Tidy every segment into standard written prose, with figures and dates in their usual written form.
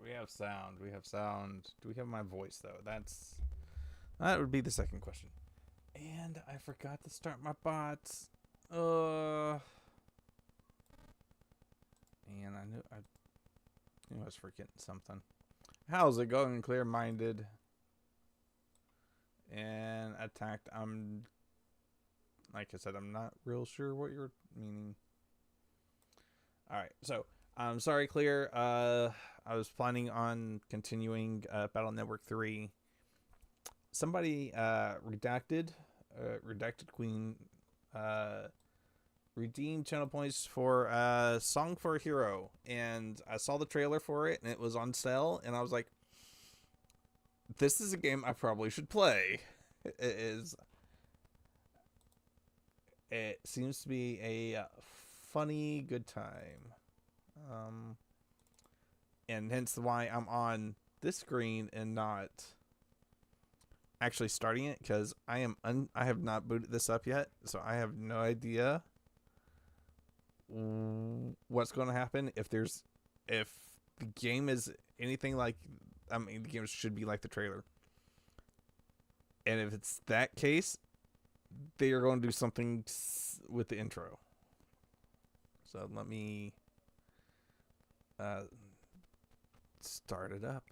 We have sound. We have sound. Do we have my voice though? That would be the second question. And I forgot to start my bots. And I knew I was forgetting something. How's it going, clear-minded? And attacked. Like I said, I'm not real sure what you're meaning. All right, so I'm sorry, Clear. I was planning on continuing Battle Network 3. Somebody redacted Queen redeemed channel points for Song for a Hero, and I saw the trailer for it and it was on sale, and I was like, this is a game I probably should play. It seems to be a funny, good time. And hence why I'm on this screen and not actually starting it, because I have not booted this up yet, so I have no idea what's going to happen. If the game is anything like, I mean, the game should be like the trailer, and if it's that case, they are going to do something with the intro. So let me start it up.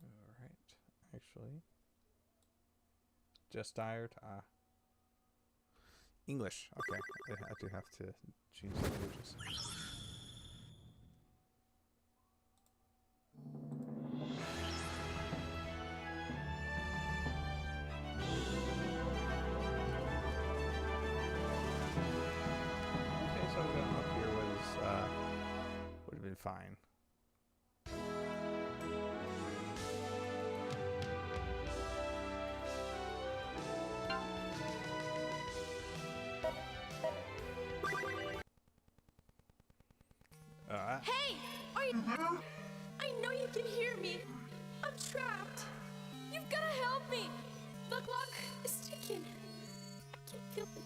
All right, actually, just tired. English. Okay, I do have to change the languages. Okay, so going up here would have been fine. Hey! Are you... I know you can hear me. I'm trapped. You've got to help me. The clock is ticking. I can't feel it.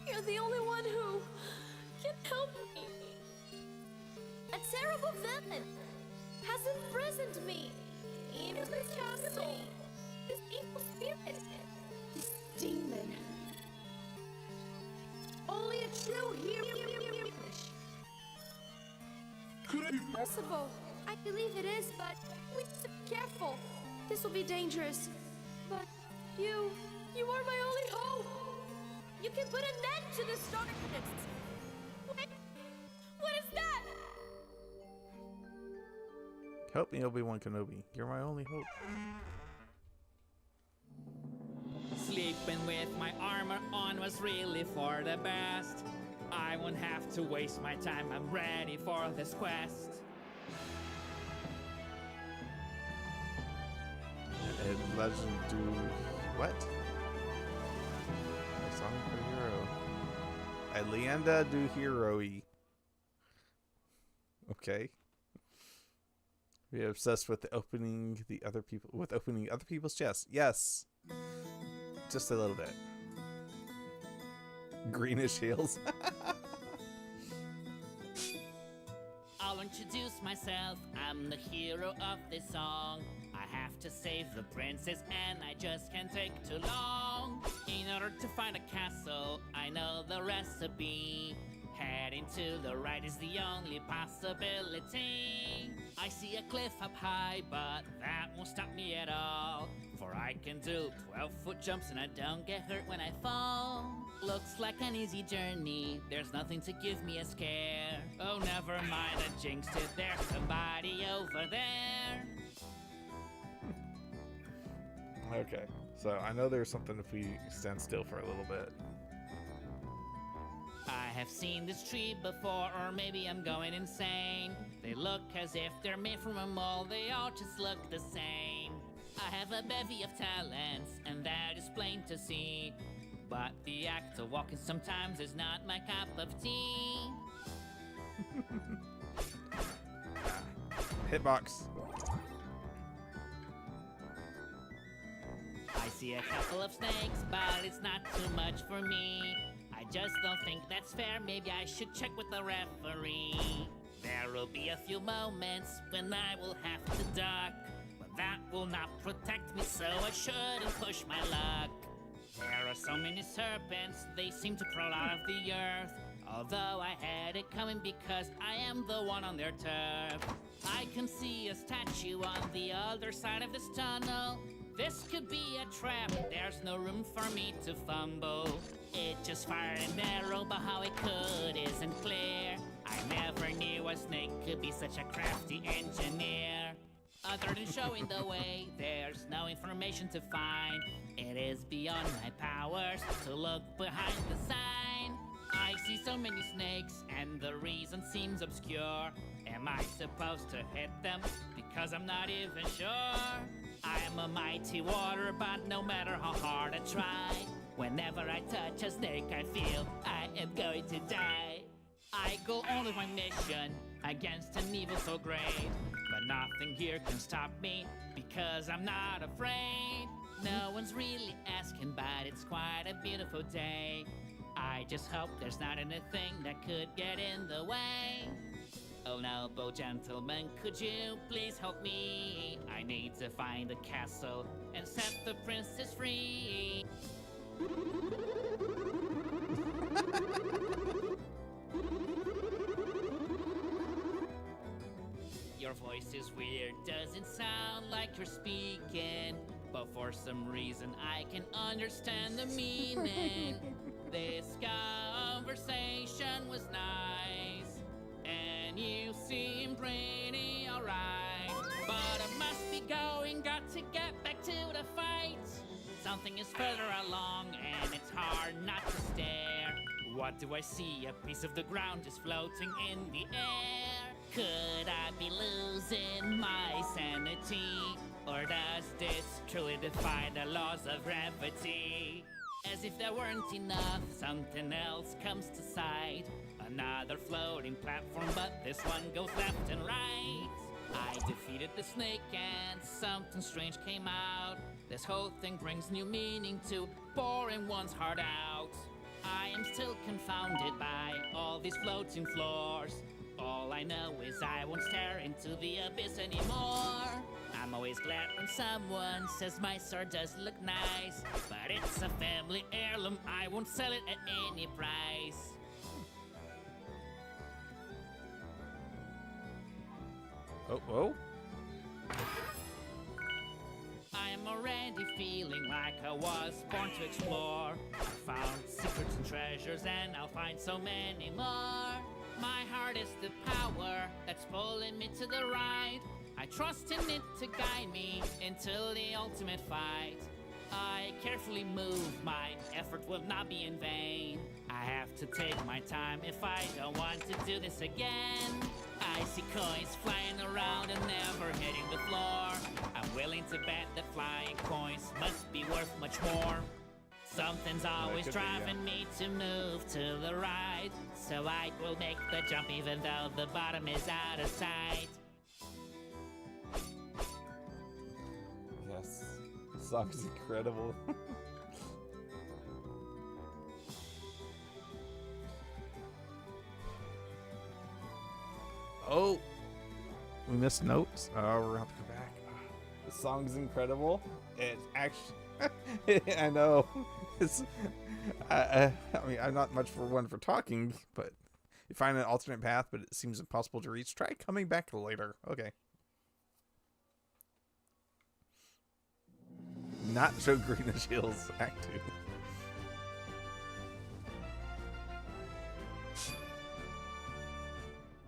You're the only one who can help me. A terrible villain has imprisoned me in this castle. This evil spirit. This demon. Only a true hero. Could it be Possible. I believe it is, but please be careful. This will be dangerous. But you are my only hope. You can put an end to this darkness. Wait, what is that? Help me, Obi-Wan Kenobi. You're my only hope. Sleeping with my armor on was really for the best. I won't have to waste my time, I'm ready for this quest. And Legend do what? A song for hero. Alienda do hero-y. Okay. We're obsessed with opening other people's chests. Yes. Just a little bit. Greenish heels. I'll introduce myself, I'm the hero of this song. I have to save the princess and I just can't take too long. In order to find a castle, I know the recipe. Heading to the right is the only possibility. I see a cliff up high, but that won't stop me at all. For I can do 12-foot jumps and I don't get hurt when I fall. Looks like an easy journey, there's nothing to give me a scare. Oh, never mind, I jinxed it, there's somebody over there. Okay, so I know there's something if we stand still for a little bit. I have seen this tree before, or maybe I'm going insane. They look as if they're made from a mold, they all just look the same. I have a bevy of talents, and that is plain to see. But the act of walking sometimes is not my cup of tea. Hitbox. I see a couple of snakes, but it's not too much for me. I just don't think that's fair, maybe I should check with the referee. There'll be a few moments when I will have to duck, but that will not protect me, so I shouldn't push my luck. There are so many serpents, they seem to crawl out of the earth. Although I had it coming because I am the one on their turf. I can see a statue on the other side of this tunnel. This could be a trap, there's no room for me to fumble. It just fired an arrow, but how it could isn't clear. I never knew a snake could be such a crafty engineer. Other than showing the way, there's no information to find. It is beyond my powers to look behind the sign. I see so many snakes, and the reason seems obscure. Am I supposed to hit them? Because I'm not even sure. I am a mighty water, but no matter how hard I try, whenever I touch a snake, I feel I am going to die. I go on with my mission against an evil so great, but nothing here can stop me because I'm not afraid. No one's really asking, but it's quite a beautiful day. I just hope there's not anything that could get in the way. Oh, noble gentleman, could you please help me? I need to find a castle and set the princess free. Your voice is weird, doesn't sound like you're speaking, but for some reason I can understand the meaning. This conversation was nice, and you seem pretty alright. But I must be going, got to get back to the fight. Something is further along, and it's hard not to stare. What do I see? A piece of the ground is floating in the air. Could I be losing my sanity? Or does this truly defy the laws of gravity? As if there weren't enough, something else comes to sight. Another floating platform, but this one goes left and right. I defeated the snake and something strange came out. This whole thing brings new meaning to pouring one's heart out. I am still confounded by all these floating floors. All I know is I won't stare into the abyss anymore. I'm always glad when someone says my sword does look nice, but it's a family heirloom, I won't sell it at any price. Oh, whoa. I am already feeling like I was born to explore. I found secrets and treasures, and I'll find so many more. My heart is the power that's pulling me to the right. I trust in it to guide me until the ultimate fight. I carefully move, my effort will not be in vain. I have to take my time if I don't want to do this again. I see coins flying around and never hitting the floor. I'm willing to bet that flying coins must be worth much more. Something's always driving me to move to the right, so I will make the jump even though the bottom is out of sight. Yes. Song's incredible. Oh, we missed notes. Oh, we're gonna have to go back. The song's incredible. It's actually, I know, it's, I mean, I'm not much for one for talking, but you find an alternate path, but it seems impossible to reach. Try coming back later. Okay. Not show Greenish Hills Act 2.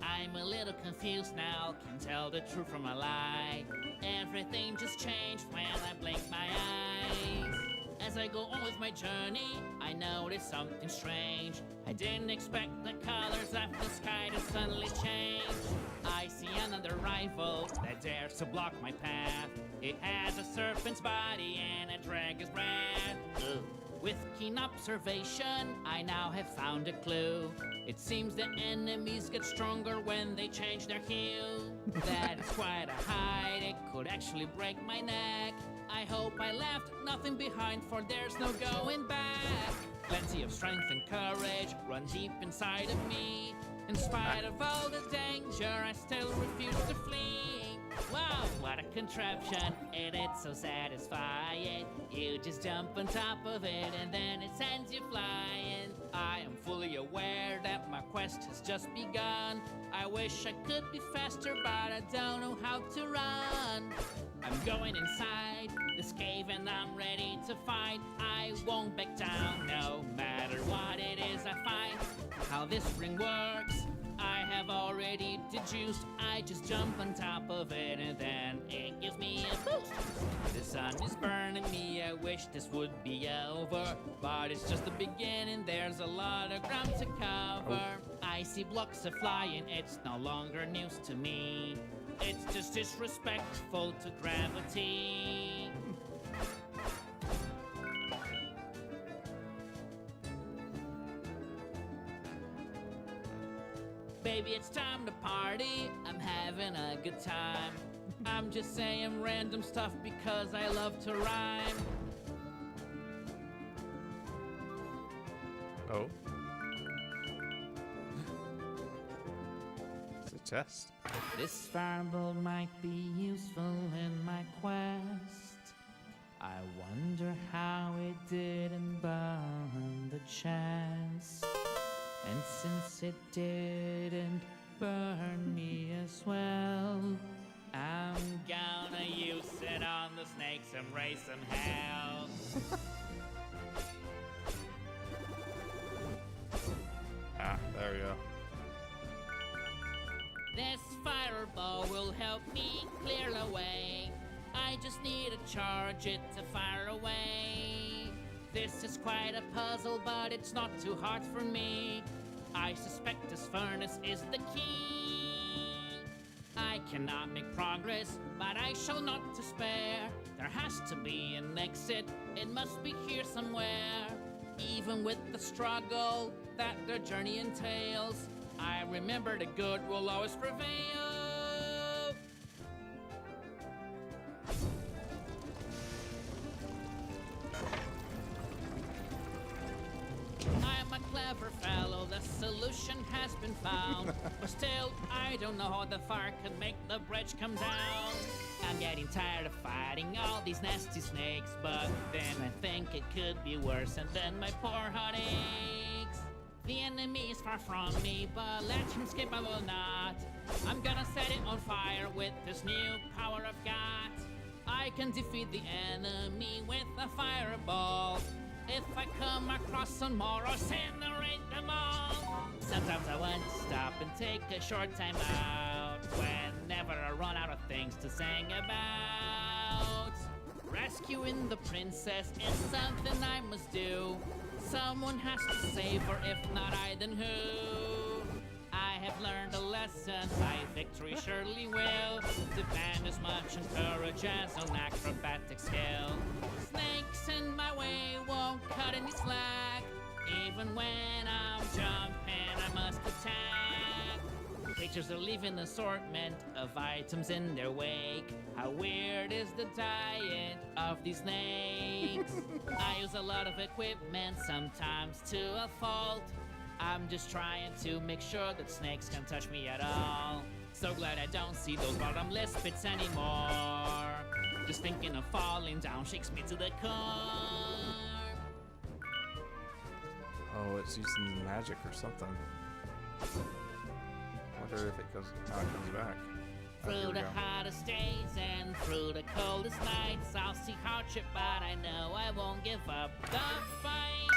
I'm a little confused now, can tell the truth from a lie. Everything just changed when I blinked my eyes. As I go on with my journey, I notice something strange. I didn't expect the colors of the sky to suddenly change. I see another rival that dares to block my path. It has a serpent's body and a dragon's breath. Ugh. With keen observation, I now have found a clue. It seems the enemies get stronger when they change their hue. That is quite a height, it could actually break my neck. I hope I left nothing behind, for there's no going back. Plenty of strength and courage run deep inside of me. In spite of all the danger, I still refuse to flee. Wow, what a contraption, and it's so satisfying. You just jump on top of it and then it sends you flying. I am fully aware that my quest has just begun. I wish I could be faster, but I don't know how to run. I'm going inside this cave and I'm ready to fight. I won't back down no matter what it is I find. How this ring works, I have already deduced. I just jump on top of it and then it gives me a boost. The sun is burning me, I wish this would be over, but it's just the beginning, there's a lot of ground to cover. I see blocks are flying, it's no longer news to me. It's just disrespectful to gravity. Baby, it's time to party, I'm having a good time. I'm just saying random stuff because I love to rhyme. Oh. It's a chest. This fireball might be useful in my quest. I wonder how it didn't burn the chest. And since it didn't burn me as well, I'm gonna use it on the snakes and raise some hell. Ah, there we go. This fireball will help me clear the way. I just need to charge it to fire away. This is quite a puzzle, but it's not too hard for me. I suspect this furnace is the key. I cannot make progress, but I shall not despair. There has to be an exit, it must be here somewhere. Even with the struggle that the journey entails, I remember the good will always prevail. I'm a clever fellow, the solution has been found. But still, I don't know how the fire could make the bridge come down. I'm getting tired of fighting all these nasty snakes, but then I think it could be worse, and then my poor heart aches. The enemy is far from me, but let him escape I will not. I'm gonna set it on fire with this new power I've got. I can defeat the enemy with a fireball. If I come across some more, I'll incinerate them all. Sometimes I want to stop and take a short time out, whenever I run out of things to sing about. Rescuing the princess is something I must do. Someone has to save her, if not I, then who? I have learned a lesson, my victory surely will depend as much on courage as on acrobatic skill. Snakes in my way won't cut any slack. Even when I'm jumping, I must attack. Creatures are leaving assortment of items in their wake. How weird is the diet of these snakes? I use a lot of equipment, sometimes to a fault. I'm just trying to make sure that snakes can't touch me at all. So glad I don't see those bottomless pits anymore. Just thinking of falling down shakes me to the core. Oh, it's using magic or something. I wonder if it goes, how it comes back. Oh, here Through we the go. hottest days and through the coldest nights, I'll see hardship, but I know I won't give up the fight.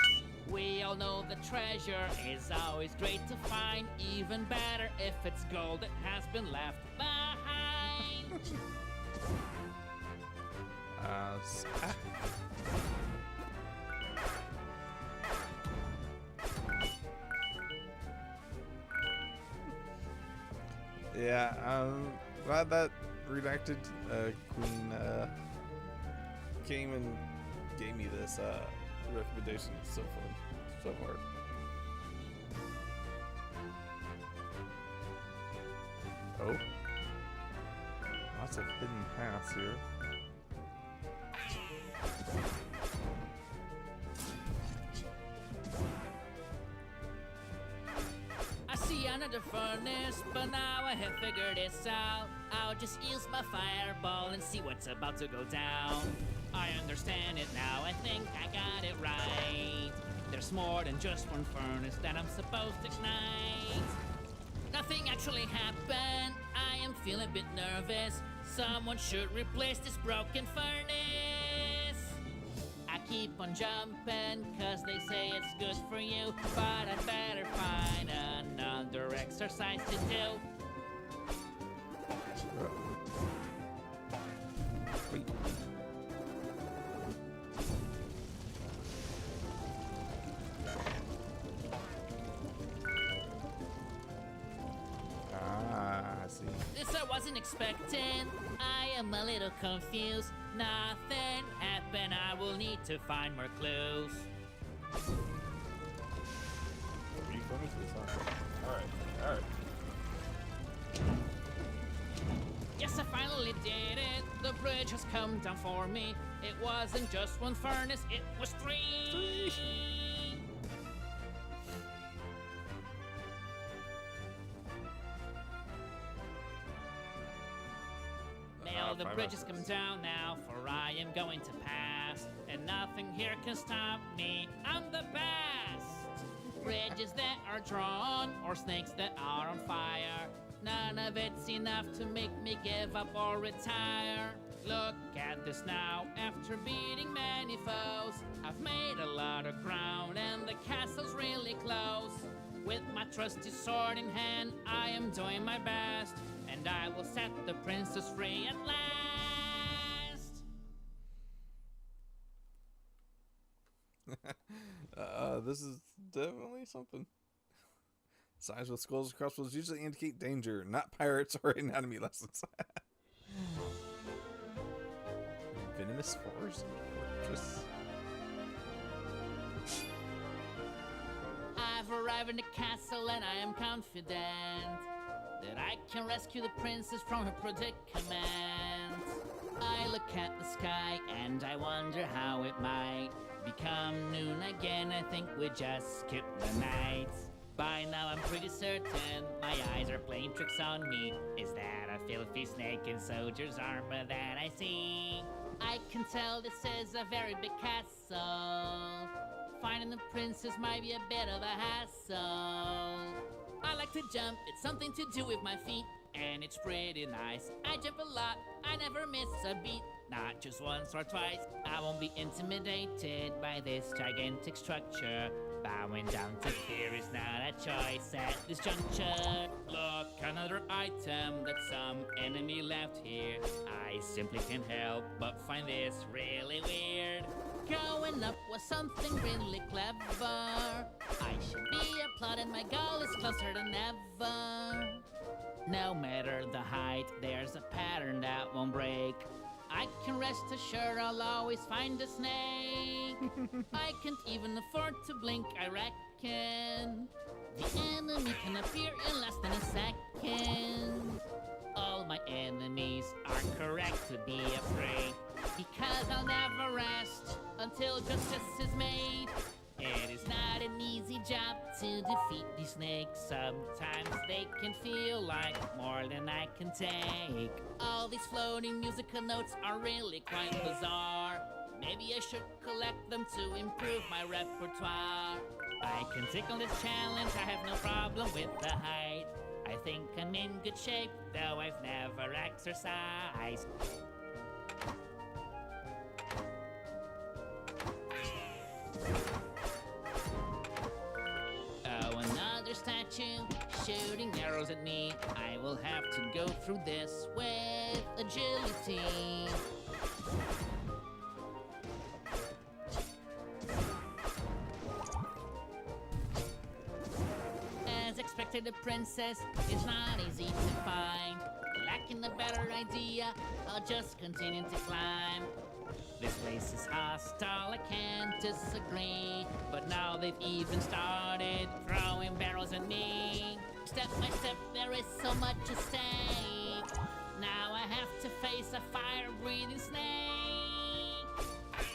We all know the treasure is always great to find, even better if it's gold that has been left behind. Yeah, glad that redacted queen came and gave me this recommendation. It's so fun, so hard. Oh, lots of hidden paths here. I see another furnace, but now I have figured this out. I'll just use my fireball and see what's about to go down. I understand it now, I think I got it right. There's more than just one furnace that I'm supposed to ignite. Nothing actually happened, I am feeling a bit nervous. Someone should replace this broken furnace. I keep on jumping, cause they say it's good for you. But I better find another exercise to do. Wait. I see. This I wasn't expecting. I am a little confused. Nothing happened. I will need to find more clues. Alright. Yes, I finally did it. The bridge has come down for me. It wasn't just one furnace, it was three. Now the 5 bridge has hours. come down now, for I am going to pass. And nothing here can stop me. I'm the best. Bridges that are drawn, or snakes that are on fire. None of it's enough to make me give up or retire. Look at this now, after beating many foes. I've made a lot of ground and the castle's really close. With my trusty sword in hand, I am doing my best. And I will set the princess free at last. This is definitely something. Signs with skulls and crossbows usually indicate danger, not pirates or anatomy lessons. Venomous forest? Just... I've arrived in the castle and I am confident that I can rescue the princess from her predicament. I look at the sky and I wonder how it might become noon again. I think we just skipped the night. By now I'm pretty certain my eyes are playing tricks on me. Is that a filthy snake in soldier's armor that I see? I can tell this is a very big castle. Finding the princess might be a bit of a hassle. I like to jump, it's something to do with my feet, and it's pretty nice. I jump a lot, I never miss a beat. Not just once or twice. I won't be intimidated by this gigantic structure. Bowing down to fear is not a choice at this juncture. Look, another item that some enemy left here. I simply can't help but find this really weird. Growing up was something really clever. I should be applauded, my goal is closer than ever. No matter the height, there's a pattern that won't break. I can rest assured I'll always find a snake. I can't even afford to blink, I reckon. The enemy can appear in less than a second. All my enemies are correct to be afraid, because I'll never rest until justice is made. It is not an easy easy job to defeat these snakes. Sometimes they can feel like more than I can take. All these floating musical notes are really quite bizarre. Maybe I should collect them to improve my repertoire. I can take on this challenge, I have no problem with the height. I think I'm in good shape, though I've never exercised. Oh, another statue shooting arrows at me. I will have to go through this with agility. As expected, the princess is not easy to find. Lacking a better idea, I'll just continue to climb. This place is hostile, I can't disagree. But now they've even started throwing barrels at me. Step by step, there is so much at stake. Now I have to face a fire-breathing snake.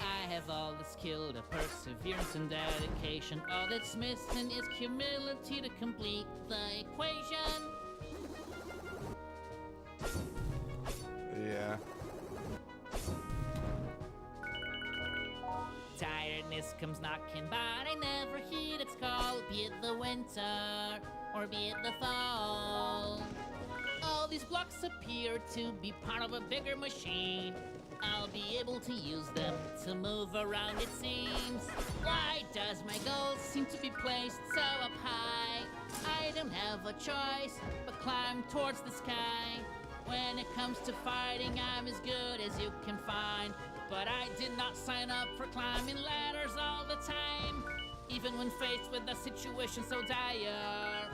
I have all the skill, the perseverance and dedication. All that's missing is humility to complete the equation. Yeah. Tiredness comes knocking, but I never heed its call. Be it the winter, or be it the fall. All these blocks appear to be part of a bigger machine. I'll be able to use them to move around, it seems. Why does my goal seem to be placed so up high? I don't have a choice but climb towards the sky. When it comes to fighting, I'm as good as you can find. But I did not sign up for climbing ladders all the time. Even when faced with a situation so dire,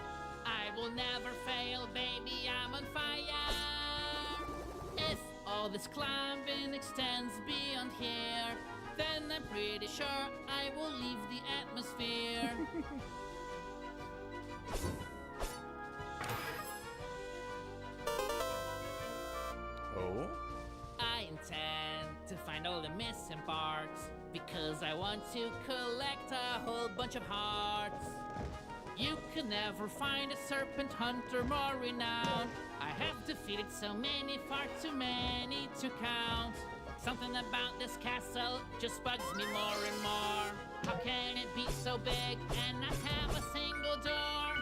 I will never fail, baby, I'm on fire. If all this climbing extends beyond here, then I'm pretty sure I will leave the atmosphere. Oh? I intend to find all the missing parts because I want to collect a whole bunch of hearts. You could never find a serpent hunter more renowned. I have defeated so many, far too many to count. Something about this castle just bugs me more and more. How can it be so big and not have a single door?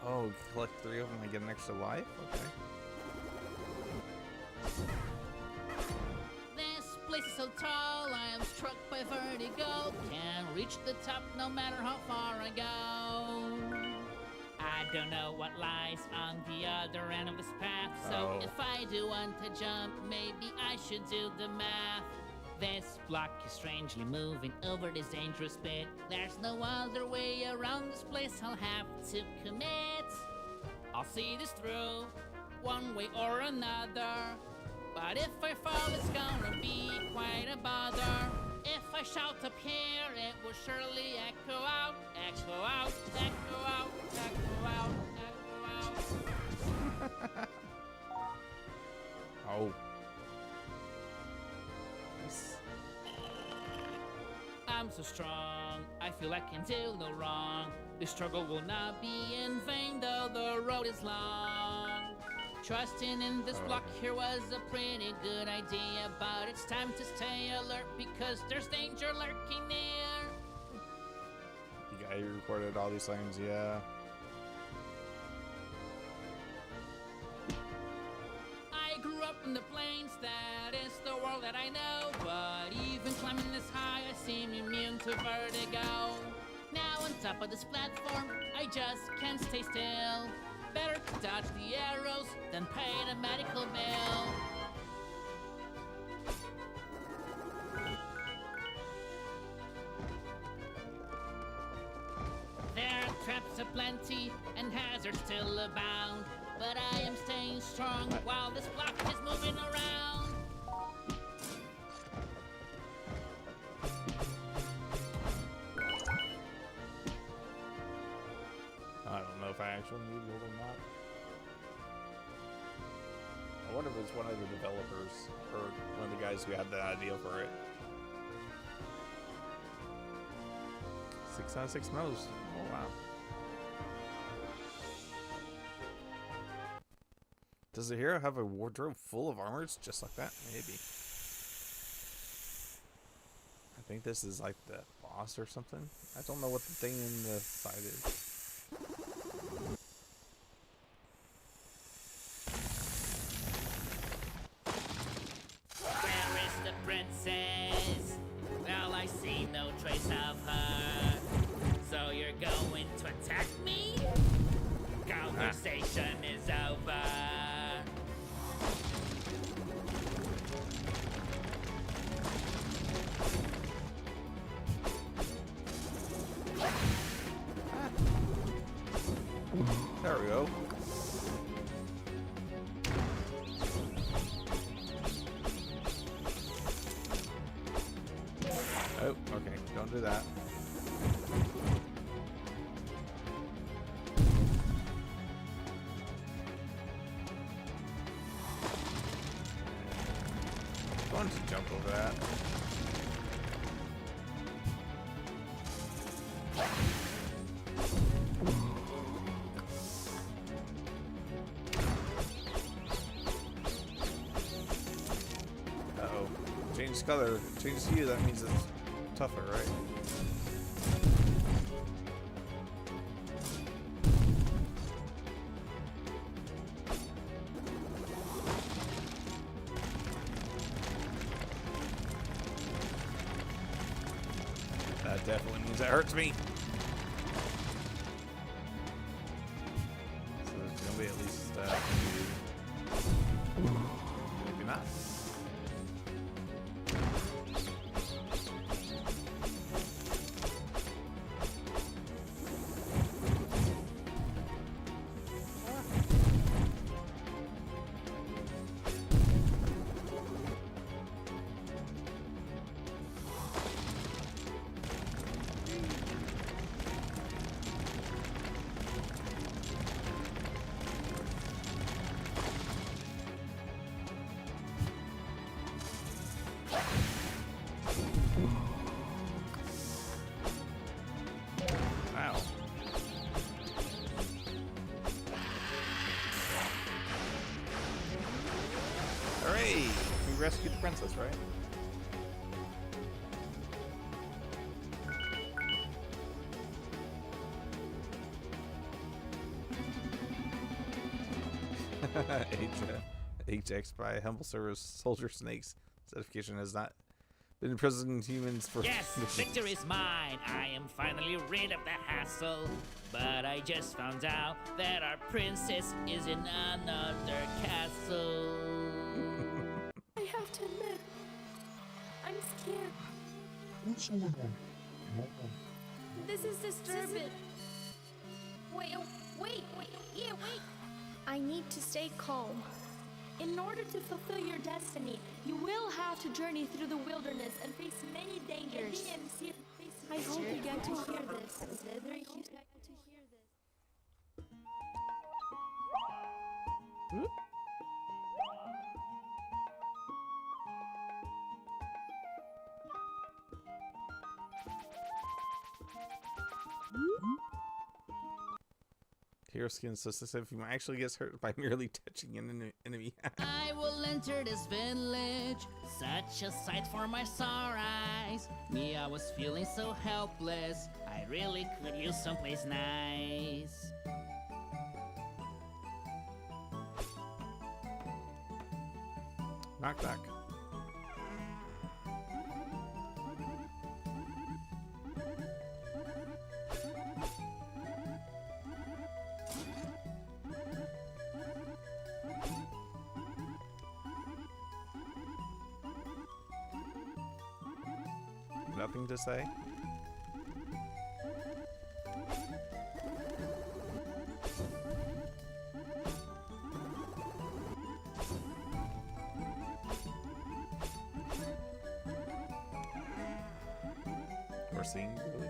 Oh, collect 3 of them, I get an extra life? Okay. This place is so tall, I am struck by vertigo. Can't reach the top no matter how far I go. I don't know what lies on the other end of this path, so Oh. if I do want to jump, maybe I should do the math. This block is strangely moving over this dangerous bit. There's no other way around this place, I'll have to commit. I'll see this through, one way or another. But if I fall, it's gonna be quite a bother. If I shout up here, it will surely echo out, echo out, echo out, echo out, echo out. Oh. I'm so strong, I feel I can do no wrong. This struggle will not be in vain, though the road is long. Trusting in this block here was a pretty good idea, but it's time to stay alert because there's danger lurking near. You recorded all these things, yeah. I grew up in the plains, that is the world that I know. But even climbing this high, I seem immune to vertigo. Now on top of this platform, I just can't stay still. Better to dodge the arrows than pay the medical bill. There are traps aplenty and hazards still abound. But I am staying strong while this block is moving around. I don't know if I actually need it or not. I wonder if it's one of the developers or one of the guys who had the idea for it. 6 out of 6 mows. Oh wow. Does the hero have a wardrobe full of armors just like that? Maybe. I think this is like the boss or something. I don't know what the thing in the side is. Where is the princess? Well, I see no trace of her. So you're going to attack me? Conversation is over. There we go. Oh, okay. Don't do that. Going to jump over that. Uh-oh. Change color. Change hue. That means it's tougher, right? That definitely means it hurts me. So there's gonna be at least maybe not. Wow. Hooray! We rescued the princess, right? HX by Humble Service Soldier Snakes. Certification has not been imprisoning humans for. Yes, victory is mine. I am finally rid of the hassle. But I just found out that our princess is in another castle. I have to admit, I'm scared. This is disturbing. Wait, yeah, wait. I need to stay calm. In order to fulfill your destiny, you will have to journey through the wilderness and face many dangers. I hope you get to hear this. Hero skin so sensitive, you might actually get hurt by merely touching an enemy. I will enter this village, such a sight for my sore eyes. Me, I was feeling so helpless. I really could use someplace nice. Knock knock. Nothing to say. We're seeing really.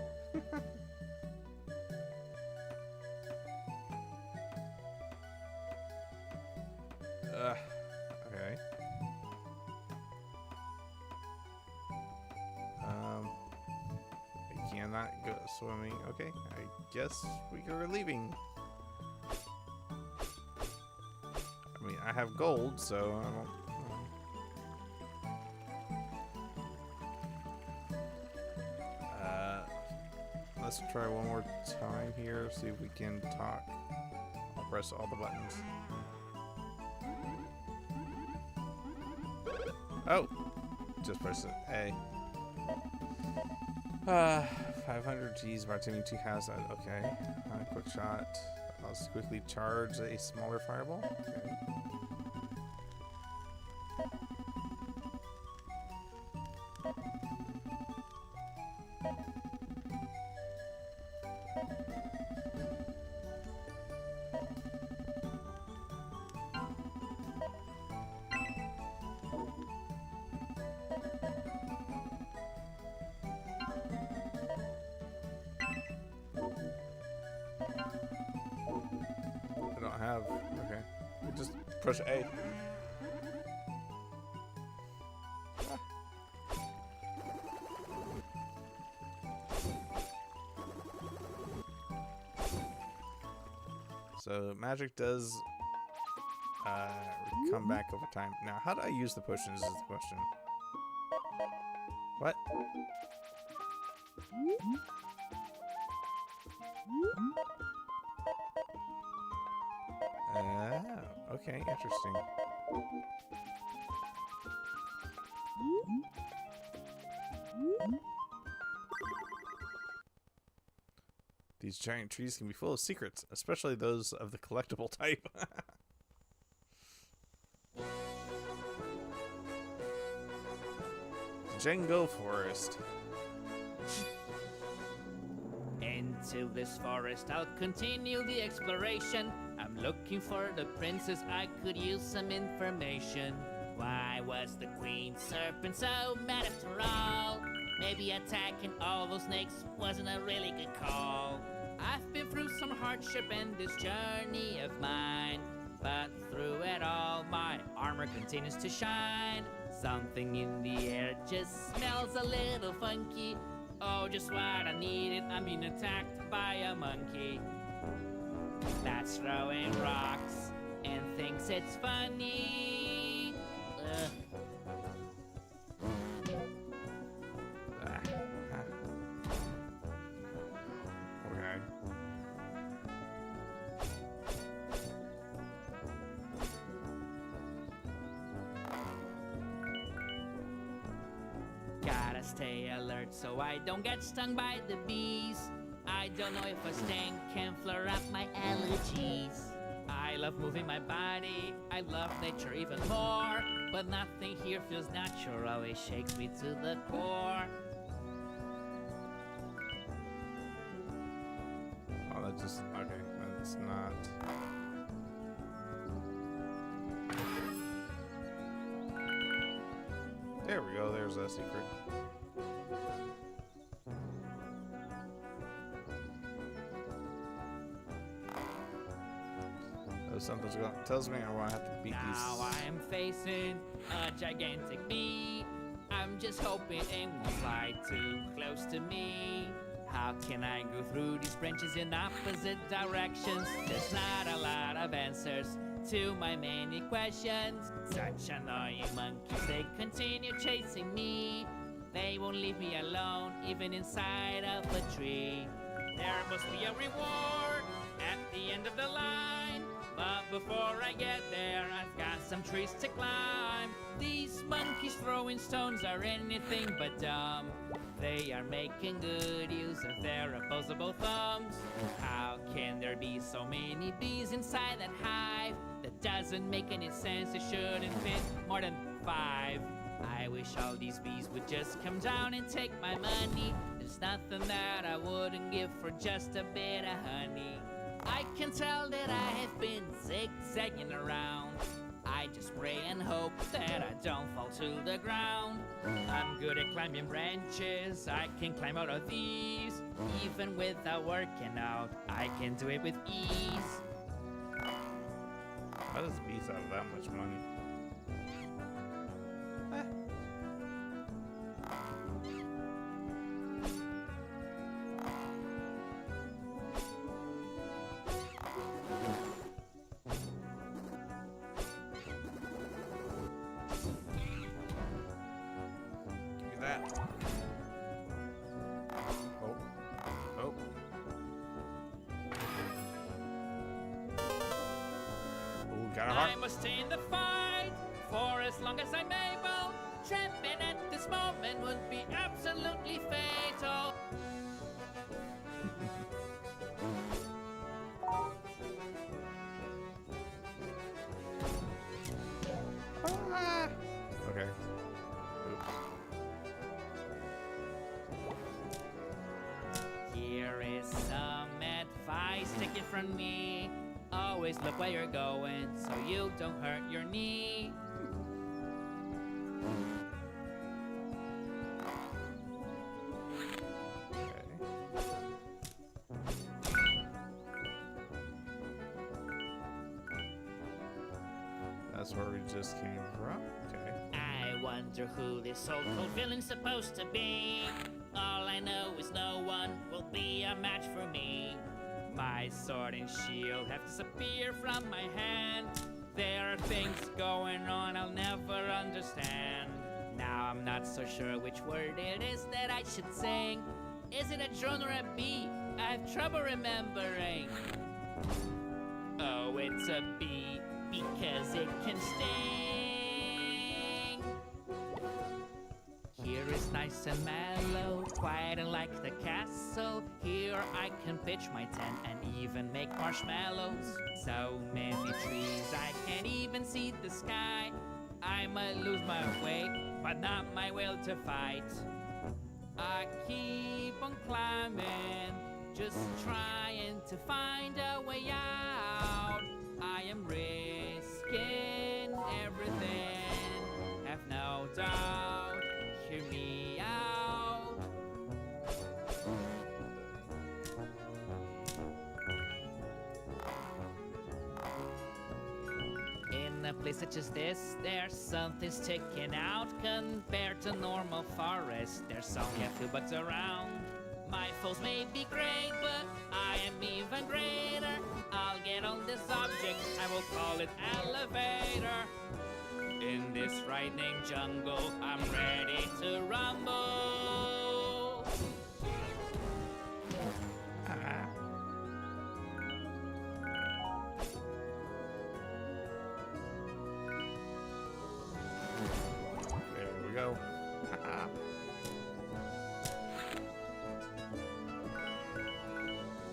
cannot go swimming. Okay, I guess we are leaving. I mean, I have gold, so I don't. Let's try one more time here. See if we can talk. I'll press all the buttons. Oh, just press it. A. 500 G's by tuning 2 has that. Okay. Quick shot. I'll just quickly charge a smaller fireball. Okay. I don't have. Okay. Just push A. So magic does come back over time. Now, how do I use the potions is the question. What? Okay, interesting. These giant trees can be full of secrets, especially those of the collectible type. Django Forest. Into this forest, I'll continue the exploration. I'm looking for the princess, I could use some information. Why was the queen serpent so mad after all? Maybe attacking all those snakes wasn't a really good call. I've been through some hardship in this journey of mine, but through it all, my armor continues to shine. Something in the air just smells a little funky. Oh, just what I needed, I'm being attacked by a monkey that's throwing rocks and thinks it's funny. Okay. Gotta stay alert so I don't get stung by the bees. I don't know if a sting can flare up my allergies. I love moving my body, I love nature even more, but nothing here feels natural, it shakes me to the core. Oh, that just. Okay, that's not. There we go, there's a secret. Something's going tells me I want to have to beat Now these. I am facing a gigantic bee. I'm just hoping it won't fly too close to me. How can I go through these branches in opposite directions? There's not a lot of answers to my many questions. Such annoying monkeys, they continue chasing me. They won't leave me alone, even inside of a tree. There must be a reward at the end of the line. But before I get there, I've got some trees to climb. These monkeys throwing stones are anything but dumb. They are making good use of their opposable thumbs. How can there be so many bees inside that hive? That doesn't make any sense, it shouldn't fit more than 5. I wish all these bees would just come down and take my money. There's nothing that I wouldn't give for just a bit of honey. I can tell that I have been zigzagging around. I just pray and hope that I don't fall to the ground. I'm good at climbing branches, I can climb out of these. Even without working out, I can do it with ease. How does bees have that much money? Got a I heart. must stay in the fight for as long as I'm able. Trapping at this moment would be absolutely fatal. Ah. Okay. Oops. Here is some advice, take it from me. Always look where you're going so you don't hurt your knee. That's where we just came from. Okay. I wonder who this so-called villain's supposed to be. All I know is no one will be a match for me. My sword and shield have disappeared from my hand. There are things going on I'll never understand. Now I'm not so sure which word it is that I should sing. Is it a drone or a bee? I have trouble remembering. Oh, it's a bee because it can sting. Here is nice and mellow, quiet and like the castle. Here I can pitch my tent and even make marshmallows. So many trees, I can't even see the sky. I might lose my way, but not my will to fight. I keep on climbing, just trying to find a way out. I am risking everything, have no doubt. Hear me out. In a place such as this, there's something sticking out. Compared to normal forest, there's only a few bugs around. My foes may be great, but I am even greater. I'll get on this object, I will call it elevator. In this frightening jungle, I'm ready to rumble. There we go.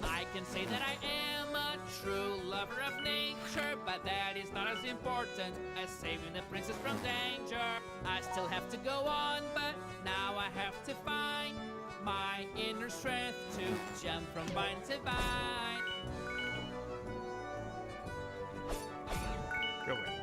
I can say that I am a true lover of nature, but that is not as important as saving the princess from danger. I still have to go on, but now I have to find my inner strength to jump from vine to vine. Go away.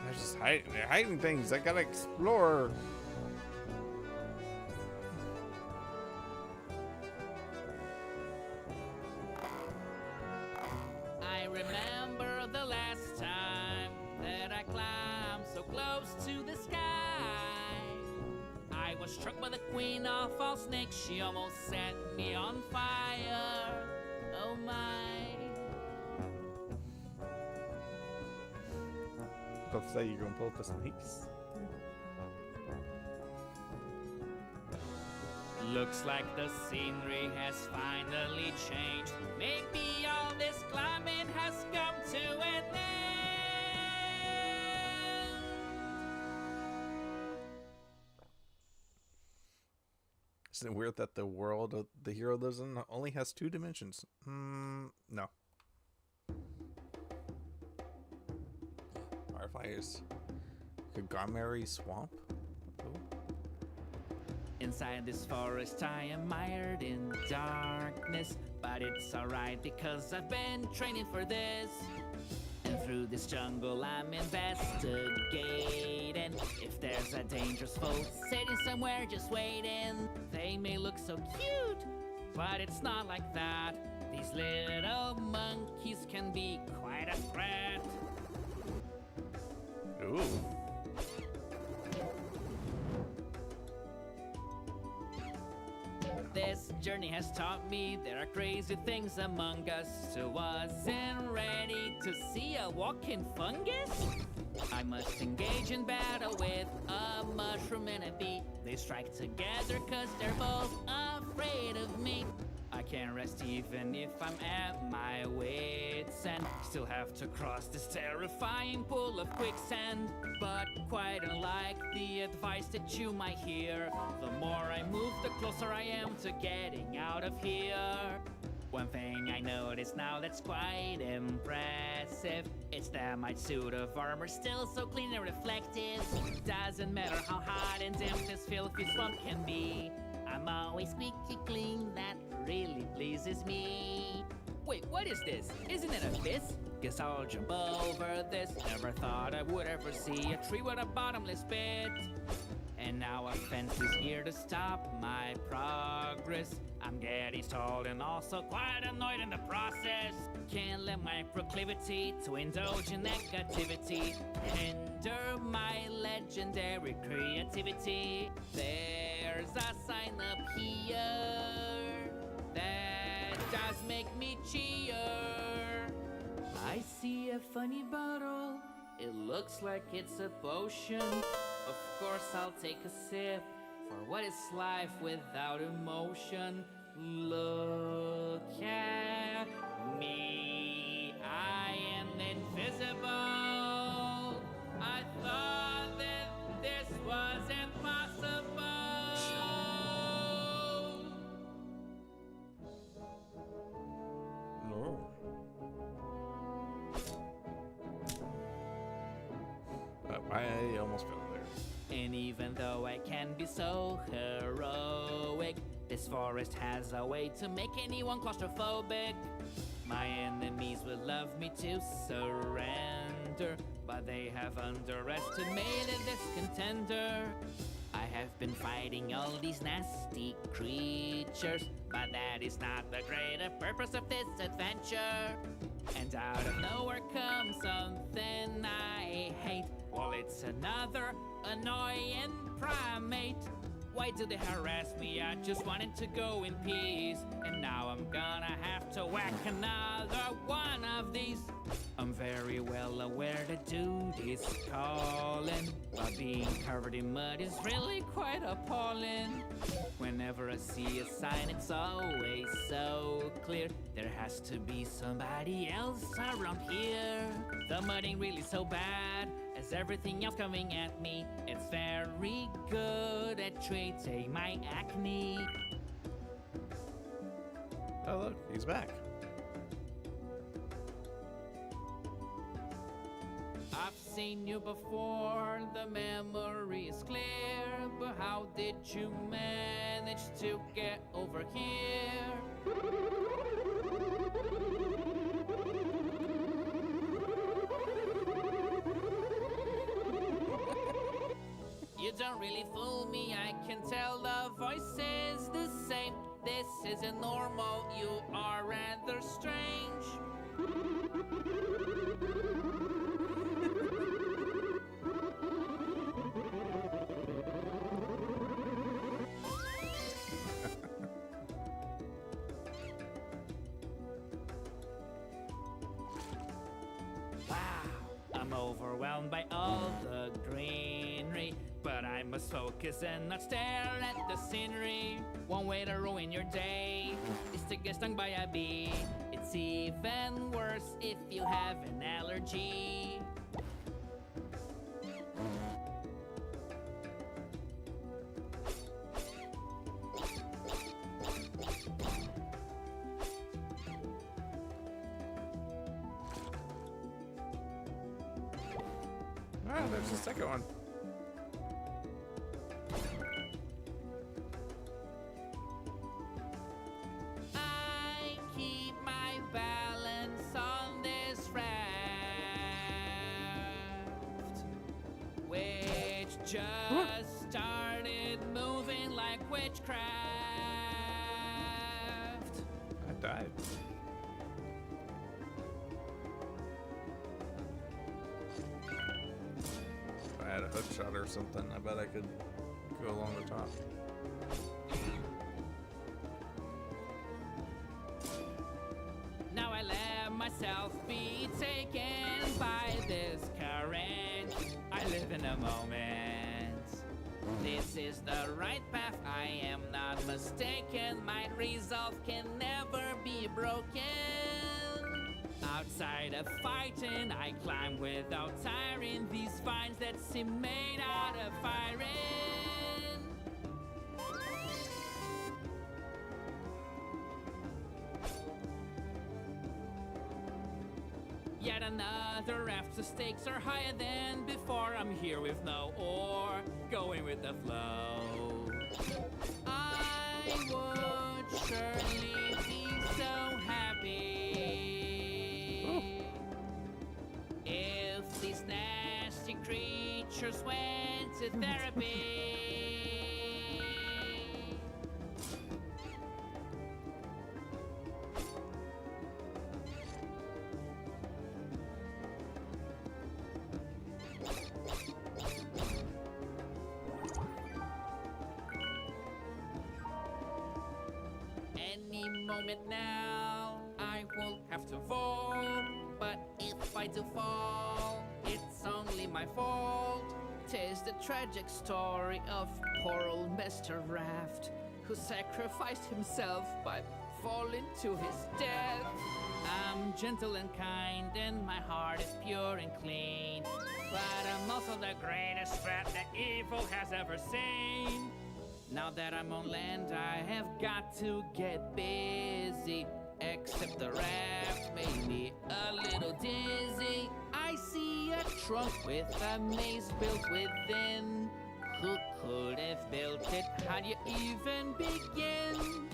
They're just hiding. They're hiding things. I gotta explore. I remember the last time that I climbed so close to the sky. I was struck by the queen of all snakes. She almost set me on fire. Oh my. Don't say you're gonna pull up the snakes. Looks like the scenery has finally changed. Maybe all this climbing has come to an end. Isn't it weird that the world the hero lives in only has 2 dimensions? No. Fireflies. Kagomari Swamp? Ooh. Inside this forest I am mired in darkness, but it's alright because I've been training for this. And through this jungle I'm investigating. If there's a dangerous foe sitting somewhere just waiting, they may look so cute, but it's not like that. These little monkeys can be quite a threat. Ooh. This journey has taught me there are crazy things among us. So wasn't ready to see a walking fungus? I must engage in battle with a mushroom and a bee. They strike together cause they're both afraid of me. I can't rest even if I'm at my wit's end. Still have to cross this terrifying pool of quicksand. But quite unlike the advice that you might hear, the more I move, the closer I am to getting out of here. One thing I notice now that's quite impressive, it's that my suit of armor's still so clean and reflective. Doesn't matter how hot and damp this filthy swamp can be, I'm always squeaky clean, that really pleases me. Wait, what is this? Isn't it a fist? Guess I'll jump over this. Never thought I would ever see a tree with a bottomless pit. And now a fence is here to stop my progress. I'm getting stalled and also quite annoyed in the process. Can't let my proclivity to indulge in negativity hinder my legendary creativity. There's a sign up here that does make me cheer. I see a funny bottle. It looks like it's a potion. Of course I'll take a sip, for what is life without emotion? Look at me, I am invisible. I thought that this was impossible. No. I almost fell there. And even though I can be so heroic, this forest has a way to make anyone claustrophobic. My enemies would love me to surrender, but they have underestimated this contender. I have been fighting all these nasty creatures, but that is not the greater purpose of this adventure. And out of nowhere comes something I hate. Well, it's another annoying primate. Why do they harass me? I just wanted to go in peace. And now I'm gonna have to whack another one of these. I'm very well aware that duty's calling, but being covered in mud is really quite appalling. Whenever I see a sign, it's always so clear. There has to be somebody else around here. The mud ain't really so bad as everything else coming at me. It's very good at treating my acne. Oh, look, he's back. I've seen you before, the memory is clear, but how did you manage to get over here? You don't really fool me, I can tell the voice is the same. This isn't normal, you are rather strange. I'm overwhelmed by all the greenery, but I must focus and not stare at the scenery. One way to ruin your day is to get stung by a bee. It's even worse if you have an allergy. Ah, there's the second one. I keep my balance on this raft, which just started moving like witchcraft. I died. If I had a hook shot or something, I bet I could go along the top. myself be taken by this current. I live in a moment. This is the right path, I am not mistaken. My resolve can never be broken. Outside of fighting, I climb without tiring these vines that seem made out of iron. Yet another raft, the stakes are higher than before. I'm here with no oar, going with the flow. I would surely be so happy if these nasty creatures went to therapy. Any moment now, I will have to fall. But if I do fall, it's only my fault. 'Tis the tragic story of poor old Mr. Raft, who sacrificed himself by falling to his death. I'm gentle and kind, and my heart is pure and clean. But I'm also the greatest threat that evil has ever seen. Now that I'm on land, I have got to get busy. Except the raft made me a little dizzy. I see a trunk with a maze built within. Who could have built it? How do you even begin?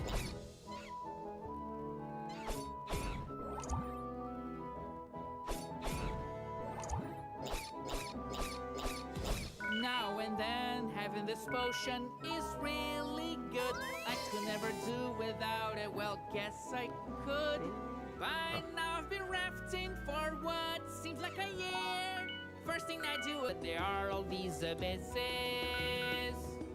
Now and then, having this potion is really good. I could never do without it, well, guess I could. By now I've been rafting for what seems like a year. First thing I do, there are all these abysses.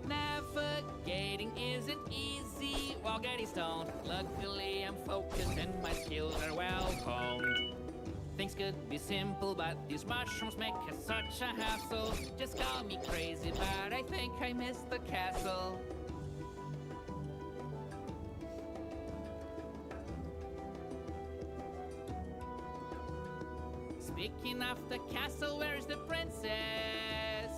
Navigating isn't easy while getting stoned. Luckily I'm focused and my skills are well honed. Things could be simple, but these mushrooms make it such a hassle. Just call me crazy, but I think I missed the castle. Speaking of the castle, where's the princess?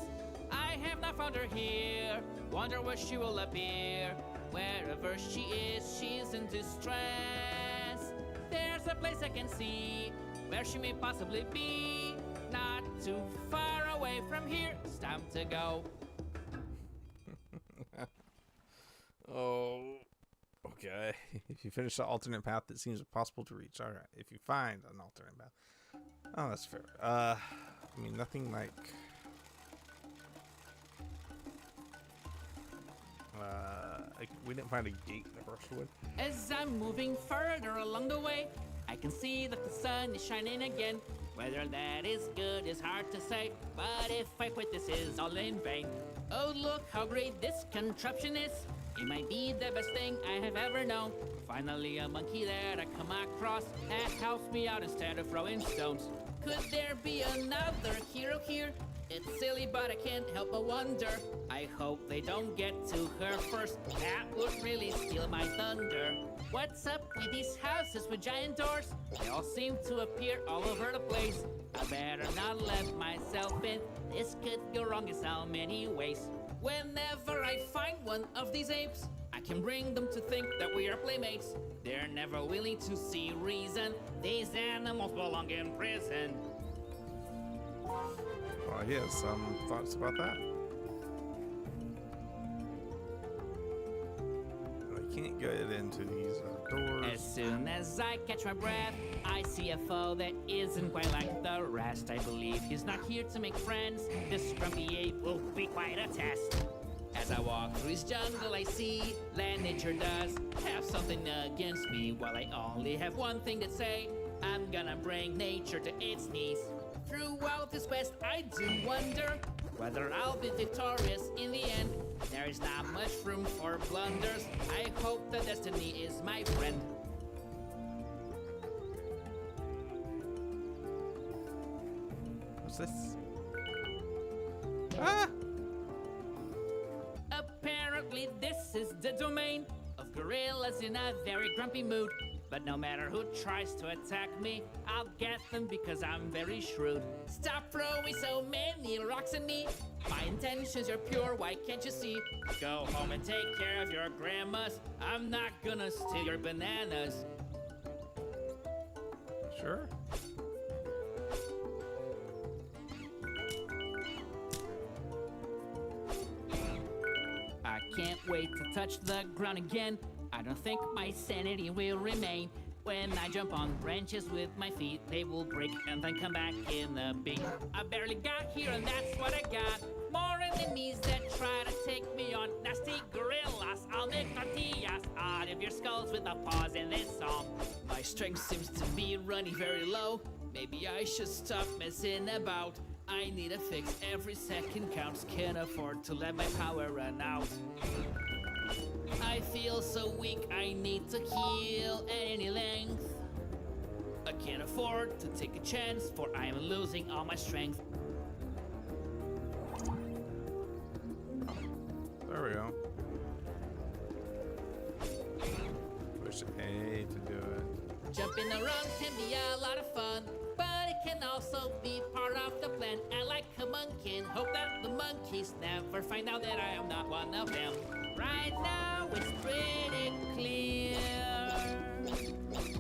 I have not found her here. Wonder where she will appear. Wherever she is, she's in distress. There's a place I can see where she may possibly be. Not too far away from here. It's time to go. Oh, okay. If you finish the alternate path that seems impossible to reach. All right. If you find an alternate path. Oh, that's fair. I mean, nothing like... we didn't find a gate in the brushwood. As I'm moving further along the way, I can see that the sun is shining again. Whether that is good is hard to say, but if I quit, this is all in vain. Oh, look how great this contraption is. It might be the best thing I have ever known. Finally, a monkey that I come across that helps me out instead of throwing stones. Could there be another hero here? It's silly, but I can't help but wonder. I hope they don't get to her first. That would really steal my thunder. What's up with these houses with giant doors? They all seem to appear all over the place. I better not let myself in. This could go wrong in so many ways. Whenever I find one of these apes, I can bring them to think that we are playmates. They're never willing to see reason. These animals belong in prison. Oh, he has some thoughts about that. I can't get into these doors. As soon as I catch my breath, I see a foe that isn't quite like the rest. I believe he's not here to make friends. This grumpy ape will be quite a test. As I walk through his jungle, I see that nature does have something against me. While I only have one thing to say, I'm gonna bring nature to its knees. Throughout this quest, I do wonder whether I'll be victorious in the end. There is not much room for blunders. I hope that destiny is my friend. What's this? Ah! Apparently, this is the domain of gorillas in a very grumpy mood. But no matter who tries to attack me, I'll get them because I'm very shrewd. Stop throwing so many rocks at me. My intentions are pure, why can't you see? Go home and take care of your grandmas. I'm not gonna steal your bananas. Sure. I can't wait to touch the ground again. I don't think my sanity will remain. When I jump on branches with my feet, they will break and then come back in a beat. I barely got here and that's what I got. More enemies that try to take me on. Nasty gorillas, I'll make tortillas out of your skulls with a pause in this song. My strength seems to be running very low. Maybe I should stop messing about. I need a fix, every second counts. Can't afford to let my power run out. I feel so weak, I need to heal at any length. I can't afford to take a chance, for I am losing all my strength. There we go. Push A to do it. Jumping around can be a lot of fun, but it can also be part of the plan. And like a monkey, hope that the monkeys never find out that I am not one of them. Right now it's pretty clear.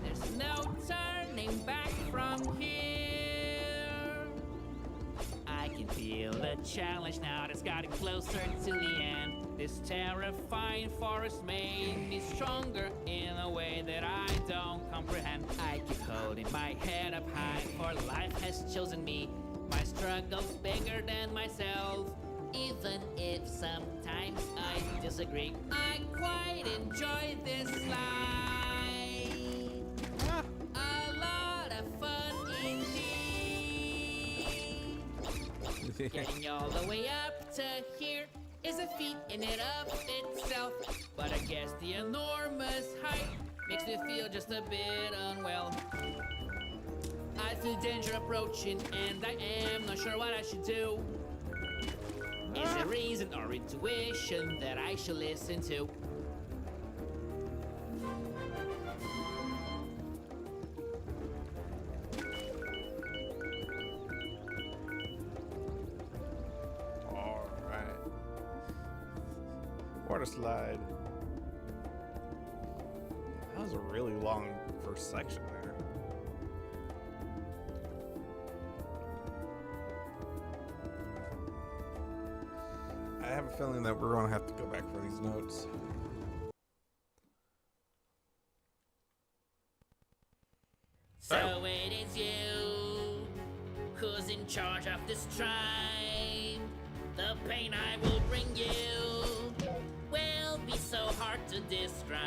There's no turning back from here. I can feel the challenge now that's getting closer to the end. This terrifying forest made me stronger in a way that I don't comprehend. I keep holding my head up high, for life has chosen me. My struggle's bigger than myself, even if sometimes I disagree. I quite enjoy this life. A lot of fun indeed. Getting all the way up to here is a feat in and of itself. But I guess the enormous height makes me feel just a bit unwell. I feel danger approaching and I am not sure what I should do. Is there reason or intuition that I should listen to? Alright. Water slide. That was a really long first section there. I have a feeling that we're going to have to go back for these notes. So it is you who's in charge of this tribe. The pain I will bring you will be so hard to describe.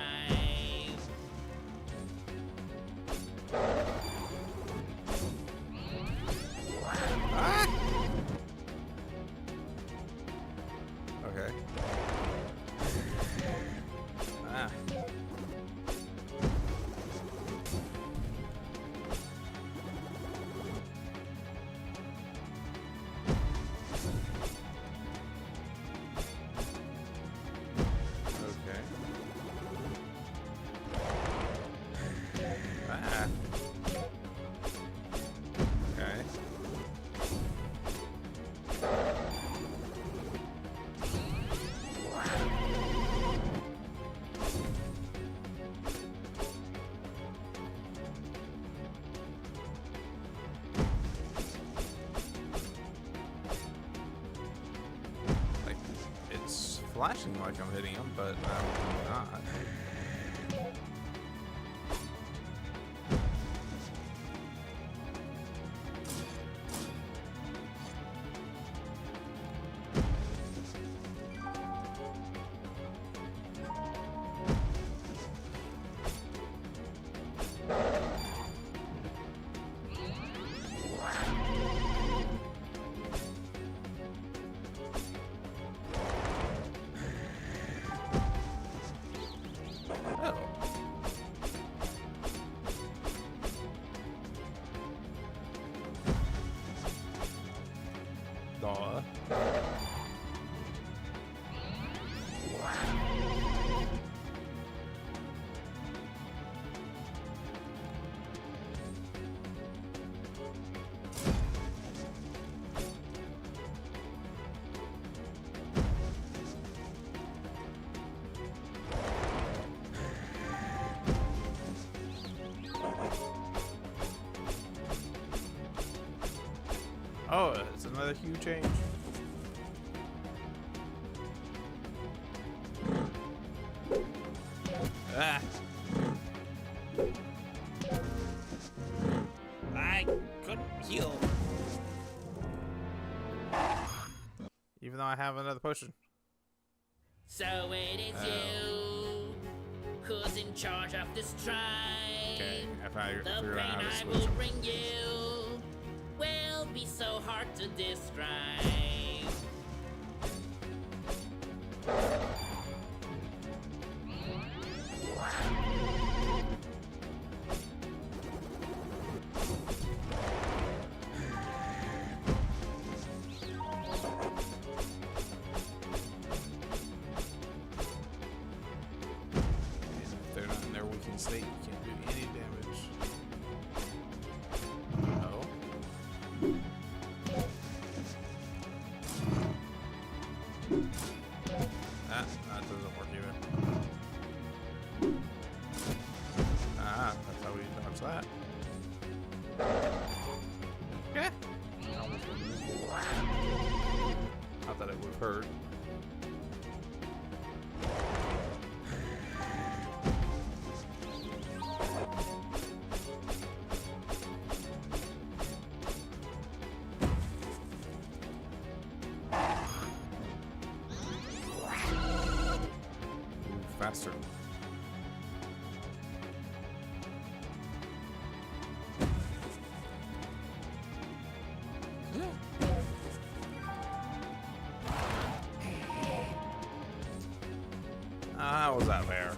Okay. Ah. Okay. Ah. Okay. Like, it's flashing like I'm hitting him, but I'm not. Oh, it's another hue change. Ah. I couldn't heal. Even though I have another potion. So it is you who's in charge of this tribe. Okay, if I The figure out pain how to I switch will them. bring you will be so hard to describe. If they're not in their weakened state, you can't do any damage. Oh. Ah, that doesn't work either. Ah, that's how we dodge that. Okay. Not that it would hurt. Faster. How was that fair?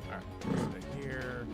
Alright, stay here.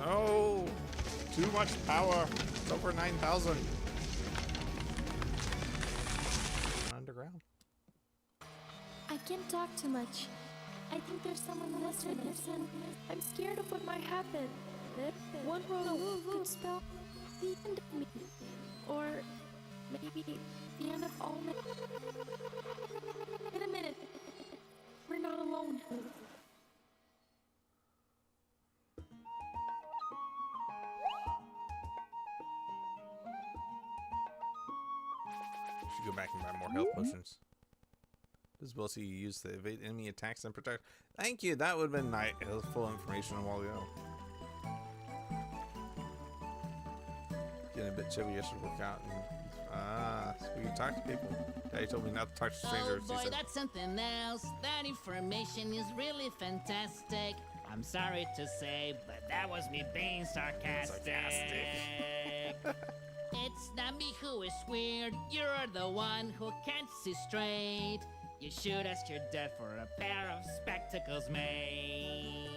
Oh, too much power. It's over 9,000. Underground. I can't talk too much. I think there's someone listening. I'm scared of what might happen. One wrong move could spell the end of me. Or maybe the end of all men. In a minute. We're not alone. Should go back and buy more health potions. This ability you use to evade enemy attacks and protect. Thank you. That would have been nice. Full information a while ago. Getting a bit chilly. I should work out and we can talk to people. Daddy told me not to talk to strangers. Oh boy, that's something else. That information is really fantastic. I'm sorry to say, but that was me being sarcastic. It's not me who is weird. You're the one who can't see straight. You should ask your dad for a pair of spectacles made.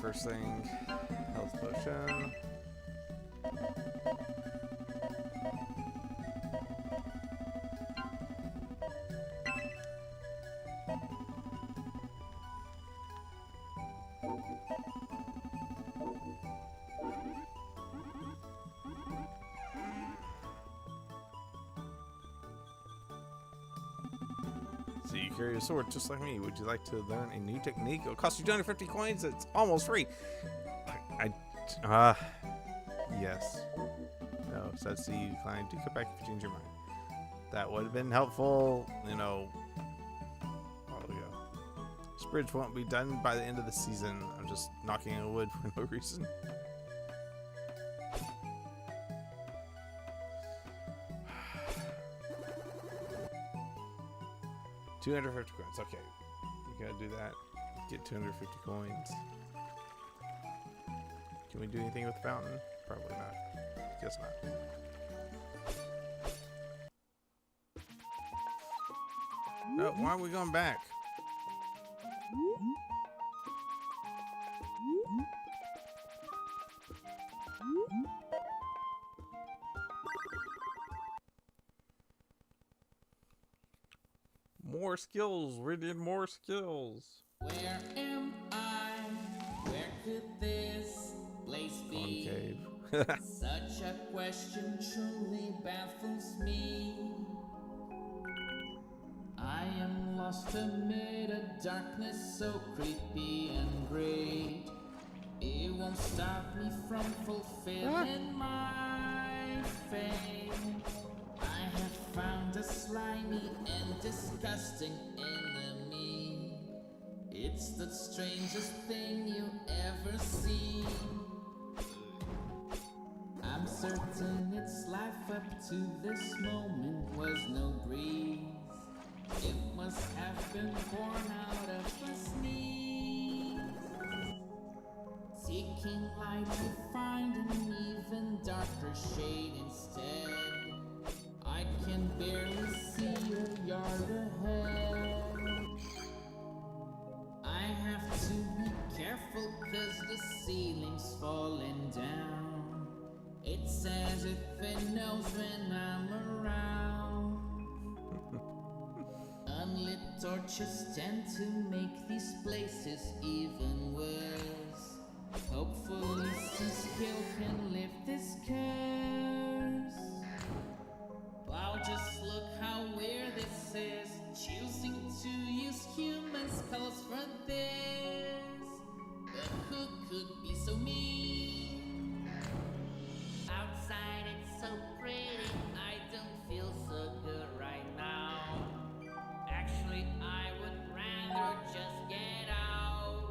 First thing, health potion. So you carry a sword just like me. Would you like to learn a new technique? It'll cost you 250 coins. It's almost free. Yes. No, says see you decline. Do come back if you change your mind. That would have been helpful, you know. Oh, yeah. This bridge won't be done by the end of the season. I'm just knocking on wood for no reason. $250 coins. Okay, we gotta do that. Get 250 coins. Can we do anything with the fountain? Probably not. Guess not. No, why are we going back? More skills. We need more skills. Where am I? Where could this place be? Cave. Such a question truly baffles me. I am lost amid a darkness so creepy and great. It won't stop me from fulfilling my fate. I have found a slimy and disgusting enemy. It's the strangest thing you ever see. I'm certain its life up to this moment was no breeze. It must have been born out of a sneeze. Seeking light, I find an even darker shade instead. I can barely see a yard ahead. I have to be careful 'cause the ceiling's falling down. It's as if it knows when I'm around. Unlit torches tend to make these places even worse. Hopefully some skill can lift this curse. Wow, just look how weird this is. Choosing to use human skulls for this. But who could be so mean? Outside it's so pretty, I don't feel so good right now. Actually, I would rather just get out.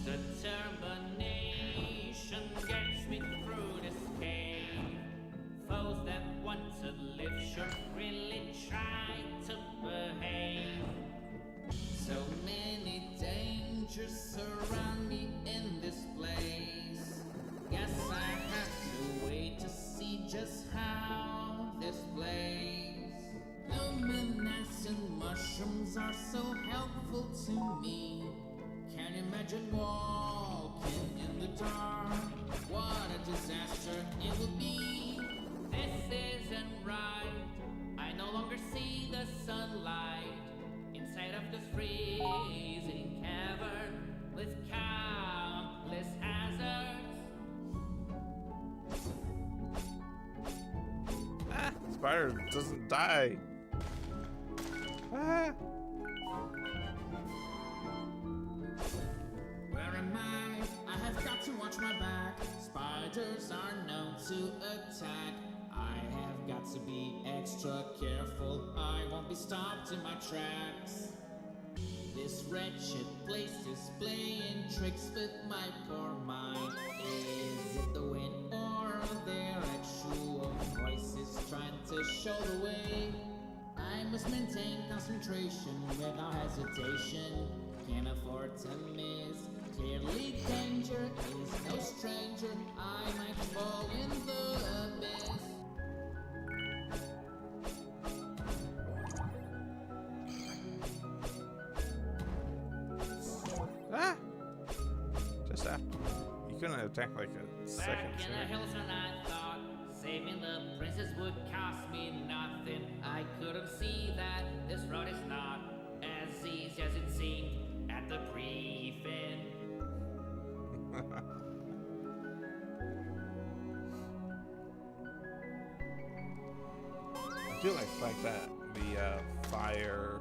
Determination gets me through this cave. Foes that want to live should really try to behave. So many dangers surround me in this place. Guess I have to wait to see just how this plays. Luminescent mushrooms are so helpful to me. Can't imagine walking in the dark. What a disaster it will be. This isn't right. I no longer see the sunlight inside of this freezing cavern with countless hazards. Ah, spider doesn't die. Ah. Where am I? I have got to watch my back. Spiders are known to attack. I have got to be extra careful. I won't be stopped in my tracks. This wretched place is playing tricks with my poor mind. Is it the wind or their actual voices trying to show the way? I must maintain concentration without hesitation. Can't afford to miss. Clearly danger is no stranger. I might fall in the abyss. Ah! Just after. You couldn't attack like a second. Back in the hills when I thought saving the princess would cost me nothing. I couldn't see that this road is not as easy as it seemed at the briefing. I do like that. The fire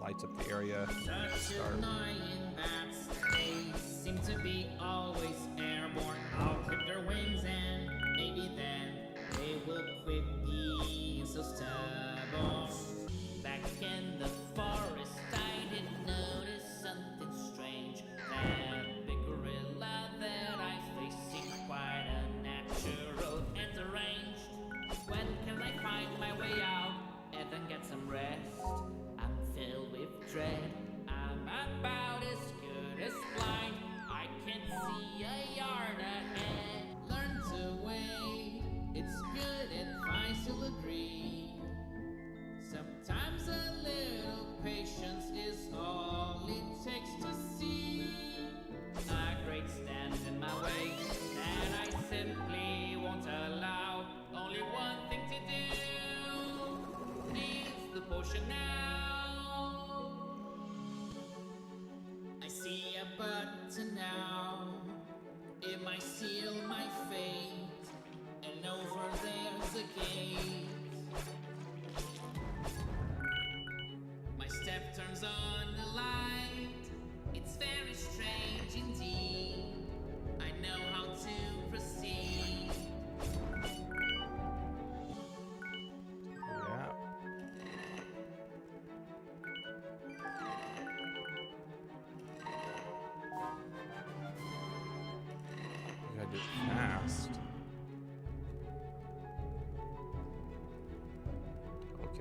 lights up the area. Such annoying bats. They seem to be always airborne. I'll clip their wings and maybe then they will quit being so stubborn. Back in the forest, I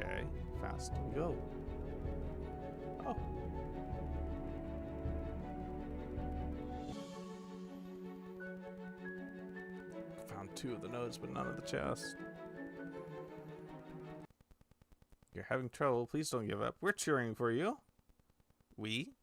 Okay, fast we go. Oh. Found 2 of the notes, but none of the chest. You're having trouble. Please don't give up. We're cheering for you. We?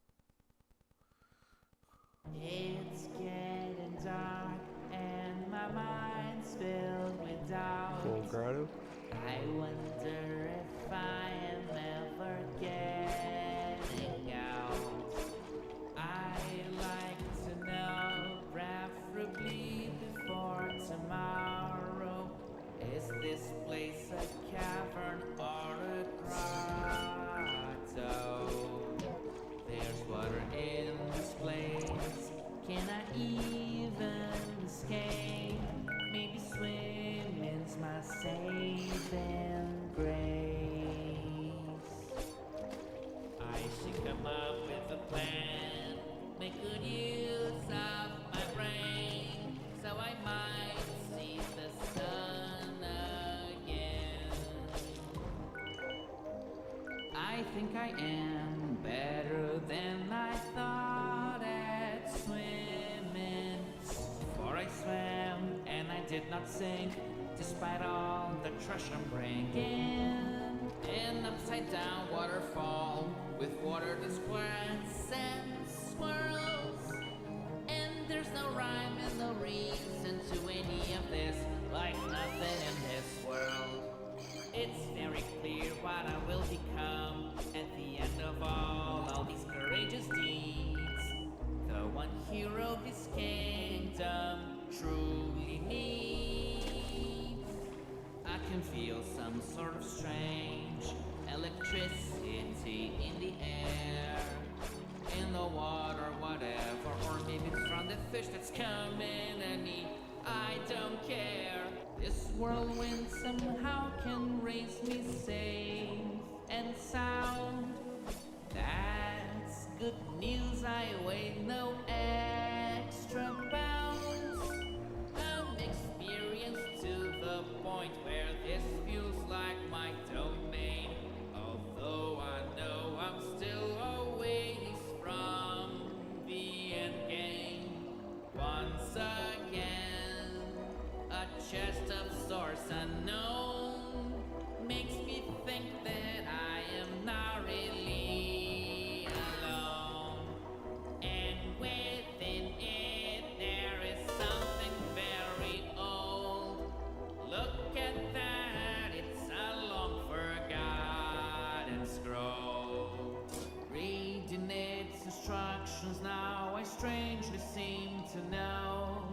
It's getting dark and my mind's filled with doubt. Cool grotto. I wonder if I am ever getting out. I like to know, preferably before tomorrow. Is this place a cavern or a grotto? There's water in this place. Can I even escape? Maybe swimming's my saving grace. I should come up with a plan, make good use of my brain, so I might see the sun again. I think I am better than I thought at swimming. For I swam and I did not sink, despite all the trash I'm bringing. An upside down waterfall with water that squirts and swirls. And there's no rhyme and no reason to any of this, like nothing in this world. It's very clear what I will become at the end of all these courageous deeds. The one hero this kingdom truly needs. I can feel some sort of strange electricity in the air, in the water, whatever, or maybe it's from the fish that's coming at me. I don't care. This whirlwind somehow can raise me safe and sound. That's good news. I weigh no extra pounds. I'm experienced to the point where this feels like my domain. Although I know I'm still a ways from the end game. Once again, a chest of source unknown makes me think that I am not really alone. And within it there is something very old. Look at that, it's a long forgotten scroll. Reading its instructions now, I strangely seem to know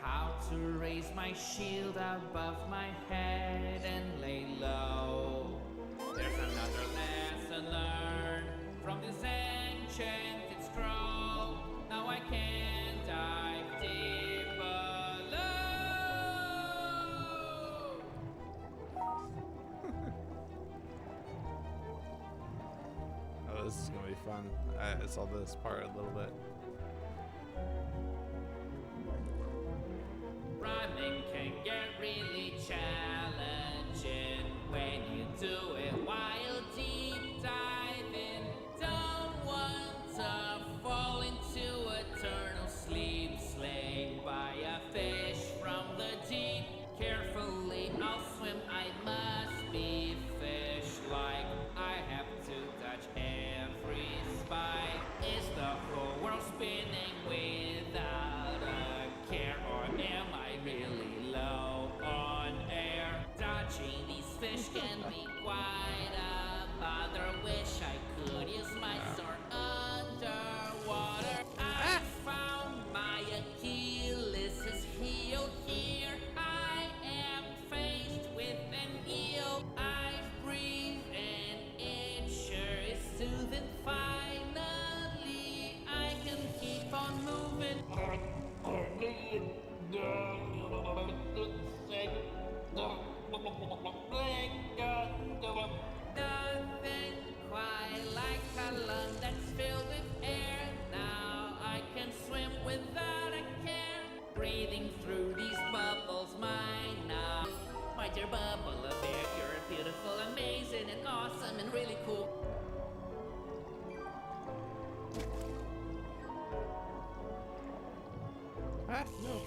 how to raise my shield above my head and lay low. There's another lesson learned from this enchanted scroll. Now I can dive deep below. Oh, this is gonna be fun. I saw this part a little bit. Rhyming can get really challenging when you do it while deep diving. Don't want to fall into eternal sleep, slain by a fish from the deep. Carefully I'll swim, I must be fish-like. I have to touch every spike. Is the whole world spinning without a care, or am I really low on air? Dodging these fish can be quite a bother. Wish I could use my sword underwater. I found my Achilles' heel here. I am faced with an eel. I breathe and it sure is soothing. Finally, I can keep on moving. Nothing quite like a lung that's filled with air. Now I can swim without a care. Breathing through these bubbles, mine now. My dear bubble of air, you're beautiful, amazing. amazing and awesome and really cool. Ah, no.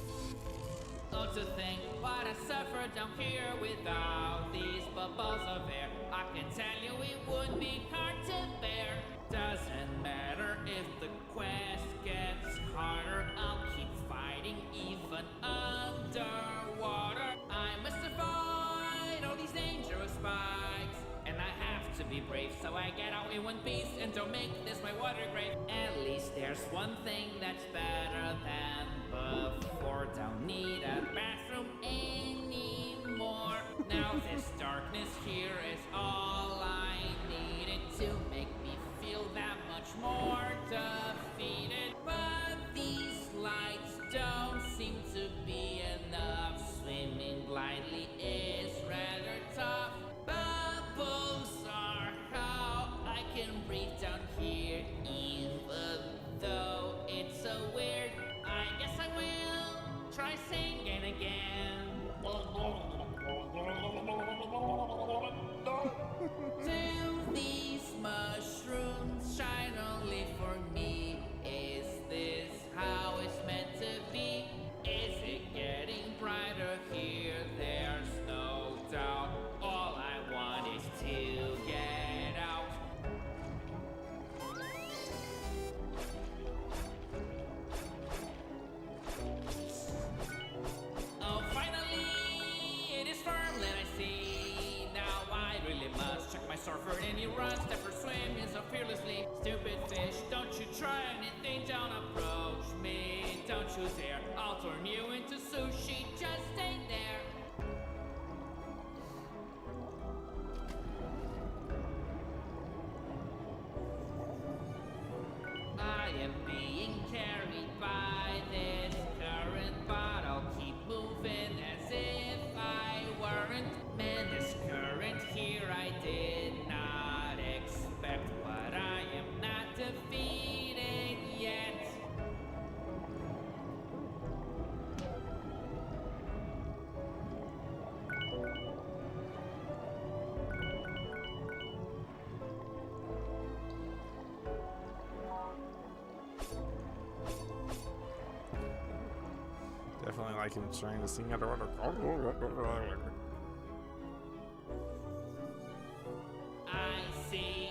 Oh, to think what I suffered down here without these bubbles of air. I can tell you it would be hard to bear. Doesn't matter if the quest gets harder, I'll keep fighting even underwater. I must avoid all these dangerous spikes, and I have to be brave, so I get out in one piece and don't make this my water grave. At least there's one thing that's better than before. Don't need a bathroom anymore. Now this darkness here is all I needed to make me feel that much more defeated. But these lights don't seem to be enough. Swimming blindly is rather tough. Bubbles are how I can breathe down here, even though it's so weird. I guess I will try singing again. Do these mushrooms shine only for me? Is this how it's meant to be? Is it getting brighter here? There's no doubt. All I want is to get out. Oh, finally, it is firmland I see. Now I really must check my surfer and he runs, never swim in so fearlessly. Stupid fish, don't you try anything, don't approach me. Don't you dare, I'll turn you into sushi, just stay there. I am being carried by this current, but I'll keep moving as if I weren't. Man, this current here I did not expect, but I am not defeated yet. Definitely like him trying to sing underwater. I see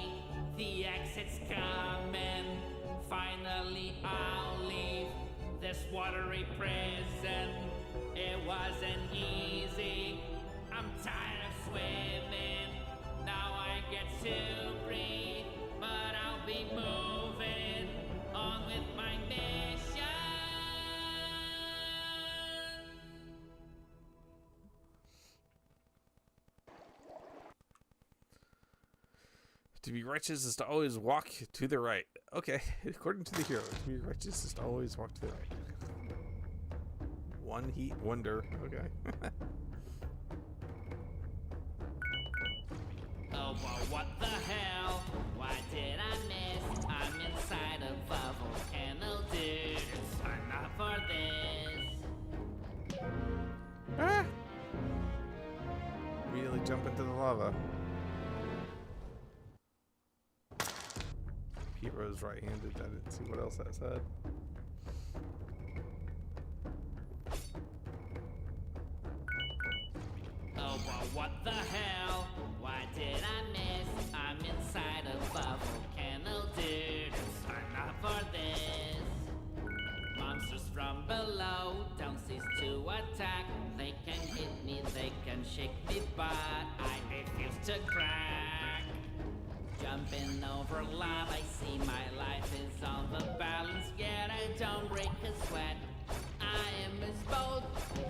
the exits coming. Finally, I'll leave this watery prison. It wasn't easy. I'm tired of swimming. Now I get to breathe, but I'll be moving on with my mission. To be righteous is to always walk to the right. Okay, according to the hero, to be righteous is to always walk to the right. One heat wonder. Okay. Oh, well, what the hell? Why did I miss? I'm inside of a volcano, dude. I'm not for this. Ah! Immediately jump into the lava. Pete Rose right-handed. I didn't see what else that said. Oh, well, what the hell? Why did I miss? I'm inside of a volcano, dude. I'm not for this. Monsters from below don't cease to attack. They can hit me, they can shake me, but I refuse to crack. Jumping over lava, I see my life is on the balance, yet I don't break a sweat. I am as bold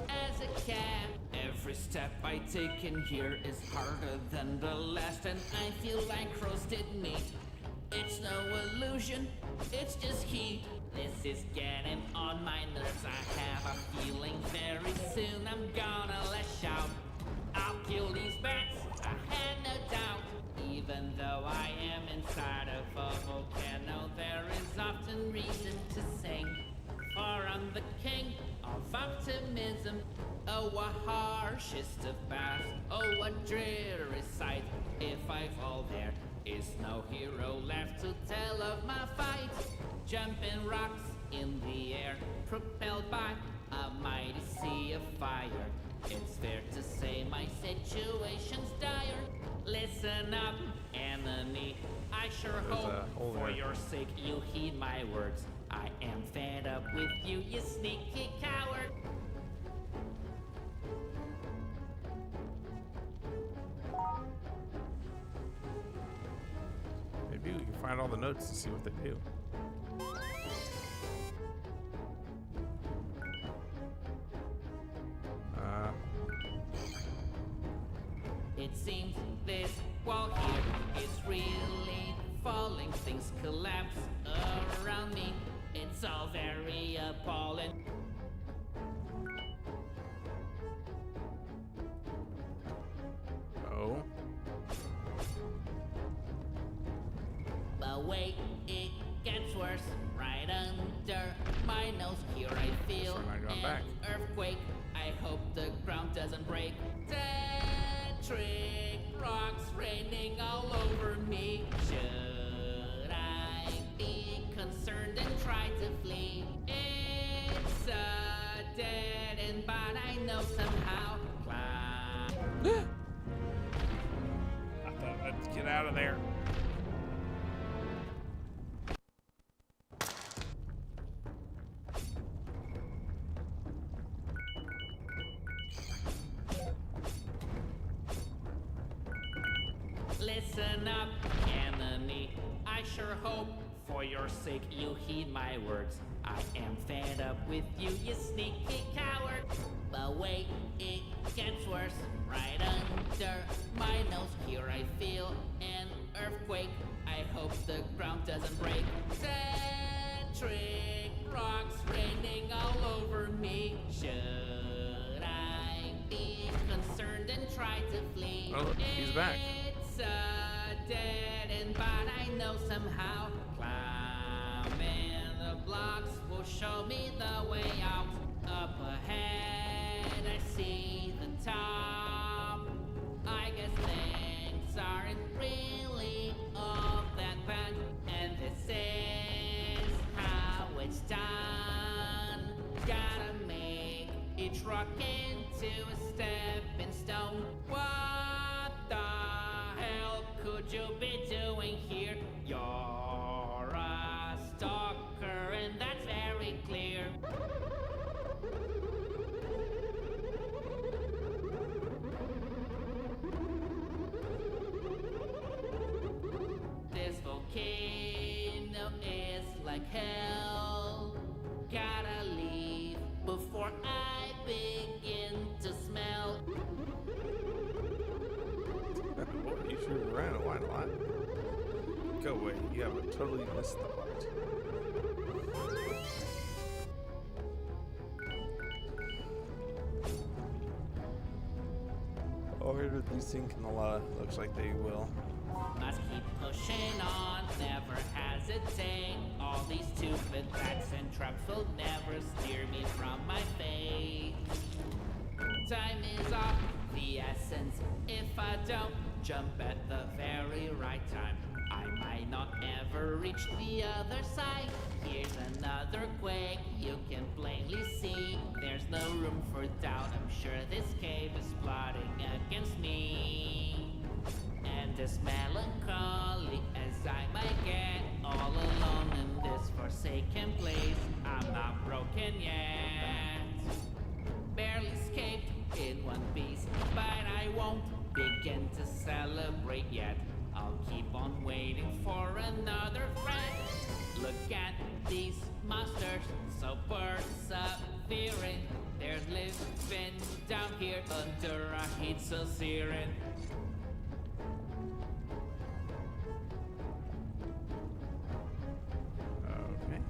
as a cat. Every step I take in here is harder than the last, and I feel like roasted meat. It's no illusion, it's just heat. This is getting on my nerves. I have a feeling very soon I'm gonna lash out. I'll kill these bats, I had no doubt. Even though I am inside of a volcano, there is often reason to sing. For I'm the king of optimism. Oh, what harshest of paths. Oh, what dreary sight. If I fall, there is no hero left to tell of my fight. Jumping rocks in the air, propelled by a mighty sea of fire. It's fair to say my situation's dire. Listen up, enemy. I sure There's hope a hole for there. your sake you heed my words. I am fed up with you, you sneaky coward. Maybe we can find all the notes to see what they do. It seems this wall here is really falling. Things collapse around me. It's all very appalling. Oh. But wait, it gets worse. Right under my nose here I feel Guess we're not going an back. earthquake. I hope the ground doesn't break. Trick rocks raining all over me. Should I be concerned and try to flee? It's a dead end, but I know somehow climb. I thought I'd get out of there. Listen up, enemy. I sure hope for your sake you heed my words. I am fed up with you, you sneaky coward. But wait, it gets worse. Right under my nose here I feel an earthquake. I hope the ground doesn't break. Centric rocks raining all over me. Should I be concerned and try to flee? Oh, look, he's back. It's a dead end, but I know somehow climbing the blocks will show me the way out. Up ahead, I see the top. I guess things aren't really all that bad, and this is how it's done. Gotta make each rock into a stepping stone. What the hell could you be doing here? You're a stalker, and that's very clear. This volcano is like hell. Gotta leave before I begin to smell. You should have ran a line a lot. Go away. You have totally missed the part. Oh, here do these sink in the lot. Looks like they will. Must keep pushing on, never hesitate. All these stupid tracks and traps will never steer me from my fate. Time is of the essence. If I don't jump at the very right time, I might not ever reach the other side. Here's another quake, you can plainly see. There's no room for doubt, I'm sure this cave is plotting against me. And as melancholy as I might get, all alone in this forsaken place, I'm not broken yet. Barely escaped in one piece, but I won't begin to celebrate yet. I'll keep on waiting for another friend. Look at these monsters, so persevering. They're living down here under a heat so searing. Okay.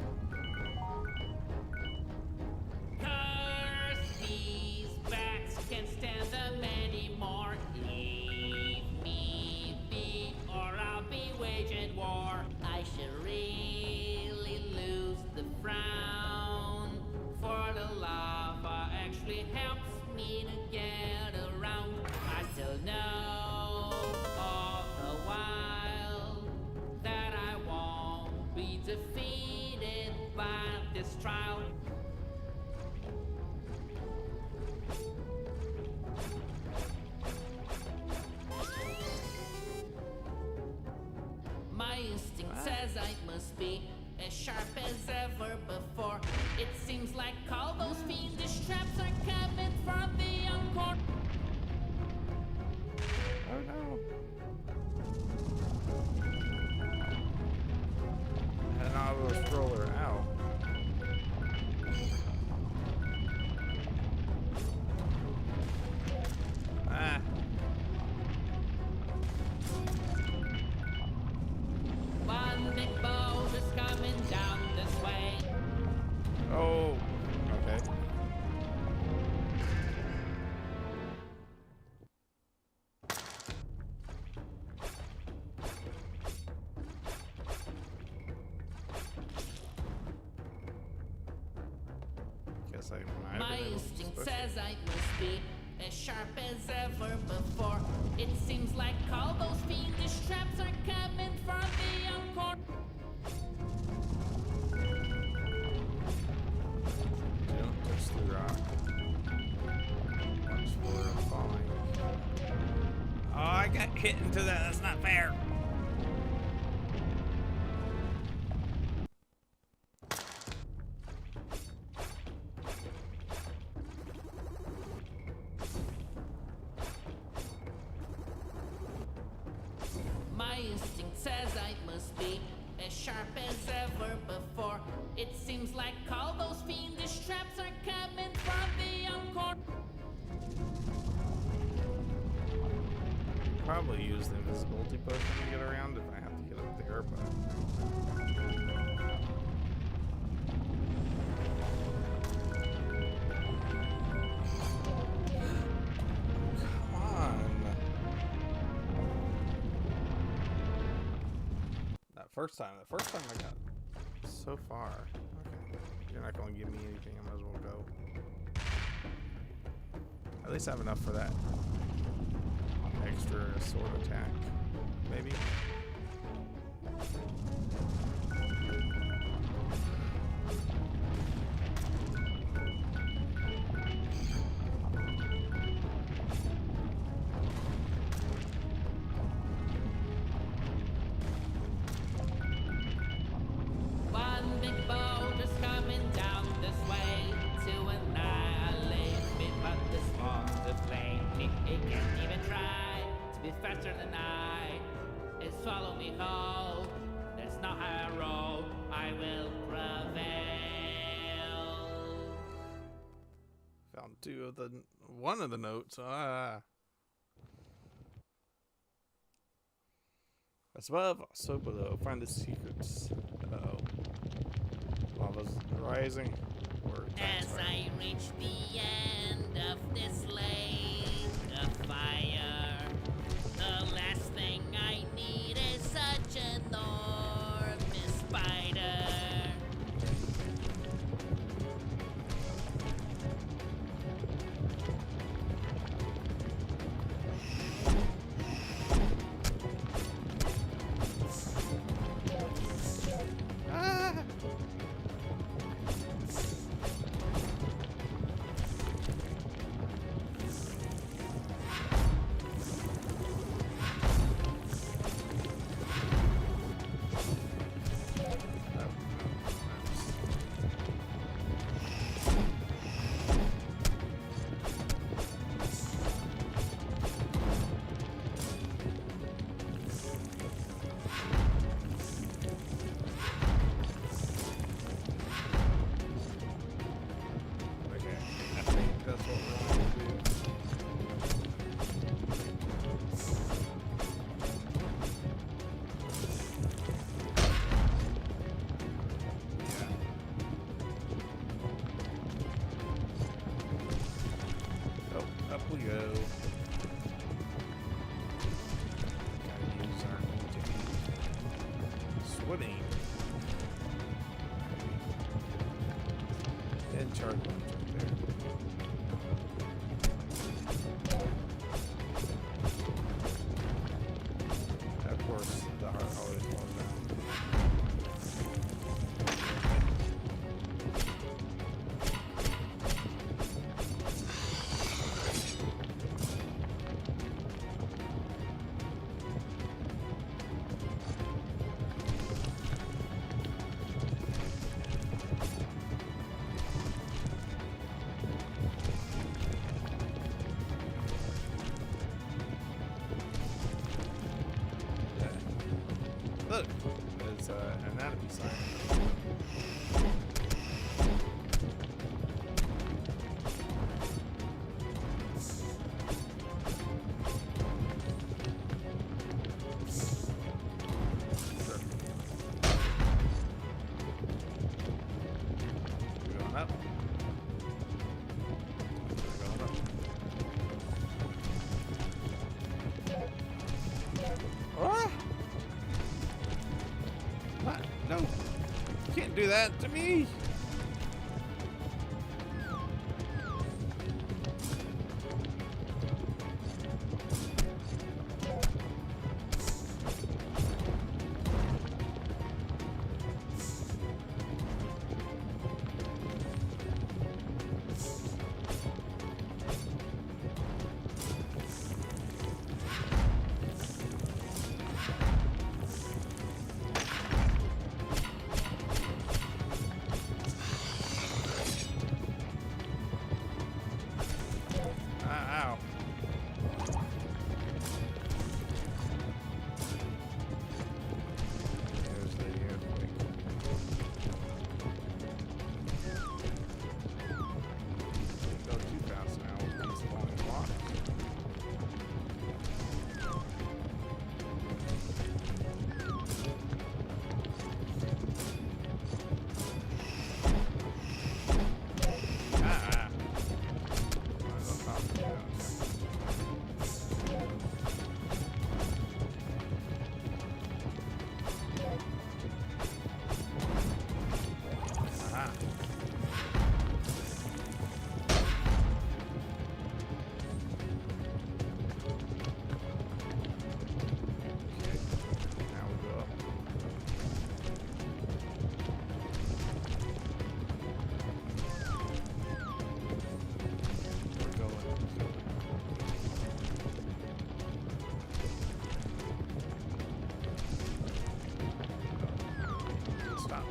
Curse these bats, can't stand them anymore. Leave me be, or I'll be waging war. I should really lose the frown for the love trial. My instinct says I must be as sharp as ever before. It seems like all those fiendish traps are coming from the uncorn. Oh no. And I will scroll her out. Ah. One big boat is coming down this way. Oh. Okay. Guess I might My have been able to instinct push says I must be as sharp as ever before. It seems like all those fiendish traps are coming from the uncorn. Don't touch the rock. Watch for it falling. Oh, I got hit into that. That's not fair. My instinct says I must be as sharp as ever before. It seems like all those fiendish traps are coming from the uncorn. Probably use the invisibility potion to get around if I have to get up there, but come on. The first time I got so far. Okay. You're not gonna give me anything, I might as well go. At least I have enough for that extra sword attack, maybe. One big boat is coming down this way to annihilate me, but this monster flame, it can't even try to be faster than I. It swallow me whole. There's no higher road. I will prevail. Found one of the notes. As above, so below. Find the secrets. Uh-oh. Lava's rising. Or As I reach the end of this lake of fire, the last thing I need is such an enormous spider. Ah! anatomy side. Sure. We're going up. We're going up. Ah! What? No. You can't do that to me. Ah, ow. There's the earthquake. Go too fast now with these falling blocks. Ah. Might as well pop it down. Aha. Okay. Now we go up. We're going. Stop.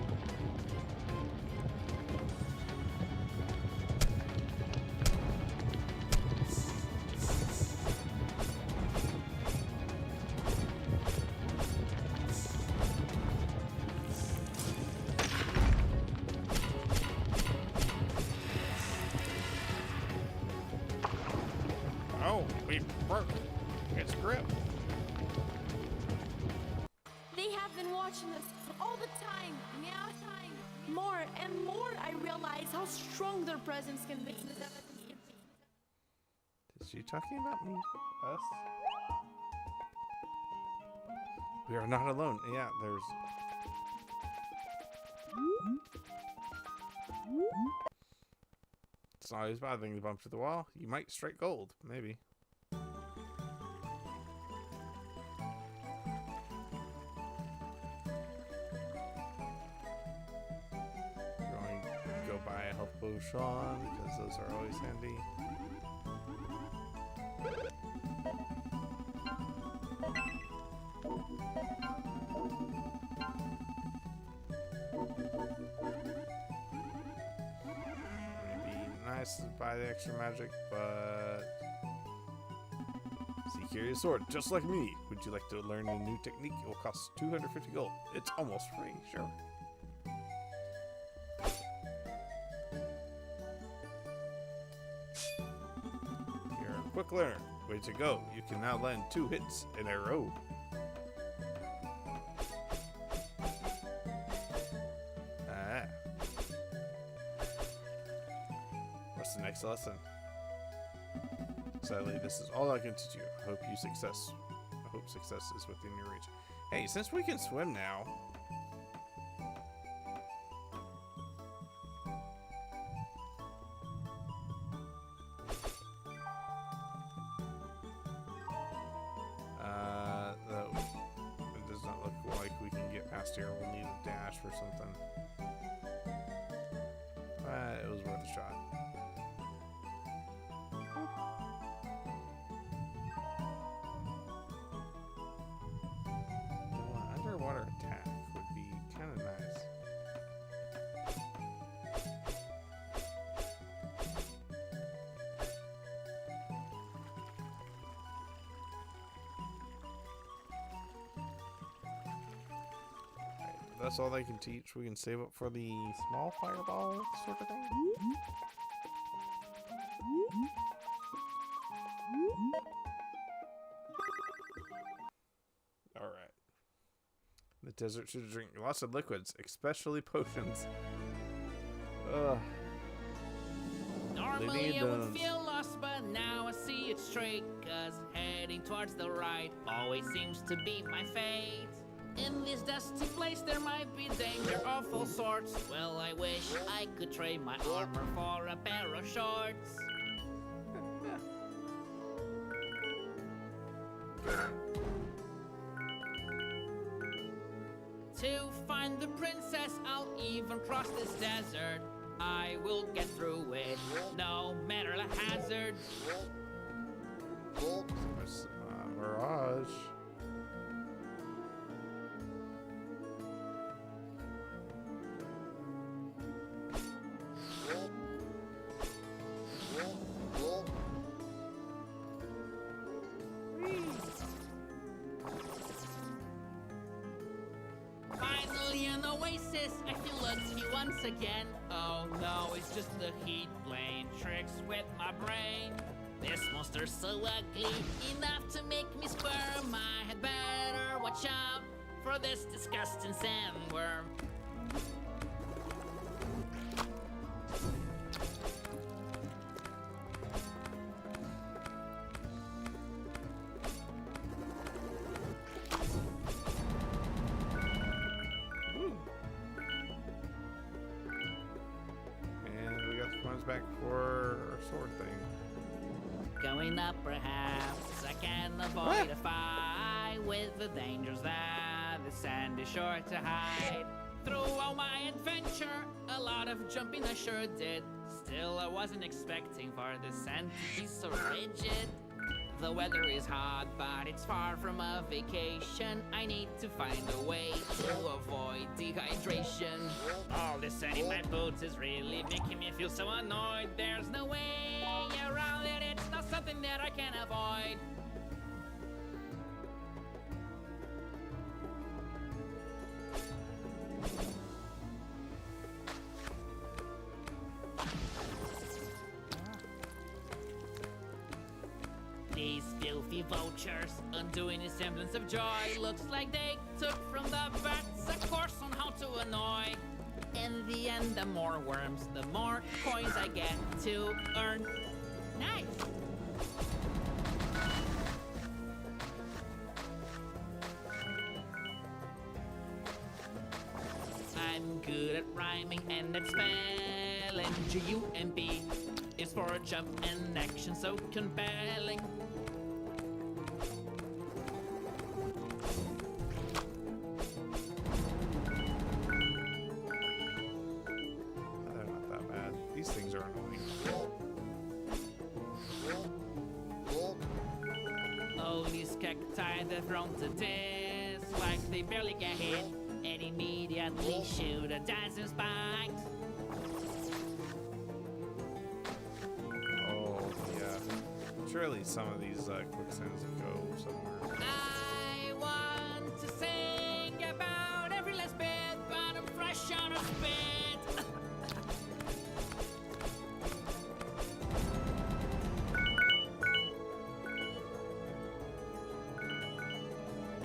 Oh, we broke its grip. They have been watching us all the time. Yeah, time. More and more I realize how strong their presence can be. Is she talking about me? Us? We are not alone. Yeah, there's. It's not always bad thing to bump to the wall. You might strike gold, maybe. We're going to go buy a health potion because those are always handy. It'd be nice to buy the extra magic, but see, curious sword, just like me. Would you like to learn a new technique? It will cost 250 gold. It's almost free, sure. You're a quick learner. Way to go. You can now land 2 hits in a row. Ah. What's the next lesson? Sadly, this is all I can teach you. I hope success is within your reach. Hey, since we can swim now, it does not look like we can get past here. We'll need a dash or something. It was worth a shot. Underwater attack would be kind of nice. Alright, that's all they can teach. We can save up for the small fireball sort of thing. All right. The desert should drink lots of liquids, especially potions. Ugh. Normally I would Domes. feel lost, but now I see it straight. Cause heading towards the right always seems to be my fate. In this dusty place there might be danger of all sorts. Well, I wish I could trade my armor for a pair of shorts. To find the princess, I'll even cross this desert. I will get through it, no matter the hazard. Mirage. Finally an oasis, I feel lucky once again. Oh no, it's just the heat playing tricks with my brain. This monster's so ugly, enough to make me squirm. I had better watch out for this disgusting sandworm. And we got the coins back for our sword thing. Going up perhaps, I can avoid a fight with the dangers that the sand is sure to hide. Through all my adventure, a lot of jumping I sure did. Still, I wasn't expecting for the sand to be so rigid. The weather is hot, but it's far from a vacation. I need to find a way to avoid dehydration. All this sand in my boots is really making me feel so annoyed. There's no way around it, it's not something that I can avoid. These filthy vultures, undoing a semblance of joy. Looks like they took from the vets a course on how to annoy. In the end, the more worms, the more coins I get to earn. Nice! I'm good at rhyming and at spelling. G-U-M-B is for a jump and action so compelling. They're not that bad. These things are annoying. Oh, these cacti, they're thrown to this like they barely get hit and immediately shoot a dozen spikes. Oh, yeah. Surely some of these quicksands go somewhere. I want to sing about every last bit, but I'm fresh on a spit.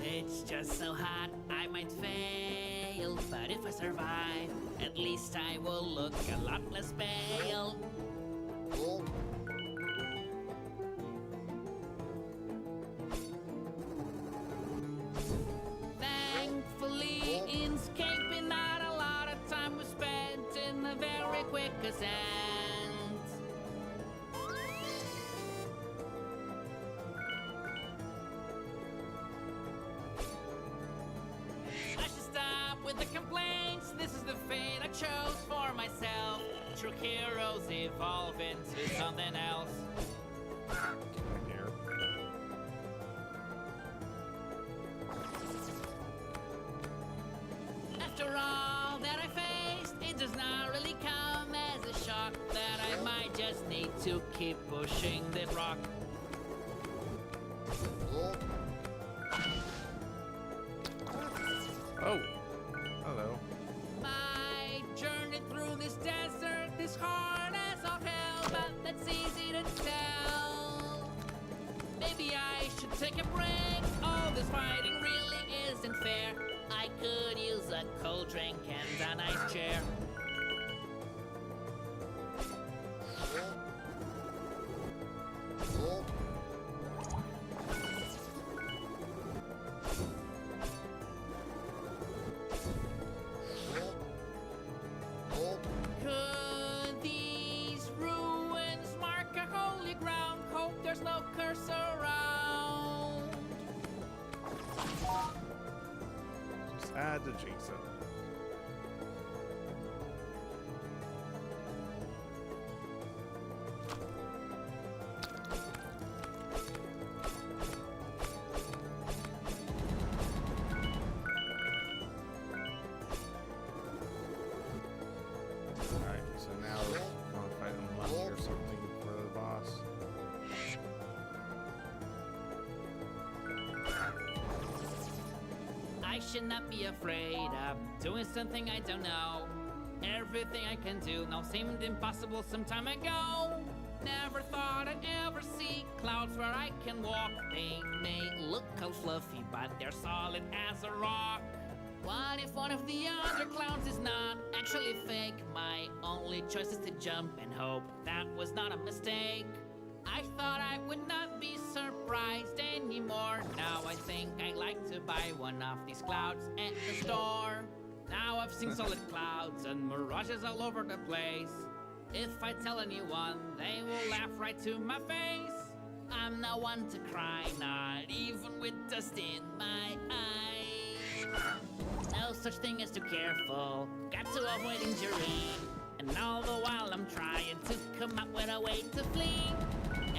It's just so hot, I might fail. But if I survive, at least I will look a lot less pale. Thankfully, in escaping, not a lot of time was spent in a very quick ascent. I should stop with the complaints. This is the fate I chose for myself. True heroes evolve into something else. Get back here. After all that I faced, it does not really come as a shock that I might just need to keep pushing this rock. Oh! Hello. fighting really isn't fair. I could use a cold drink and a nice chair. Could these ruins mark a holy ground? Hope there's no curse around. Just add to jinx it. Alright, so now we're gonna fight a monkey or something for the boss. I should not be afraid of doing something I don't know. Everything I can do now seemed impossible some time ago. Never thought I'd ever see clouds where I can walk. They may look all fluffy, but they're solid as a rock. What if one of the other clouds is not actually fake? My only choice is to jump and hope that was not a mistake. I thought I would not be surprised anymore. Now I think I'd like to buy one of these clouds at the store. Now I've seen solid clouds and mirages all over the place. If I tell anyone, they will laugh right to my face. I'm not one to cry, not even with dust in my eyes. No such thing as too careful, got to avoid injury. And all the while I'm trying to come up with a way to flee.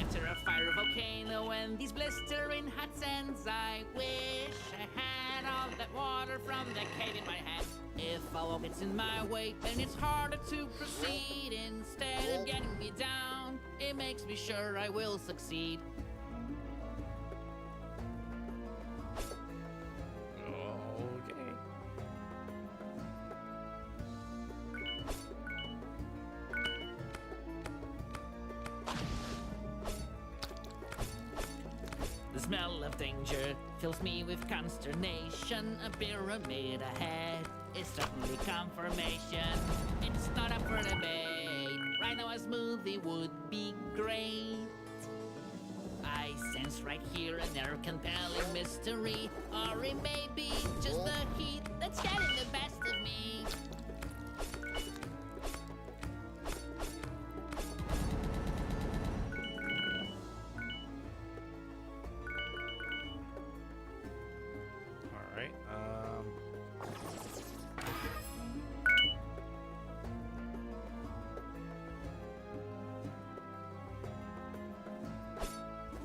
After a fire volcano and these blistering hot sands, I wish I had all that water from the cave in my hand. If all gets in my way, then it's harder to proceed. Instead of getting me down, it makes me sure I will succeed. Okay. The smell of danger fills me with consternation. A pyramid ahead is certainly confirmation. It's not up for debate. Right now a smoothie would be great. I sense right here an air compelling mystery. Or it may be just the heat that's getting the best of me. Alright,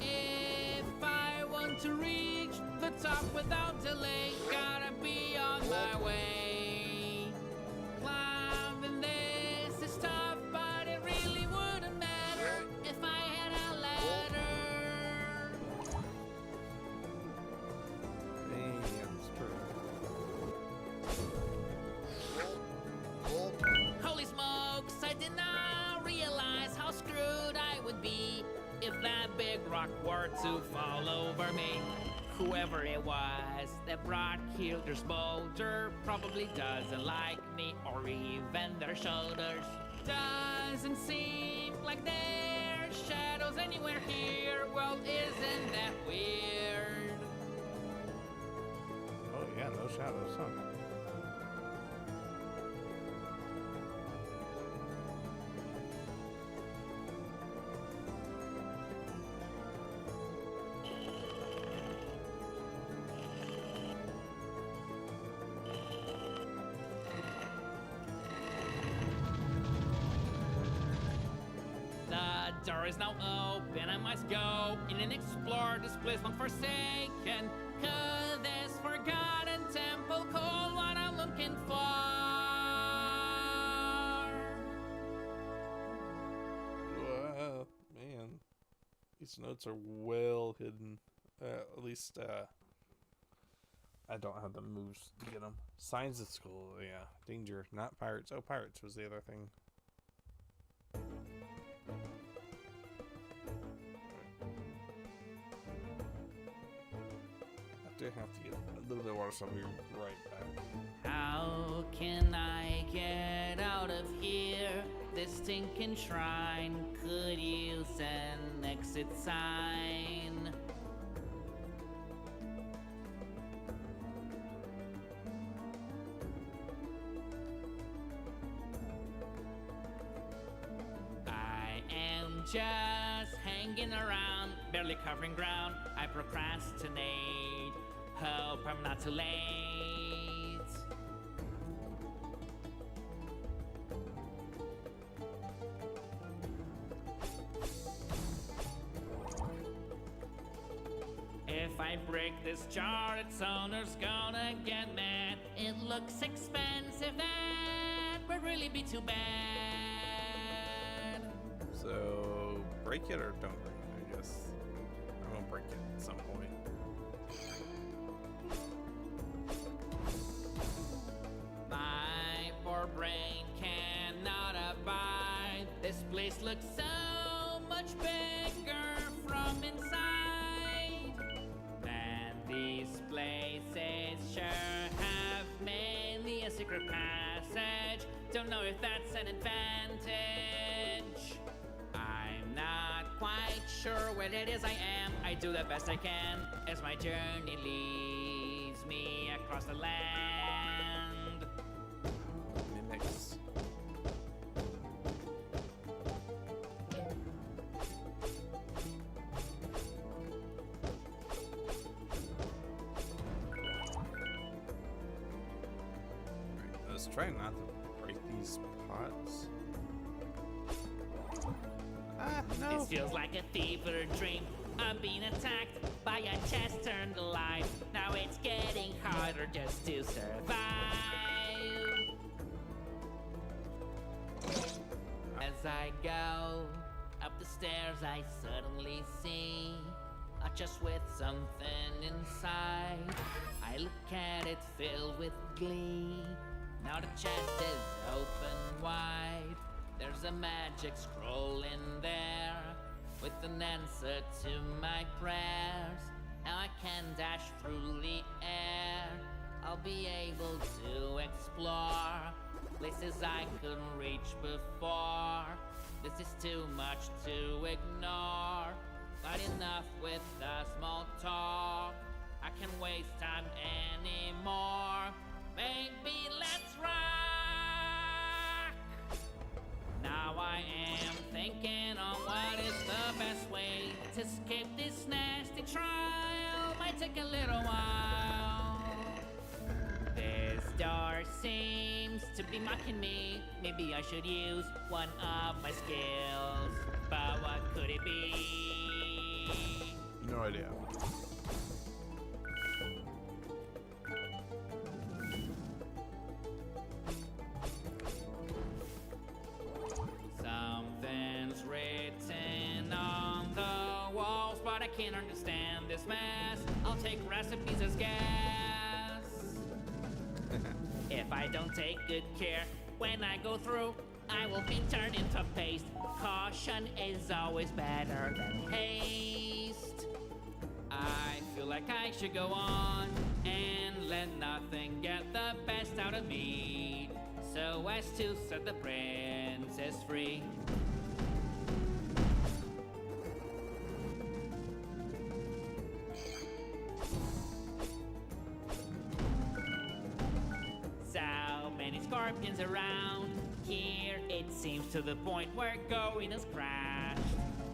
If I want to reach the top without delay, gotta be on my way. Climbing this is tough, but it really wouldn't matter if I had a ladder. damn, Holy smokes, I did not realize how screwed I would be if that big rock were to fall over me. Whoever it was that brought here this boulder probably doesn't like me or even their shoulders. Doesn't seem like there's shadows anywhere here. Well, isn't that weird? Oh yeah, no shadows, huh? The door is now open, I must go in and explore this place long forsaken. Could this forgotten temple call what I'm looking for? Man, these notes are well hidden. At least, I don't have the moves to get them. Signs at school, yeah. Danger, not pirates. Oh, pirates was the other thing. do have to get a little bit of water, so I'll be right back. How can I get out of here? This stinking shrine could use an exit sign. I am just hanging around, barely covering ground. I procrastinate, hope I'm not too late. If I break this jar, its owner's gonna get mad. It looks expensive, that would really be too bad. So, break it or don't break it, I guess. I'm gonna break it at some point. My poor brain cannot abide. This place looks so much bigger from inside. Man, these places sure have many a secret passage. Don't know if that's an advantage. I'm not quite sure what it is I am. I do the best I can as my journey leads me across the land. Mimics. Alright, let's try not to break these pots. Ah, no! This feels like a fever dream. I'm being attacked by a chest turned alive. Now it's getting harder just to survive. As I go up the stairs, I suddenly see a chest with something inside. I look at it filled with glee. Now the chest is open wide. There's a magic scroll in there with an answer to my prayers. Now I can dash through the air. I'll be able to explore places I couldn't reach before. This is too much to ignore, but enough with the small talk. I can't waste time anymore. Baby, let's rock! Now I am thinking on what is the best way to escape this nasty trial. Might take a little while. This door seems to be mocking me. Maybe I should use one of my skills. But what could it be? No idea. Something's written on the walls, but I can't understand this mess. I'll take recipes as gas. If I don't take good care when I go through, I will be turned into paste. Caution is always better than haste. I feel like I should go on and let nothing get the best out of me, so as to set the princess free. So many scorpions around here, it seems to the point where going is crashed.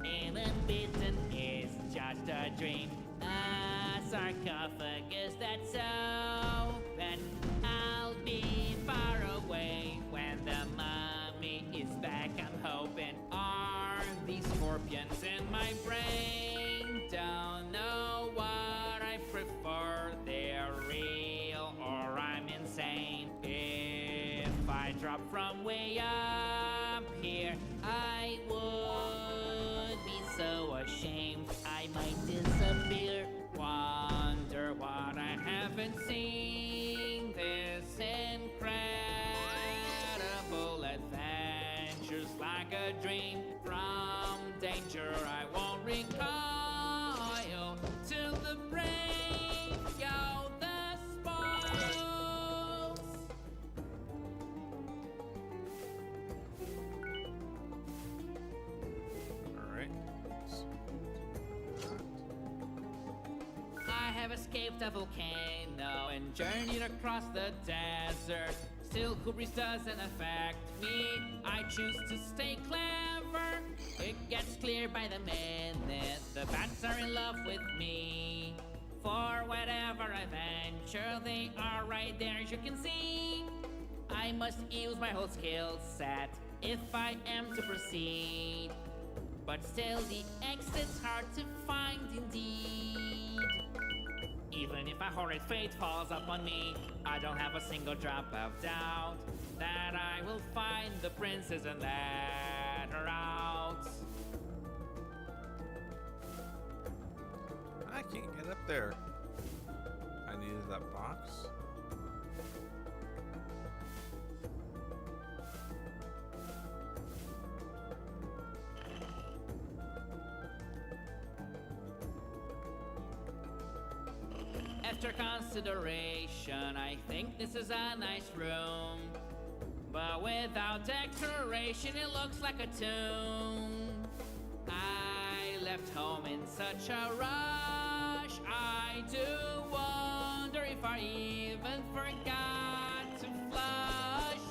Unbeaten is just a dream, a sarcophagus that's open. I'll be far away when the mummy is back, I'm hoping. Are these scorpions in my brain? Don't know what I prefer, they're real or I'm insane. If I drop from way up here, I would be so ashamed I might disappear. Wonder what I haven't seen. This incredible adventure's like a dream. From danger I won't recoil till the brave go. I've escaped a volcano and journeyed across the desert. Still, hubris doesn't affect me. I choose to stay clever. It gets clear by the minute. The bats are in love with me. For whatever I venture, they are right there as you can see. I must use my whole skill set if I am to proceed. But still the exit's hard to find indeed. Even if a horrid fate falls upon me, I don't have a single drop of doubt that I will find the princess and let her out. I can't get up there. I needed that box. After consideration, I think this is a nice room. But without decoration, it looks like a tomb. I left home in such a rush. I do wonder if I even forgot to flush.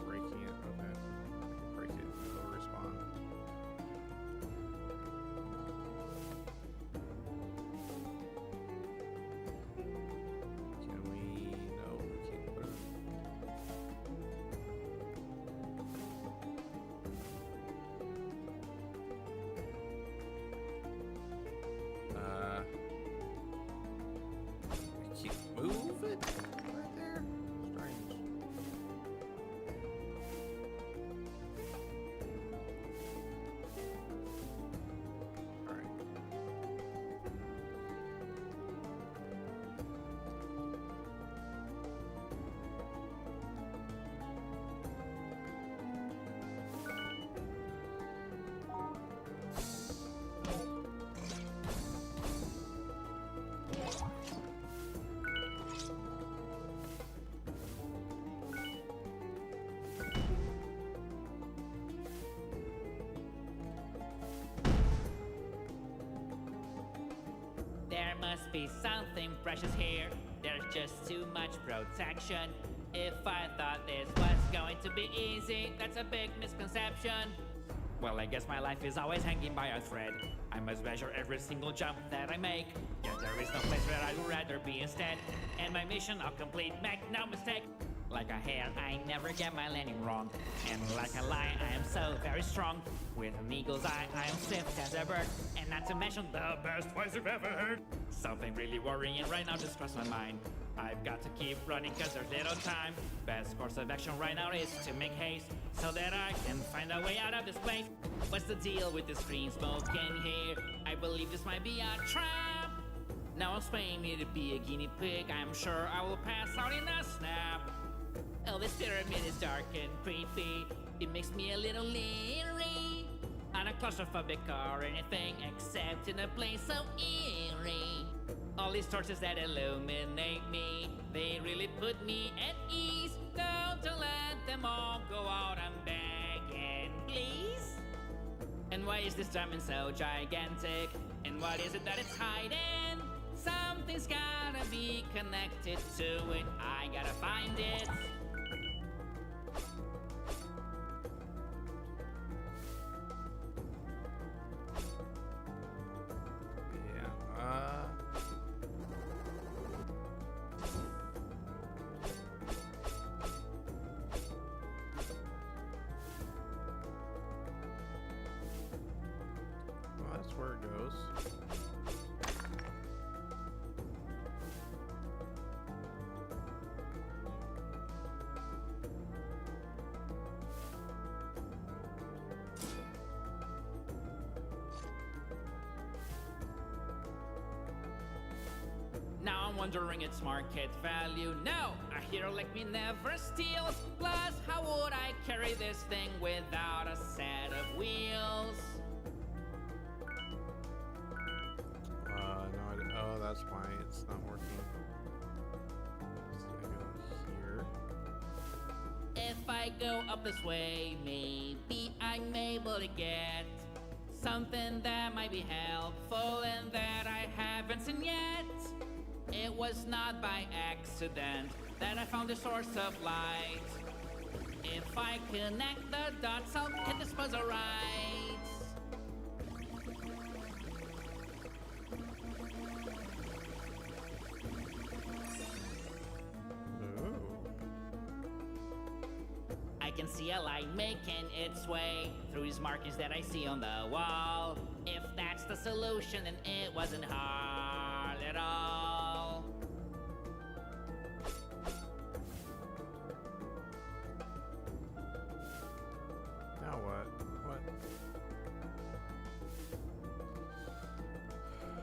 Breaking it. Okay. I can break it. It'll respawn. Can we? No, we can't put it. I can't move it right there. Strange. All right. There must be something precious here. There's just too much protection. If I thought this was going to be easy, that's a big misconception. Well, I guess my life is always hanging by a thread. I must measure every single jump that I make. Yet there is no place where I would rather be instead. And my mission I'll complete, make no mistake. Like a hare, I never get my landing wrong. And like a lion, I am so very strong. With an eagle's eye, I am swift as a bird. And not to mention the best voice you've ever heard. Something really worrying right now just crossed my mind. I've got to keep running cause there's little time. Best course of action right now is to make haste, so that I can find a way out of this place. What's the deal with this green smoke in here? I believe this might be a trap. Now I'm spraying me to be a guinea pig. I'm sure I will pass out in a snap. Oh, this pyramid is dark and creepy. It makes me a little leery. I'm not claustrophobic or anything except in a place so eerie. All these torches that illuminate me, they really put me at ease. Don't let them all go out, I'm begging, please. And why is this diamond so gigantic? And what is it that it's hiding? Something's gotta be connected to it. I gotta find it. Well, that's where it goes. Now I'm wondering its market value. No, a hero like me never steals. Plus, how would I carry this thing without a set of wheels? No idea. Oh, that's why it's not working. So I go here. If I go up this way, maybe I'm able to get Something that might be helpful and that I haven't seen yet. It was not by accident that I found the source of light. If I connect the dots, I'll get this puzzle right. Ooh. I can see a light making its way through these markings that I see on the wall. If that's the solution, then it wasn't hard at all. Now what? What?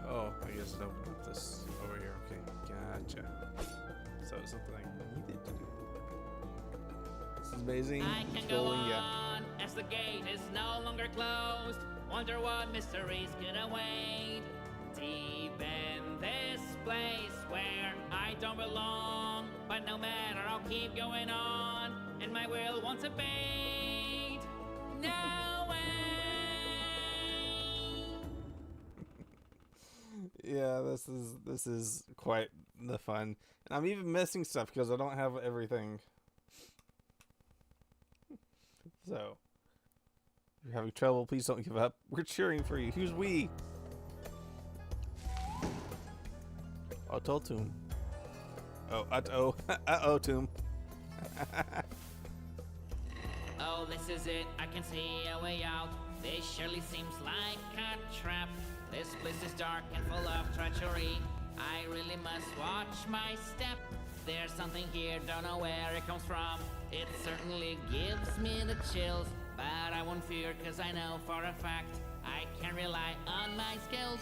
Oh, I guess it opened up this over here. Okay, gotcha. So it's something I needed to do. This is amazing. I can go Scrolling, yeah. on as the gate is no longer closed. Wonder what mysteries could await deep in this place where I don't belong. But no matter, I'll keep going on, and my will won't abate. No way. Yeah, this is quite the fun. And I'm even missing stuff because I don't have everything. So, if you're having trouble, please don't give up. We're cheering for you. Who's we? Otoltum. Oh, uh-oh, Tomb. Oh, this is it. I can see a way out. This surely seems like a trap. This place is dark and full of treachery. I really must watch my step. There's something here, don't know where it comes from. It certainly gives me the chills, but I won't fear, cause I know for a fact I can rely on my skills.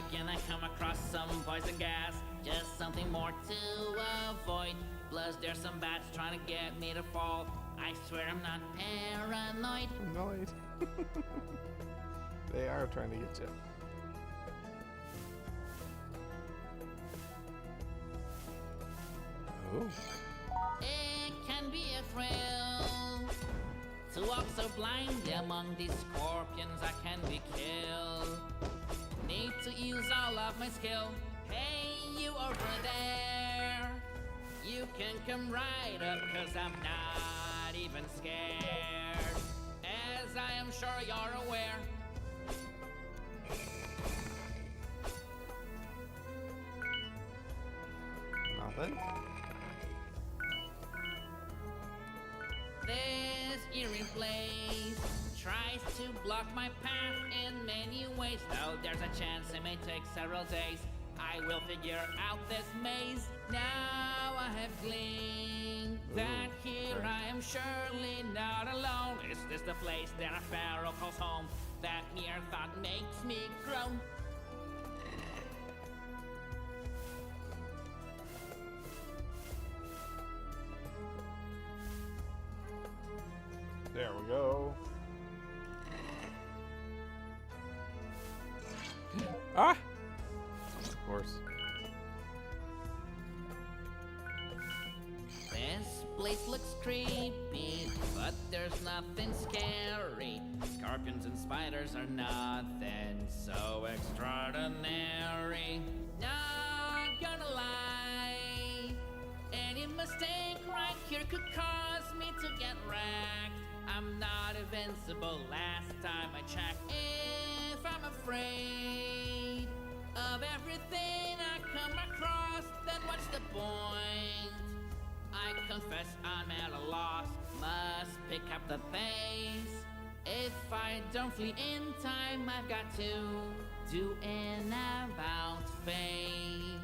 Again, I come across some poison gas, just something more to avoid. Plus, there's some bats trying to get me to fall. I swear I'm not paranoid. Annoyed. They are trying to get you. Ooh. It can be a thrill to walk so blind among these scorpions. I can be killed. Need to use all of my skill. Hey, you over there, you can come right up, cause I'm not even scared, as I am sure you're aware. Nothing. This eerie place tries to block my path in many ways. Though there's a chance it may take several days, I will figure out this maze. Now I have gleaned that here I am surely not alone. Is this the place that a pharaoh calls home? That mere thought makes me groan. There we go. Ah! Of course. This place looks creepy, but there's nothing scary. Scorpions and spiders are nothing so extraordinary. Not gonna lie, any mistake right here could cause me to get wrecked. I'm not invincible last time I checked. If I'm afraid of everything I come across, then what's the point? I confess I'm at a loss, must pick up the pace. If I don't flee in time, I've got to do an about face.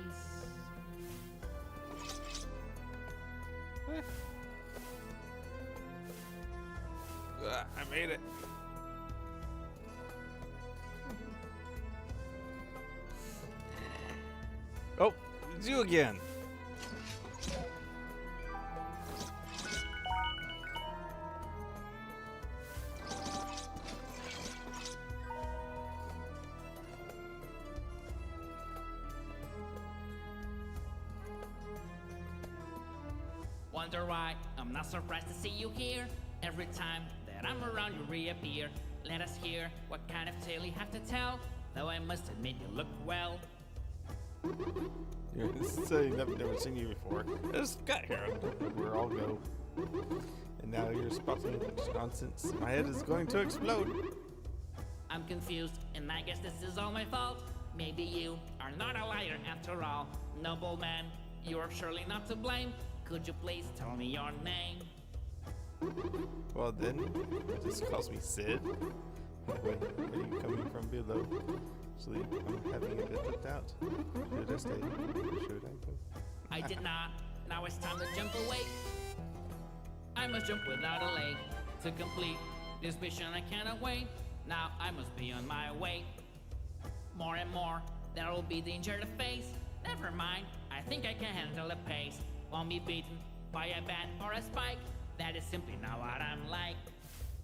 I made it. Oh, it's you again. Wonder why I'm not surprised to see you here. Every time that I'm around, you reappear. let us hear what kind of tale you have to tell. Though I must admit you look well. You're saying I've never seen you before. I just got here. I don't know where I'll go. And now you're spouting a bunch of nonsense. My head is going to explode. I'm confused, and I guess this is all my fault. Maybe you are not a liar after all. Noble man, you are surely not to blame. Could you please tell me your name? Well then, just calls me Sid. Wait, where are you coming from below? Actually, I'm having a bit of doubt. Should I stay? Should I go? I did not. Now it's time to jump away. I must jump without delay. To complete this mission I cannot wait. Now I must be on my way. More and more, there will be danger to face. Never mind, I think I can handle the pace. Won't be beaten by a bat or a spike. That is simply not what I'm like.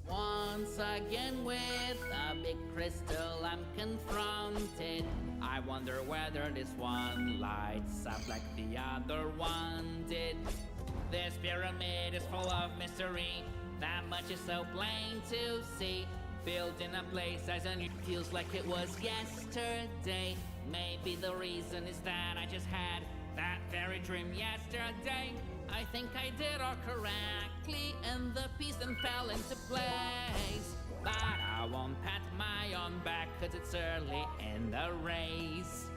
Once again with a big crystal I'm confronted. I wonder whether this one lights up like the other one did. This pyramid is full of mystery. That much is so plain to see. Built in a place as it feels like it was yesterday. Maybe the reason is that I just had that very dream yesterday. I think I did all correctly, and the piece then fell into place. But I won't pat my own back, cause it's early in the race.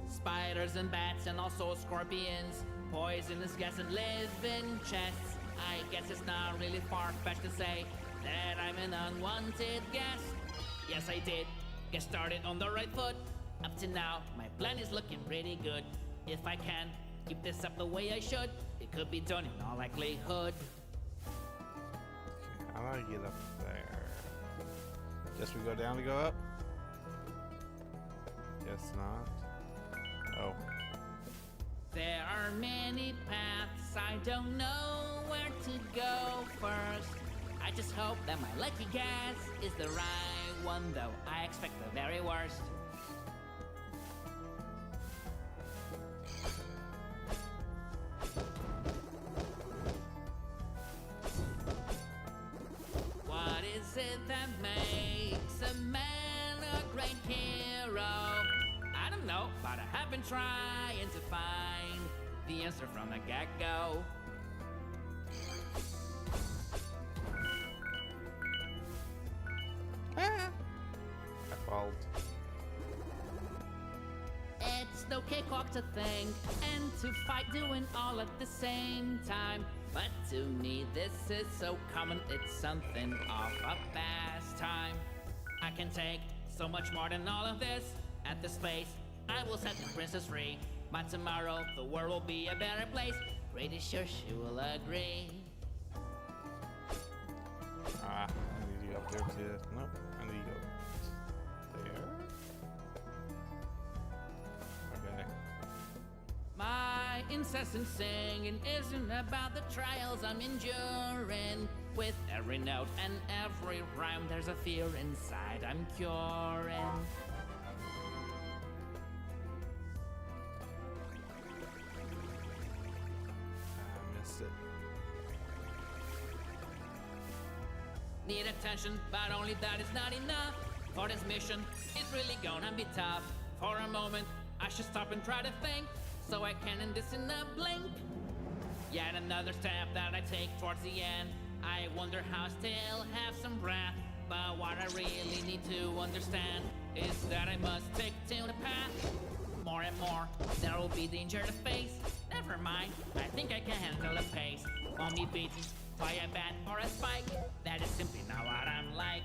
Spiders and bats and also scorpions, poisonous gas and live in chests. I guess it's not really far-fetched to say that I'm an unwanted guest. Yes, I did get started on the right foot. Up to now, my plan is looking pretty good. If I can keep this up the way I should, it could be done in all likelihood. Okay, how do I get up there? Guess we go down to go up? Guess not. Oh. There are many paths, I don't know where to go first. I just hope that my lucky guess is the right one, though I expect the very worst. What is it that makes a man a great hero? I don't know, but I have been trying to find the answer from the get-go. I failed. It's no cakewalk to think and to fight doing all at the same time. But to me this is so common, it's something of a pastime. I can take so much more than all of this. At this place, I will set the princess free. But tomorrow, the world will be a better place. Pretty sure she will agree. I need to go up there too. Nope, I need to go there. Okay. My incessant singing isn't about the trials I'm enduring. With every note and every rhyme, there's a fear inside I'm curing. I missed it. Need attention, but only that is not enough. For this mission, it's really gonna be tough. For a moment, I should stop and try to think, so I can end this in a blink. Yet another step that I take towards the end. I wonder how I still have some breath. But what I really need to understand is that I must stick to the path. More and more, there will be danger to face. Never mind, I think I can handle the pace. Won't be beaten by a bat or a spike. That is simply not what I'm like.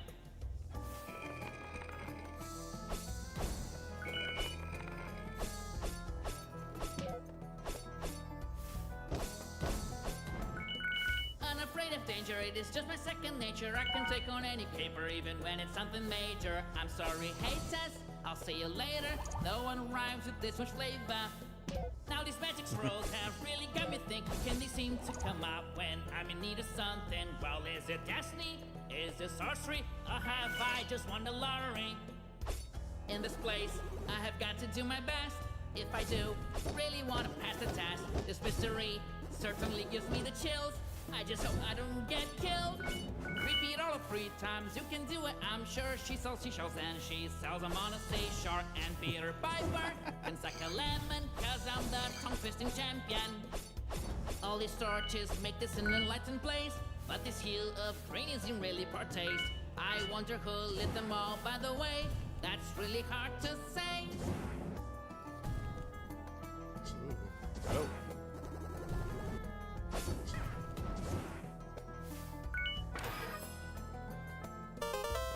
Unafraid of danger, it is just my second nature. I can take on any caper even when it's something major. I'm sorry, haters, I'll see you later. No one rhymes with this much flavor. Now these magic scrolls have really got me thinking. Can they seem to come up when I'm in need of something? Well, is it destiny? Is it sorcery? Or have I just won the lottery? In this place, I have got to do my best. If I do really want to pass the test, this mystery certainly gives me the chills. I just hope I don't get killed. Repeat all of 3 times, you can do it, I'm sure. She sells seashells and she sells them on a seashore. And Peter Piper can suck a lemon, cause I'm the tongue-twisting champion. All these torches make this an enlightened place, but this hue of green isn't really poor taste. I wonder who lit them all, by the way. That's really hard to say. Oh.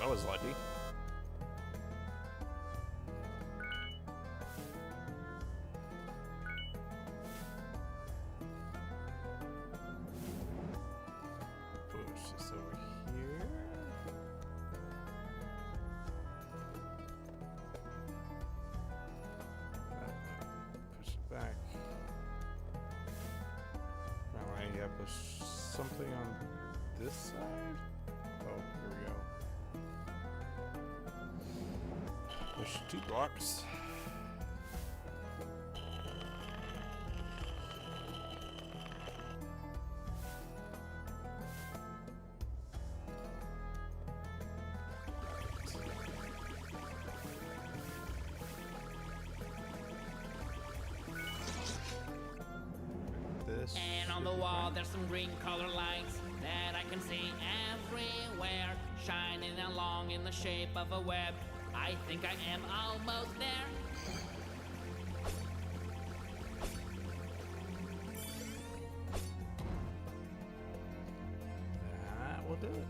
That was lucky. Push this over here. Push it back. Now I gotta push something on this side. Oh, here we go. Push 2 blocks. This. And on the wall there's some green color lights that I can see everywhere, shining along in the shape of a web. I think I am almost there. That will do it.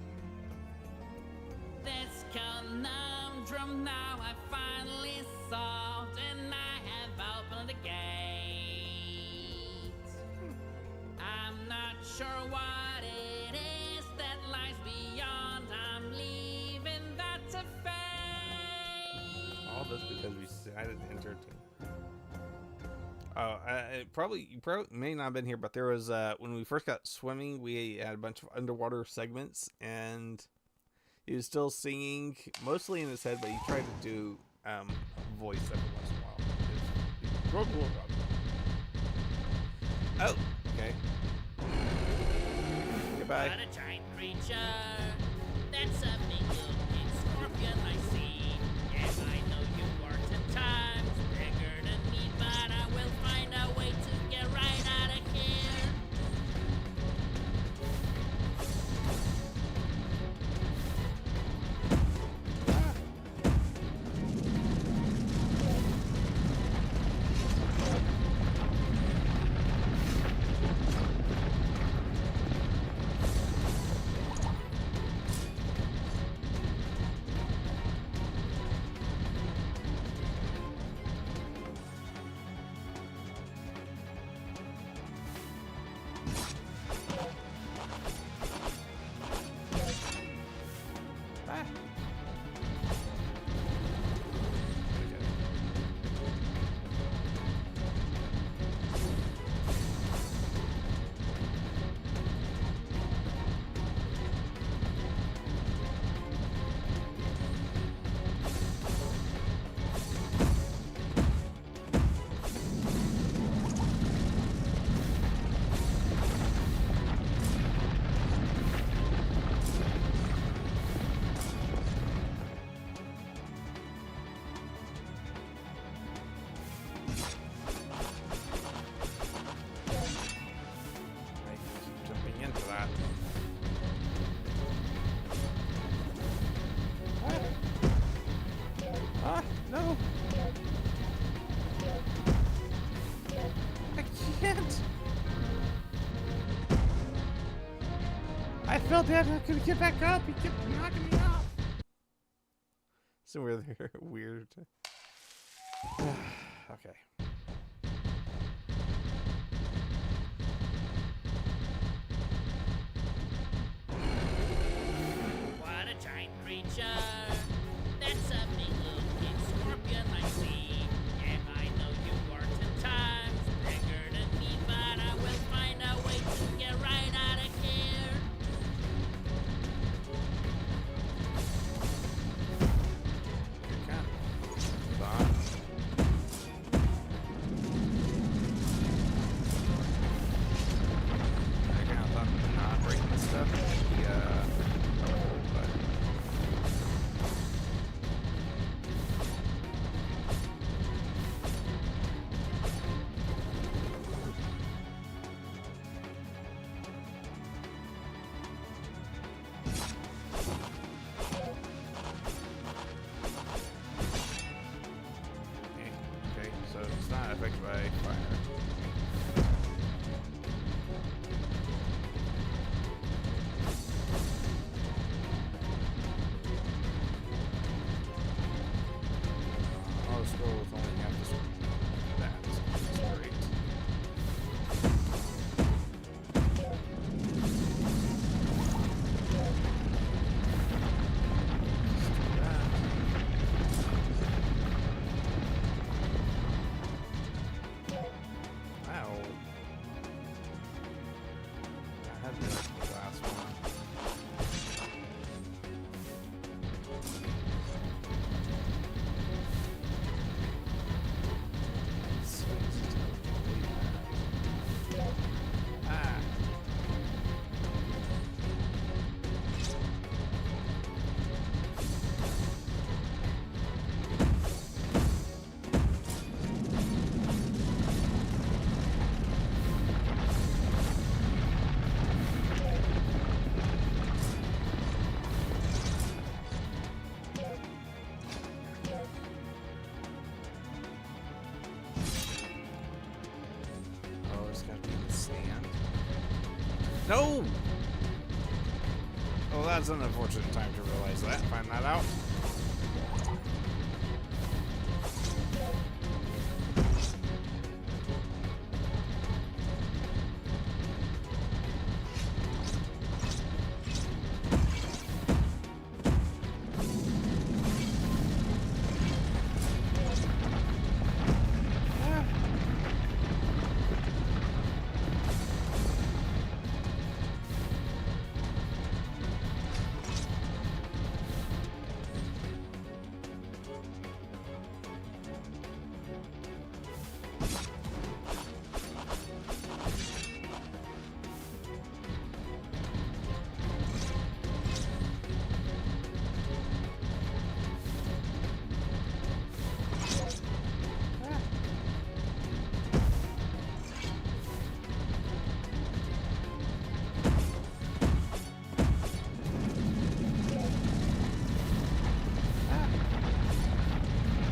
This conundrum now I finally solved, and I have opened the gate. I'm not sure what it is that lies beyond. I'm leaving that to fate. All this because we decided to enter it. Oh, you probably may not have been here, but there was when we first got swimming, we had a bunch of underwater segments, and he was still singing, mostly in his head, but he tried to do voice every once in a while. Oh, okay. Goodbye. What a giant creature. That's a big looking scorpion I see. Yes, I know you are 10 times bigger than me, but I will find a way to get right out of here. Jumping into that. Ah, no! I can't! I fell down, I couldn't get back up, he kept knocking me off! So weird. Okay. What a giant creature. That's a big looking scorpion I see. And I know you are 10 times bigger than me, but I will find a way to get right out of here. You're kind of So it's not affected by fire. I'll just go with only half this one. That's great. Wow. I had the last one. Ah. Oh, it's gotta be in the sand. No! Well, that's an unfortunate time to realize that. Find that out.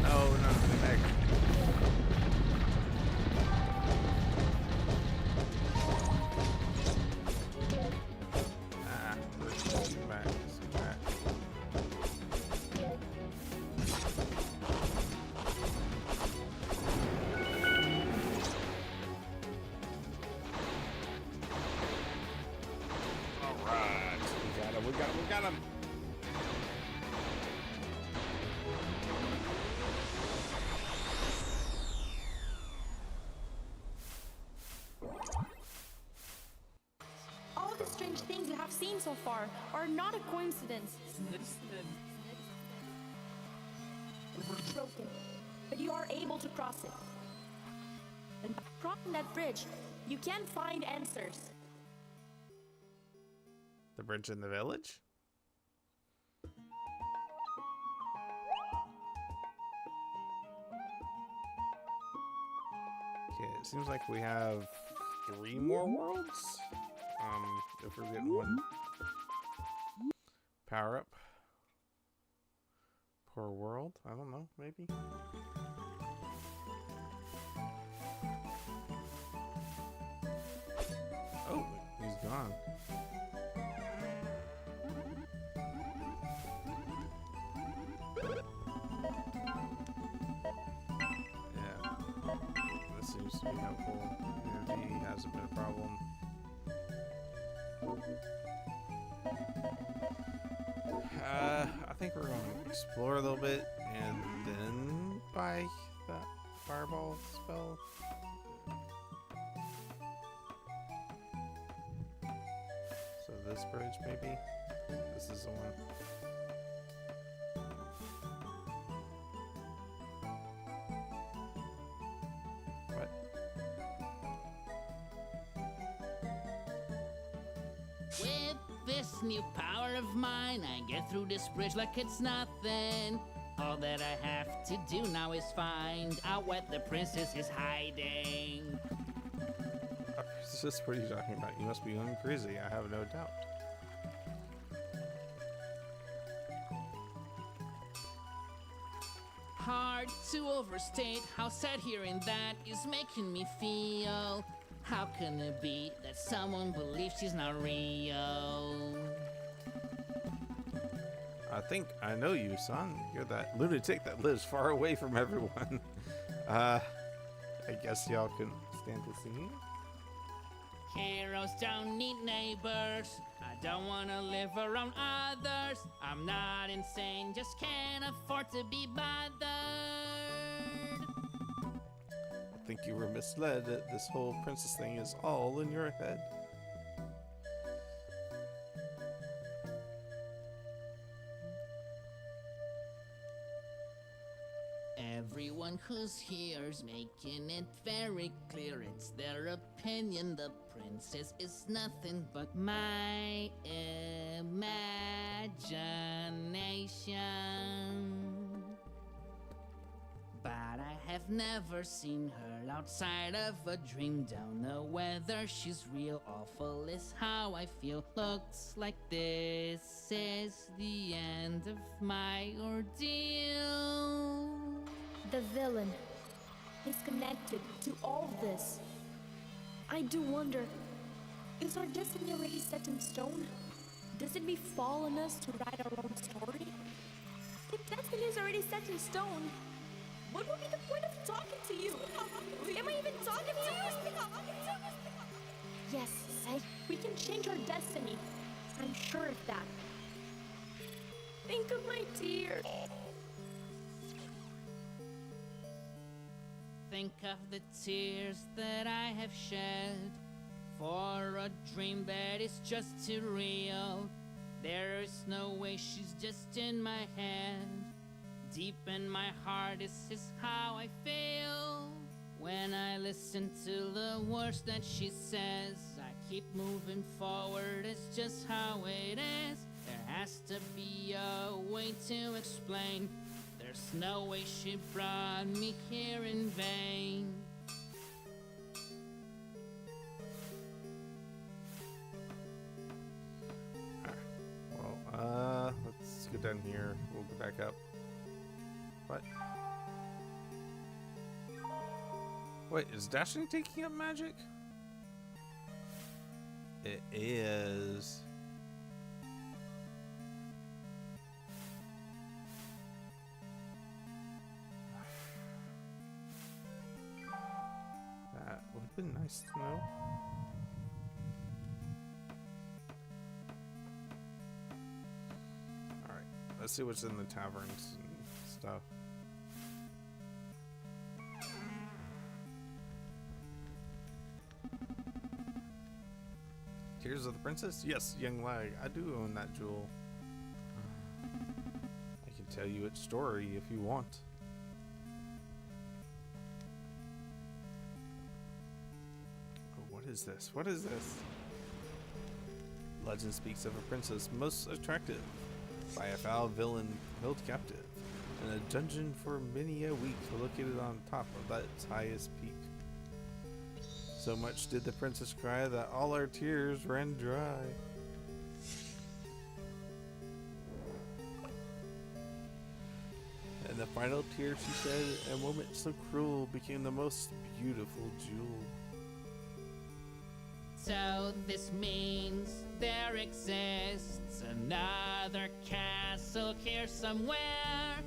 No, not the neck. Ah, scoot back, scoot back. All right, we got him, we got him, we got him. All the strange things you have seen so far are not a coincidence. Broken, but you are able to cross it. And by crossing that bridge, you can find answers. The bridge in the village? Okay, it seems like we have 3 more worlds. If we're getting one power up per world, I don't know, maybe. Oh, he's gone. Yeah, this seems to be helpful. Energy hasn't been a problem. I think we're going to explore a little bit and then buy that fireball spell. So this bridge, maybe? This is the one. What? With this new power of mine, I get through this bridge like it's nothing. All that I have to do now is find out what the princess is hiding. What are you talking about? You must be going crazy, I have no doubt. Hard hard to overstate how sad hearing that is making me feel. How can it be that someone believes she's not real? I think I know you, son. You're that lunatic that lives far away from everyone. I guess y'all can stand to see. Heroes don't need neighbors. I don't wanna live around others. I'm not insane, just can't afford to be bothered. I think you were misled. This whole princess thing is all in your head. Everyone who's here's making it very clear it's their opinion. The princess is nothing but my imagination. But I have never seen her outside of a dream. Don't know whether she's real. Awful is how I feel. Looks like this is the end of my ordeal. The villain is connected to all this. I do wonder, is our destiny already set in stone? Does it befall on us to write our own story? If destiny is already set in stone, what would be the point of talking to you? Am I even talking to you? Yes, Sai, we can change our destiny. I'm sure of that. Think of my tears. Think of the tears that I have shed for a dream that is just too real. There is no way, she's just in my head. Deep in my heart, this is how I feel. When I listen to the words that she says, I keep moving forward, it's just how it is. There has to be a way to explain. There's no way she brought me here in vain. Well, let's go down here. We'll go back up. What? Wait, is Dashing taking up magic? It is. That would have been nice to know. Alright, let's see what's in the taverns and stuff. Tears of the Princess? Yes, young lag. I do own that jewel. I can tell you its story if you want. Oh, what is this? What is this? Legend speaks of a princess most attractive by a foul villain held captive in a dungeon for many a week located on top of that highest peak. So much did the princess cry that all our tears ran dry. And the final tear, she said, a moment so cruel became the most beautiful jewel. So this means there exists another castle here somewhere.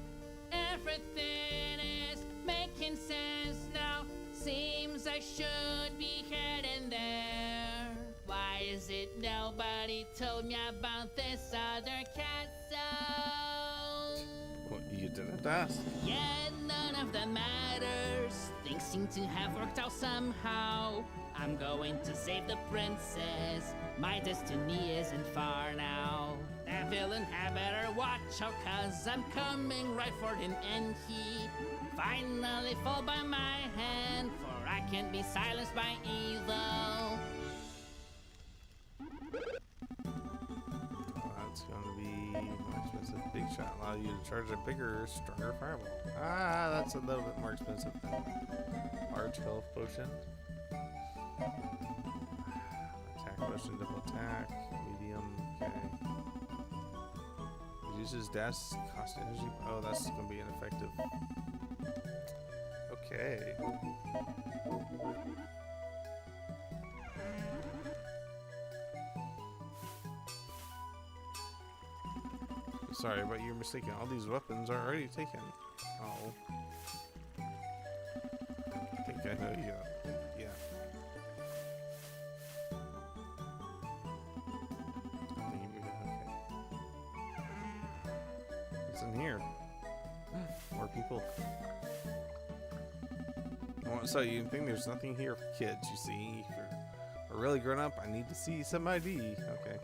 Everything is making sense now. Seems I should be heading there. Why is it nobody told me about this other castle? Well, you didn't ask. Yeah, none of that matters. Things seem to have worked out somehow. I'm going to save the princess. My destiny isn't far now. That villain had better watch out, cause I'm coming right for him, and he finally fall by my hand, for I can't be silenced by evil. That's gonna be more expensive. Big shot allow you to charge a bigger, stronger fireball. Ah, that's a little bit more expensive than large health potion. Attack potion, double attack, medium. Okay. It uses dash, cost energy. Oh, that's gonna be ineffective. Okay. Sorry, but you're mistaken. All these weapons are already taken. Oh. I think I know you. Yeah. I think you'll be okay. What's in here? More people. Well, so you think there's nothing here for kids, you see? For really grown up, I need to see some ID. Okay.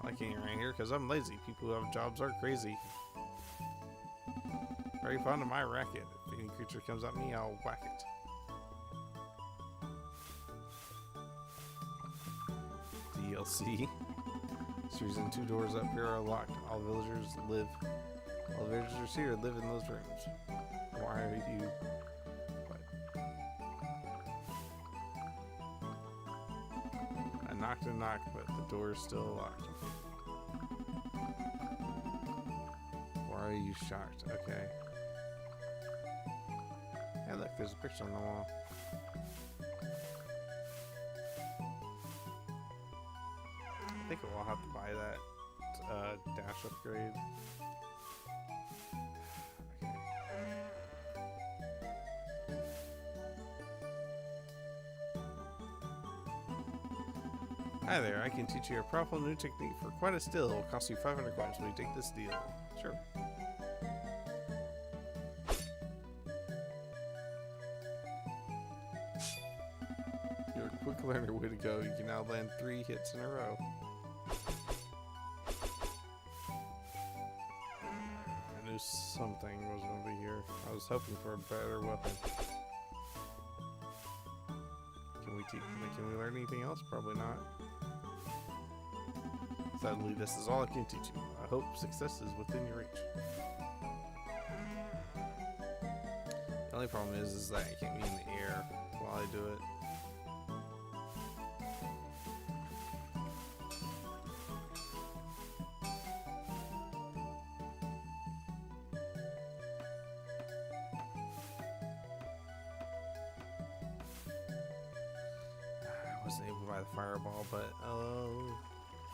I can't right here because I'm lazy. People who have jobs are crazy. Very fond of my racket. If any creature comes at me, I'll whack it. DLC. This reason 2 doors up here are locked. All villagers here live in those rooms. Why are you? What? I knocked and knocked, but the door is still locked. Why are you shocked? Okay. Hey, look, there's a picture on the wall. I think we'll have to buy that dash upgrade. Hi there, I can teach you a powerful new technique for quite a steal. It will cost you 500 coins. Will you take this deal? Sure. You're a quick learner, way to go. You can now land 3 hits in a row. I knew something was going to be here. I was hoping for a better weapon. Can we learn anything else? Probably not. Sadly, this is all I can teach you. I hope success is within your reach. The only problem is that I can't be in the air while I do it. I wasn't able to buy the fireball, but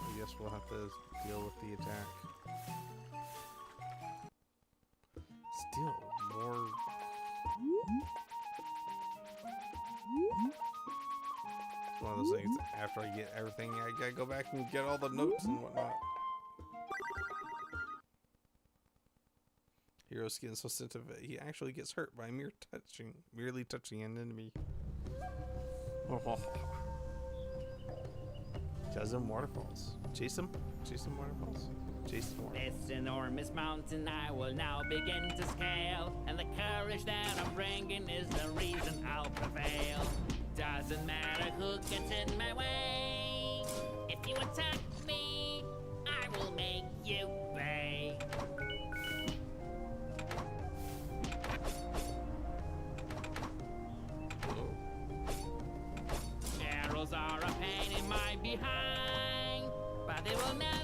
I guess we'll have to deal with the attack. Still more. It's one of those things. After I get everything, I gotta go back and get all the notes and whatnot. Hero's getting so sensitive that he actually gets hurt by merely touching an enemy. Chasm waterfalls. Chase them waterfalls. Chase them waterfalls. This enormous mountain I will now begin to scale, and the courage that I'm bringing is the reason I'll prevail. Doesn't matter who gets in my way. If you attack me, I will make you pay. Arrows are a pain in my behind, but they will never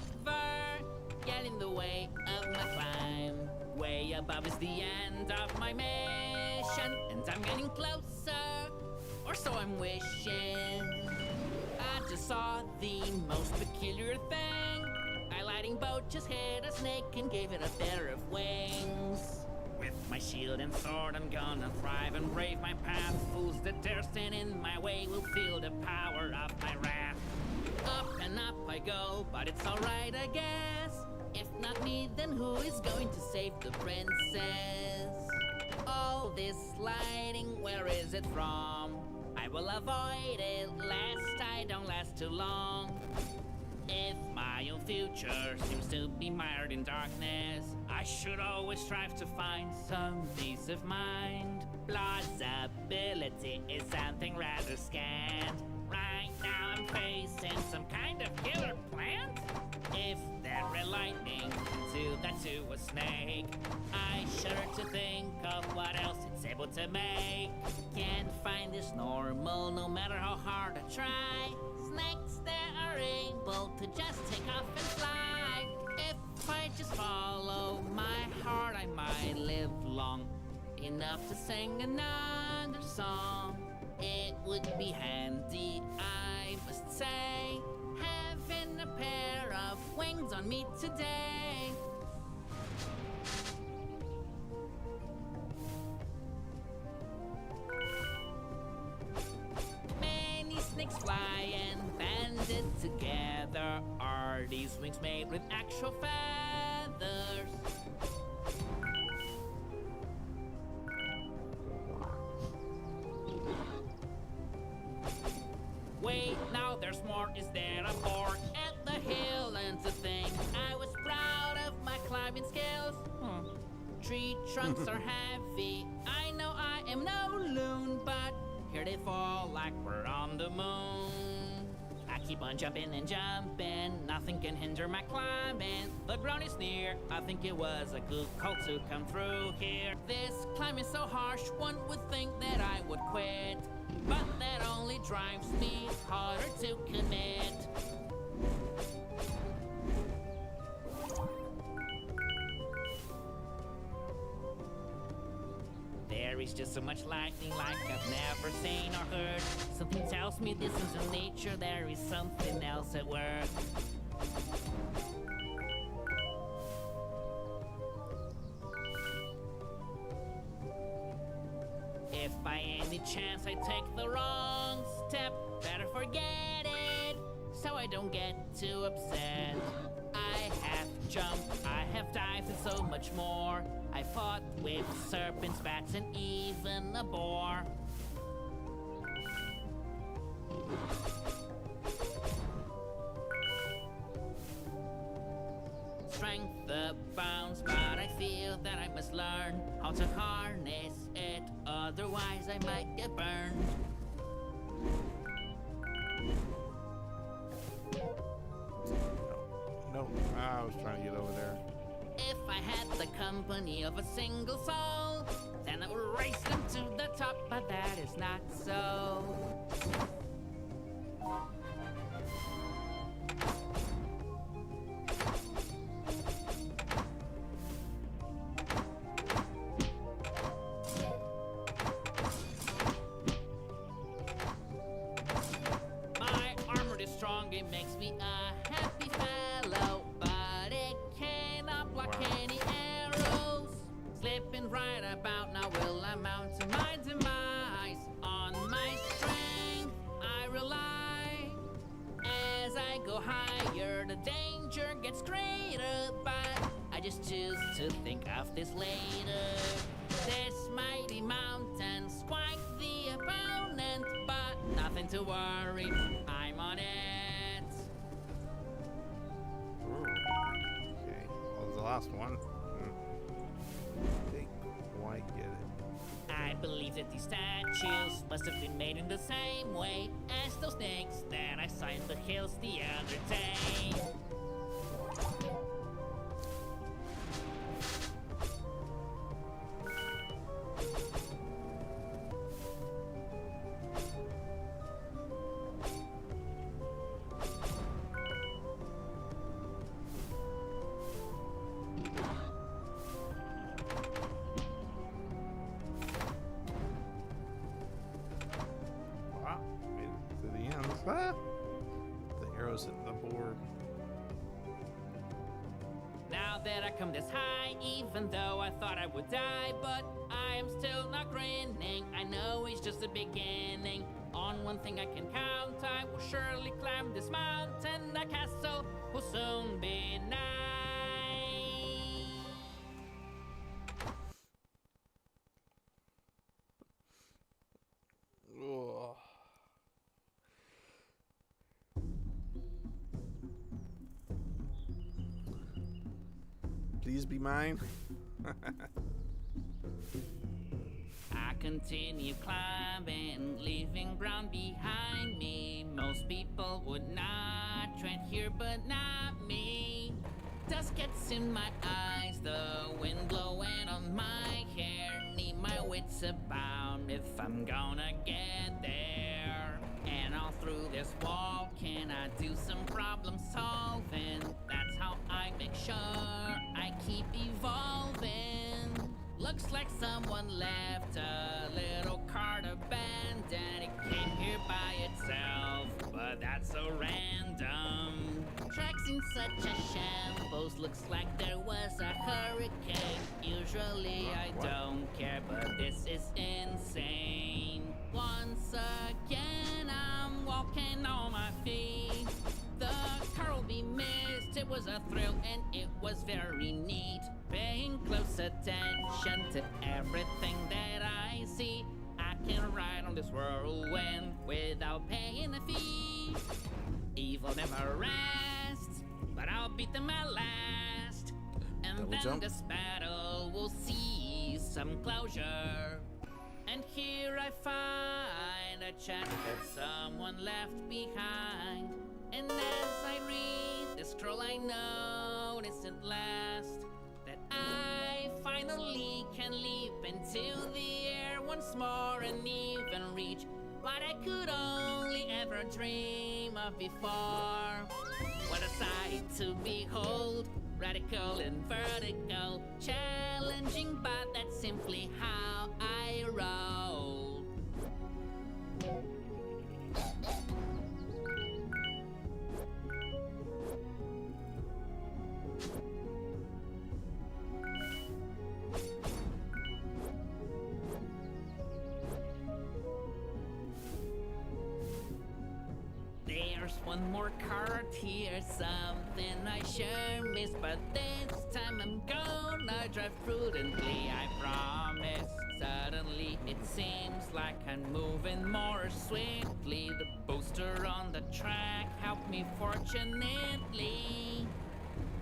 get in the way of my climb. Way above is the end of my mission, and I'm getting closer, or so I'm wishing. I just saw the most peculiar thing. A lightning bolt just hit a snake and gave it a pair of wings. With my shield and sword, I'm gonna thrive and brave my path. Fools that dare stand in my way will feel the power of my wrath. Up and up I go, but it's alright, I guess. If not me, then who is going to save the princess? All this lighting, where is it from? I will avoid it, lest I don't last too long. If my own future seems to be mired in darkness, I should always strive to find some peace of mind. Plausibility is something rather scant. Right now I'm facing some kind of killer plant. If there were lightning to that to a snake, I shudder to think of what else it's able to make. Can't find this normal no matter how hard I try. Snakes that are able to just take off and fly. If If I just follow my heart, I might live long enough to sing another song. It would be handy, I must say, having a pair of wings on me today. Many snakes fly and banded together. Are these wings made with actual feathers? Wait, now there's more. Is there a board at the hill? And to think I was proud of my climbing skills. Tree trunks are heavy. I know I am no loon, but here they fall like we're on the moon. I keep on jumping and jumping. Nothing can hinder my climbing. The ground is near. I think it was a good call to come through here. This climb is so harsh, one would think that I would quit. But that only drives me harder to commit. There is just so much lightning like I've never seen or heard. Something tells me this isn't nature, there is something else at work. If by any chance I take the wrong step, better forget it, so I don't get too upset. I have jumped, I have dived, and so much more. I fought with serpents, bats, and even a boar. Strength abounds, but I feel that I must learn how to harness it, otherwise I might get burned. No, I was trying to get over there. If I had the company of a single soul, then I would race them to the top, but that is not so. My armor is strong, it makes me a happy fellow, but it cannot block any arrows. Slipping right about now will amount to my demise. On my strength I rely. As I go higher, the danger gets greater, but I just choose to think of this later. This mighty mountain's quite the opponent, but nothing to worry, I'm on it. Ooh. Okay, what was the last one? Didn't quite get it. I believe that these statues must have been made in the same way as those snakes that I saw in the hills the other day. Wow, made it to the end. Ah! The arrows hit the board. Now that I come this high, even though I thought I would die, but I am still not grinning. I know it's just the beginning. On one thing I can count, I will surely climb this mountain. The castle will soon be nice. Ugh. Please be mine. I continue climbing, leaving ground behind me. Most people would not tread here, but not me. Dust gets in my eyes, the wind blowing on my hair. Need my wits about if I'm gonna get there. And all through this wall, can I do some problem solving? That's how I make make sure I keep evolving. Looks like someone left a little card abandoned. It came here by itself, but that's so random. Tracks in such a shambles. Looks like there was a hurricane. Usually I don't care, but this is insane. Once again I'm walking on my feet. The car will be missed. It was a thrill and it was very neat. Paying close attention to everything that I see. I can ride on this whirlwind without paying a fee. Evil never rests, but I'll beat them at last. And Double then jump. this battle will see some closure. And here I find a chat that someone left behind. And as I read the scroll, I notice at last that I finally can leap into the air once more and even reach what I could only ever dream of before. What a sight to behold, radical and vertical, challenging, but that's simply how I roll. There's one more card here, something I sure missed, but this time I'm gonna drive prudently, I promise. Suddenly it seems like I'm moving more swiftly. The booster on the track helped me fortunately.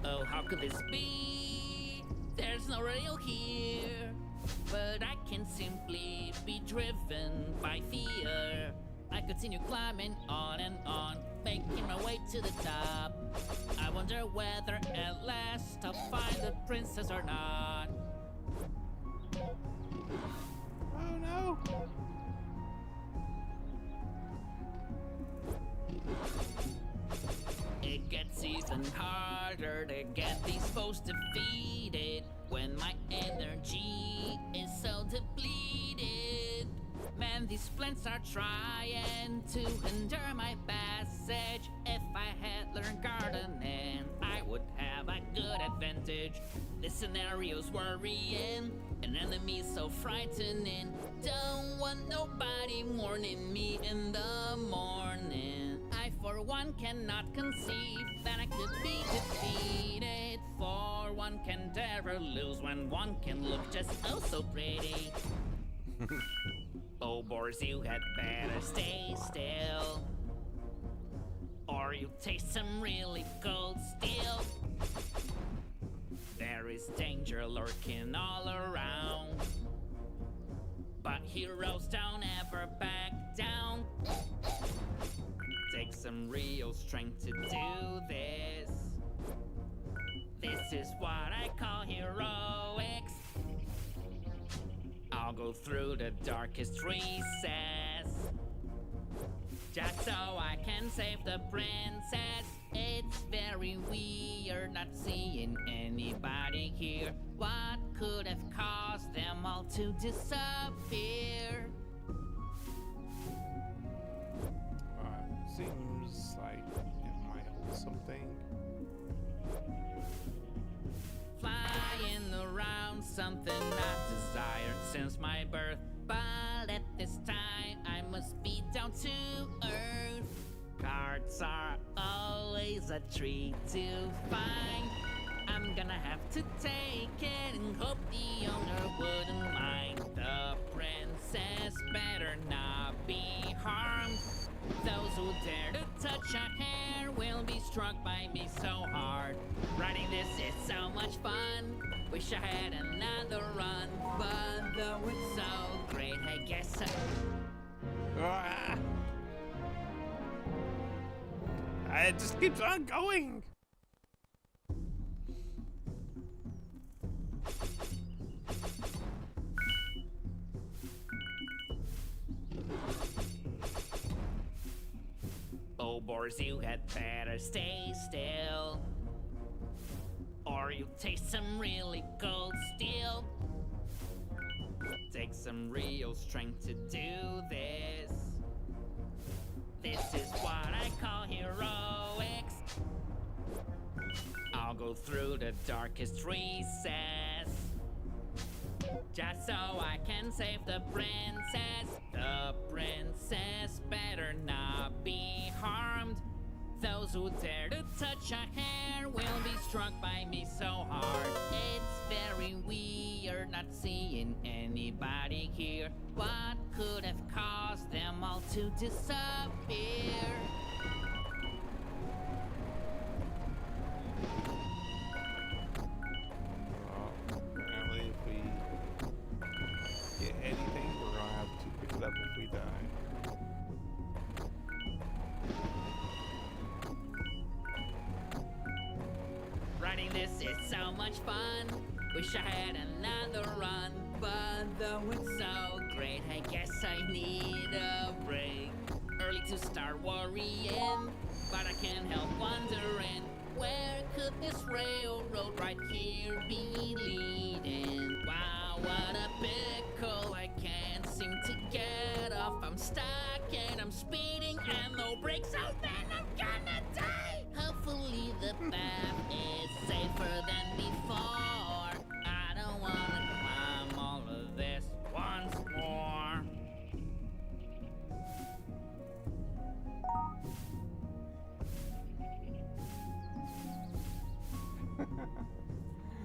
Oh, how could this be? There's no rail here, but I can simply be driven by fear. I continue climbing on and on, making my way to the top. I wonder whether at last I'll find the princess or not. Oh no! It gets even harder to get these foes defeated when my energy is so depleted. Man, these splints are trying to hinder my passage. If I had learned gardening, I would have a good advantage. This scenario's worrying, an enemy so frightening. Don't want nobody warning me in the morning. I, for one, cannot conceive that I could be defeated. For one can never lose when one can look just oh so pretty. Oh, Boars, you had better stay still, or you taste some really cold steel. There is danger lurking all around, but heroes don't ever back down. Takes some real strength to do this. This is what I call heroics. I'll go through the darkest recess just so I can save the princess. It's very weird not seeing anybody here. What could have caused them all to disappear? Seems like it might hold something. Flying around, something I've desired since my birth. But at this time, I must be down to earth. Cards are always a treat to find. I'm gonna have to take it and hope the owner wouldn't mind. The princess better not be harmed. Those who dare to touch a hair will be struck by me so hard. Writing this is so much fun. Wish I had another run, but though it's so great, I guess Ah! It just keeps on going. Oh, Boars, you had better stay still, you taste some really cold steel. Takes some real strength to do this. This is what I call heroics. I'll go through the darkest recess just so I can save the princess. The princess better not be harmed. Those who dare to touch a hair will be struck by me so hard. It's very weird not seeing anybody here. What could have caused them all to disappear? Apparently if we get anything, we're gonna have to pick it up if we die. Writing this is so much fun. Wish I had another run, but though it's so great, I guess I need a break. Early to start worrying, but I can't help wondering, where could this railroad right here be leading? Wow, what a pickle! I can't seem to get off. I'm stuck and I'm speeding, and no brakes. Oh man, I'm gonna die! Hopefully the path is safer than before. I don't wanna climb all of this once more.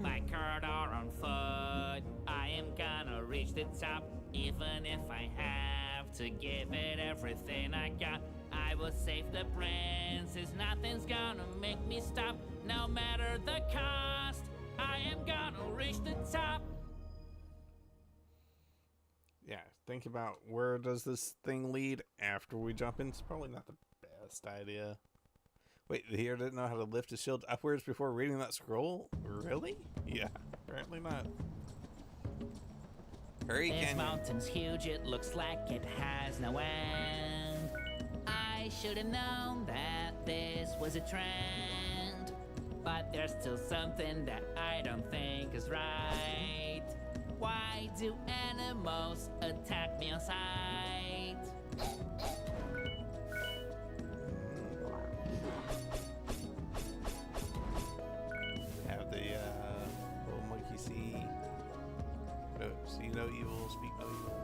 By car or on foot, I am gonna reach the top. Even if I have to give it everything I got, I will save the princess. Nothing's gonna make me stop. No matter the cost, I am gonna reach the top. Yeah, think about where does this thing lead after we jump in. It's probably not the best idea. Wait, the hero didn't know how to lift his shield upwards before reading that scroll? Really? Yeah, apparently not. Hurry, This Canyon. mountain's huge, it looks like it has no end. I should have known that this was a trend. But there's still something that I don't think is right. Why do animals attack me on sight? Have the little monkey see. See no evil, speak no evil.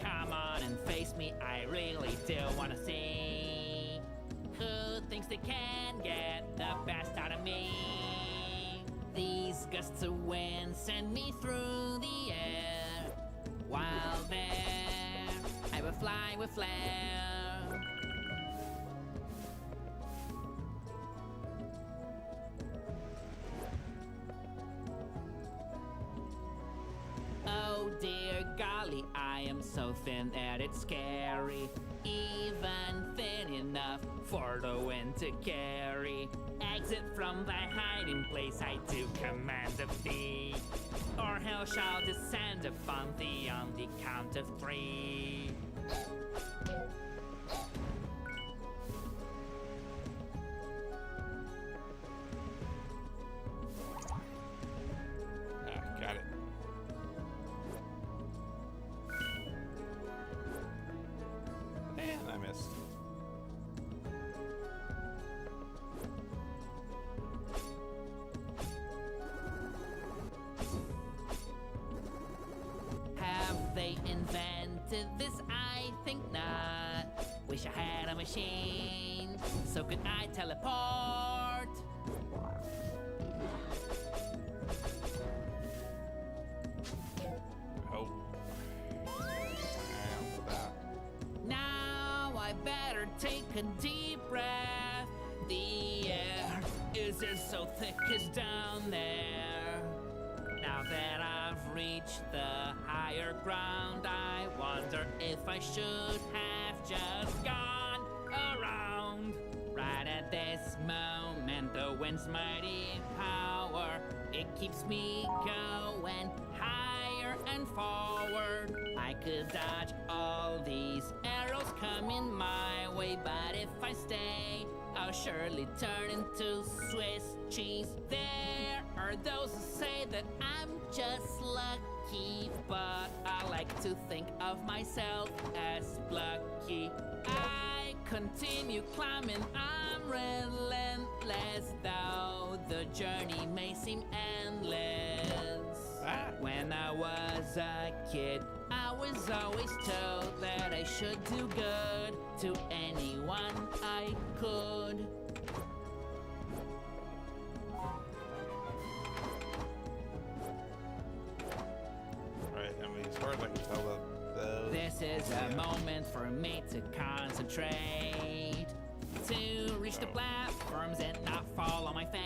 Come on and face me, I really do wanna see who thinks they can get the best out of me. These gusts of wind send me through the air. While there, I will fly with flair. Oh dear golly, I am so thin that it's scary. Even thin enough for the wind to carry. Exit from thy hiding place, I do command of thee. Or hell shall descend upon thee on the count of 3. Ah, got it. And I missed. Have they invented this? I think not. Wish I had a machine, so could I teleport? Oh. And that. Now I better take a deep breath. The air isn't so thick as down there. Now that I've reached the higher ground, I wonder if I should have just gone around. Right at this moment, the wind's mighty power, it keeps me going higher and forward. I could dodge all these arrows coming my way, but if I stay, I'll surely turn into Swiss cheese. There are those who say that I'm just lucky, but I like to think of myself as plucky. I continue climbing, I'm relentless, though the journey may seem endless. When I was a kid, I was always told that I should do good to anyone I could. Right, I mean, as far as I can tell, the This is a moment for me to concentrate, to reach the platforms and not fall on my face.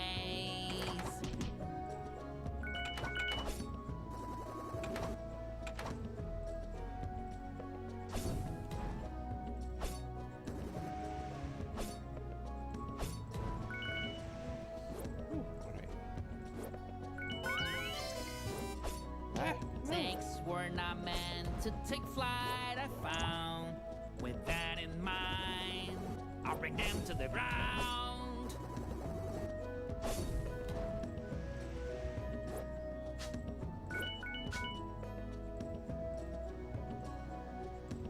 Snakes were not meant to take flight, I found. With that in mind, I'll bring them to the ground.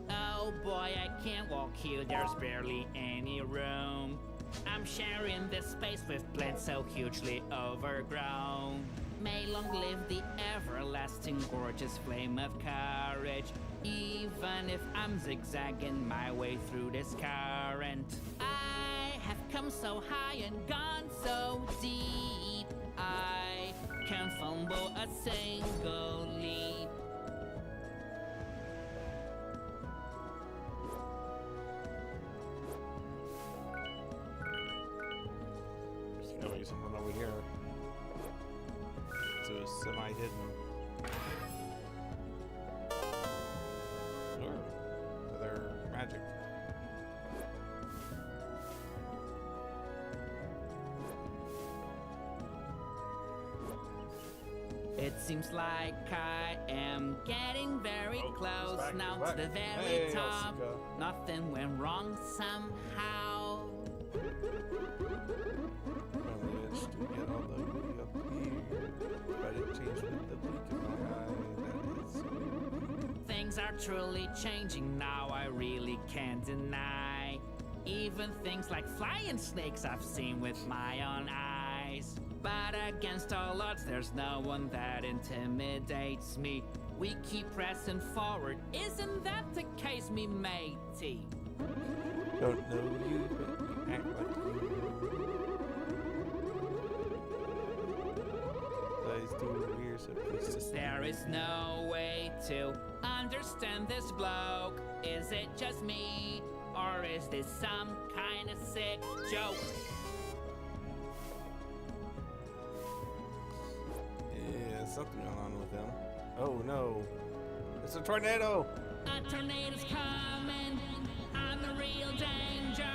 Oh boy, I can't walk here, there's barely any room. I'm sharing this space with plants so hugely overgrown. May long live the everlasting gorgeous flame of courage. Even if I'm zigzagging my way through this current, I have come so high and gone so deep, I can't fumble a single leap. There's gotta be something over here. So it's semi-hidden. Or other magic. It seems like I am getting very Oh, close he's back, now he's to the back. very Hey, top. Elsuka. Nothing went wrong somehow. Managed to get all the way up here, but it changed with the blink of my eye. That is Things are truly changing now, I really can't deny. Even things like flying snakes I've seen with my own eyes. But against all odds, there's no one that intimidates me. We keep pressing forward, isn't that the case, me matey? don't know you, but you act like you know. Those two weird surprises. There is no way to understand this bloke. Is it just me? Or is this some kind of sick joke? Yeah, something going on with them. Oh no, it's a tornado! A tornado's coming. I'm the real danger.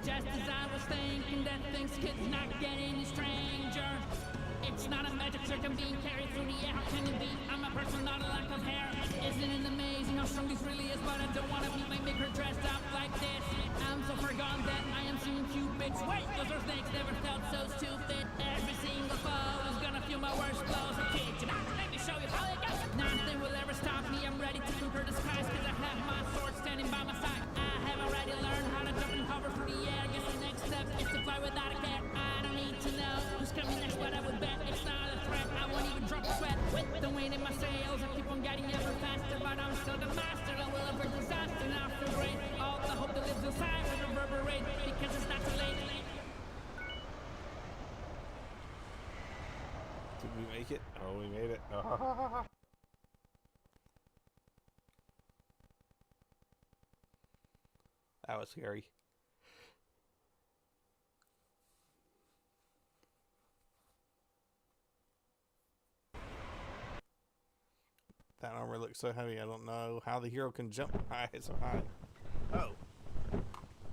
Just as I was thinking that things could not get any stranger. It's not a magic trick, I'm being carried through the air. How can it be? I'm a person, not a lack of hair. Isn't it amazing how strong this really is? But I don't wanna be my maker dressed up like this. I'm so far gone that I am seeing cupids. Wait, those are snakes, never felt so stupid. Every single foe is gonna feel my worst blows. I kid you not, let me show you how it goes. Nothing will ever stop me, I'm ready to conquer the skies. Cause I have my sword standing by my side. I have already learned how to jump and hover through the air. Guess the next step is to fly without a care. I don't need to know who's coming next, but I would bet it's not a threat. I won't even drop a sweat. With the wind in my sails, I keep on getting ever faster. But I'm still the master, I will avert disaster. Now I feel great, all the hope that lives inside will reverberate. Because it's not too late. Did we make it? Oh, we made it. That was scary. That armor looks so heavy, I don't know how the hero can jump high so high. Oh.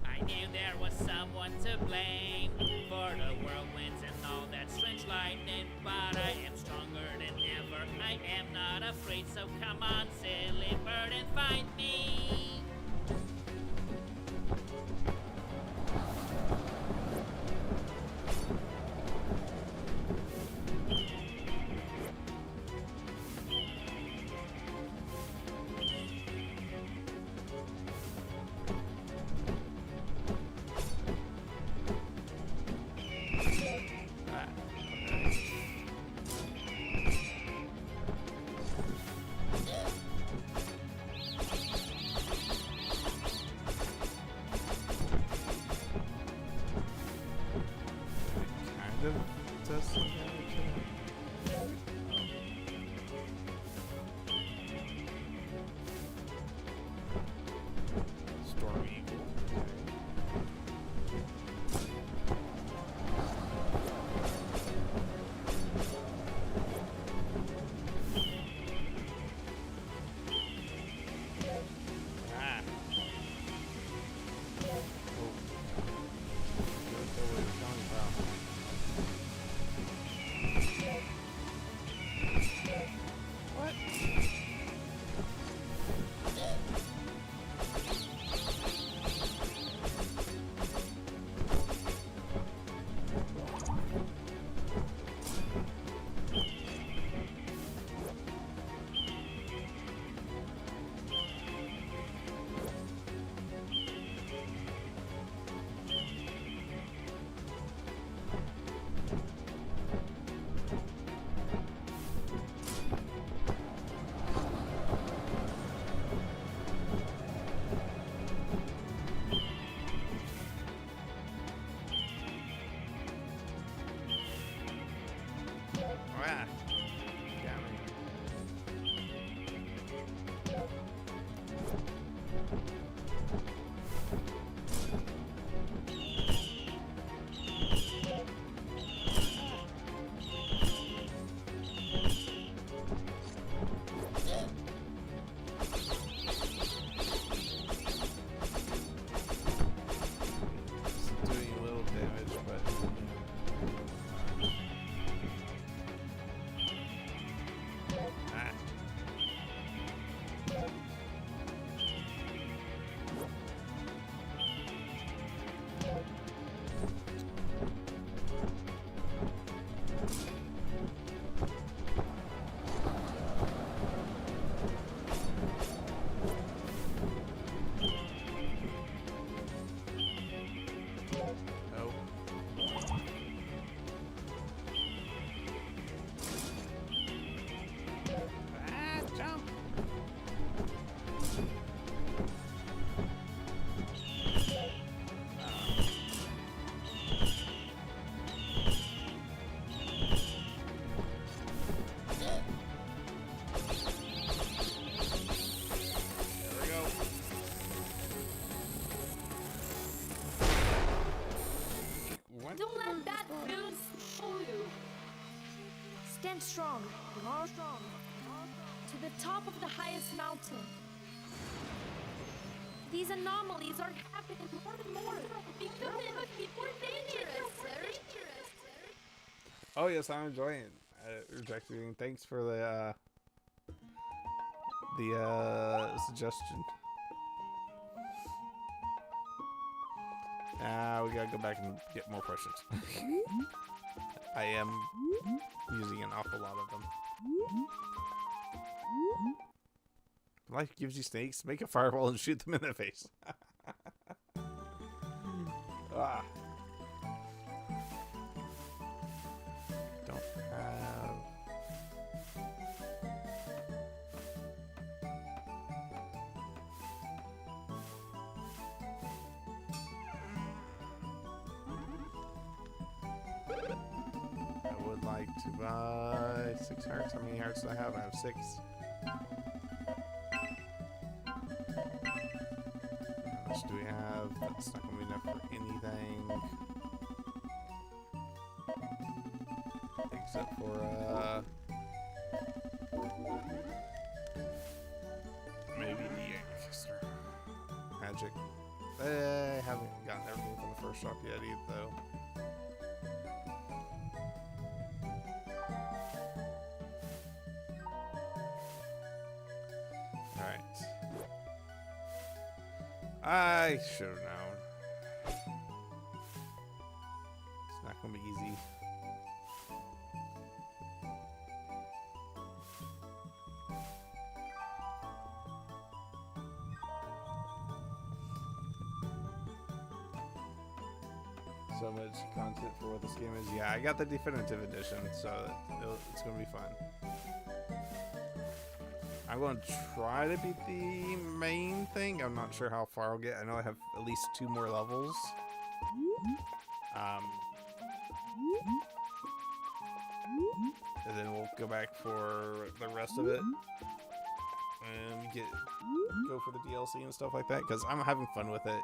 I knew there was someone to blame for the whirlwinds and all that strange lightning, but I am stronger than ever. I am not afraid, so come on, silly bird, and find me. Stand strong. Tomorrow strong. To the top of the highest mountain. These anomalies are happening more and more. Becoming more dangerous, sir. Oh yes, I'm enjoying rejecting. Thanks for the suggestion. We gotta go back and get more questions. I am using an awful lot of them. Life gives you snakes. Make a fireball and shoot them in the face. Ah. Don't have. I would like to buy 6 hearts. How many hearts do I have? I have 6. How much do we have? That's not going to be enough for anything. Except for, maybe the Ancestor. Magic. I haven't gotten everything from the first shop yet either, though. I should have known. It's not going to be easy. So much content for what this game is. Yeah, I got the definitive edition, so it's going to be fun. I'm going to try to beat the main thing. I'm not sure how far I'll get. I know I have at least 2 more levels. And then we'll go back for the rest of it. And go for the DLC and stuff like that. Because I'm having fun with it.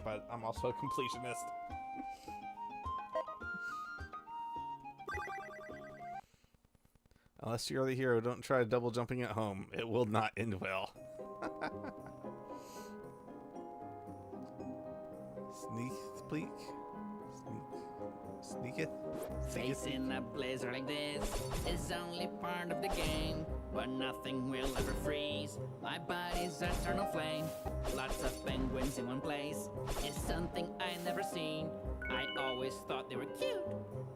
But I'm also a completionist. Unless you're the hero, don't try double jumping at home. It will not end well. Sneak. Sneaketh? Facing a blizzard like this is only part of the game, but nothing will ever freeze. My body's eternal flame. Lots of penguins in one place is something I never seen. I always thought they were cute,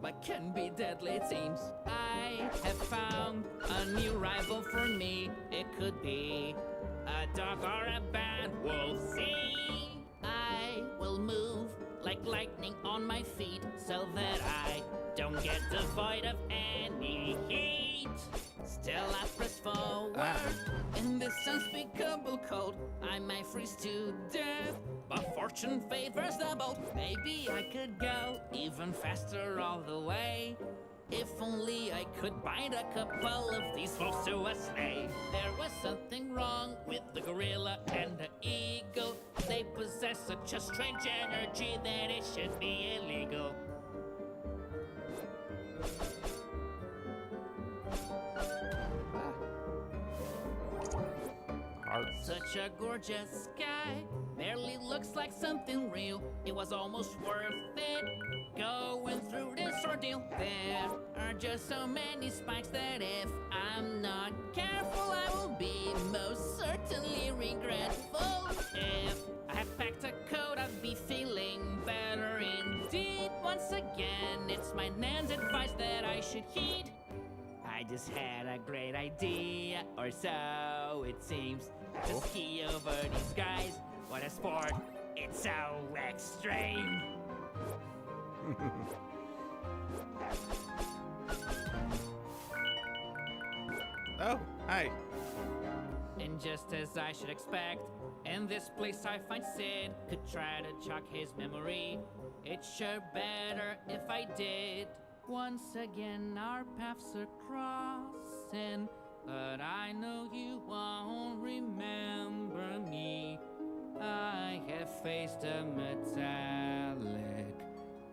but can be deadly it seems. I have found a new rival for me. It could be a dog or a bad wolf. See, I will move like lightning on my feet so that I don't get devoid of any heat. Still I press forward in this unspeakable cold. I might freeze to death, but fortune favors the bold. Maybe I could go even faster all the way. If only I could bind a couple of these wolves to a sleigh. There was something wrong with the gorilla and the eagle. They possess such a strange energy that it should be illegal. Such a gorgeous sky, barely looks like something real. It was almost worth it, going through this ordeal. There are just so many spikes that if I'm not careful, I will be most certainly regretful. If I had packed a coat, I'd be feeling better indeed. Once again, it's my nan's advice that I should heed. I just had a great idea, or so it seems. To ski over these guys, what a sport, it's so extreme. Oh, hi. And just as I should expect, in this place I find Sid. Could try to jog his memory. It's sure better if I did. Once again our paths are crossing, but I know you won't remember me. I have faced a metallic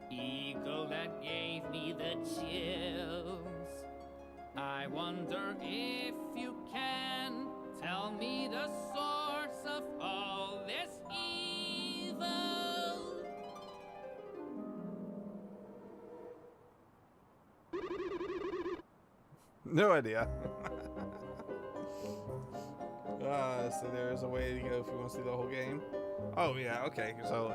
eagle that gave me the chills. No idea. So there's a way to go if you want to see the whole game. Oh yeah, okay. So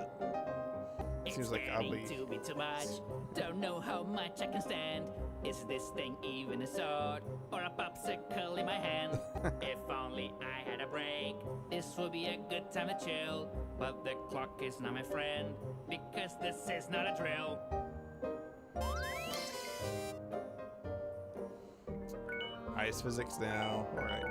it seems like I'll be. To be too much. Don't know how much I can stand. Is this thing even a sword or a popsicle in my hand? If only I had a break, this would be a good time to chill. But the clock is not my friend, because this is not a drill. Ice physics now. All right.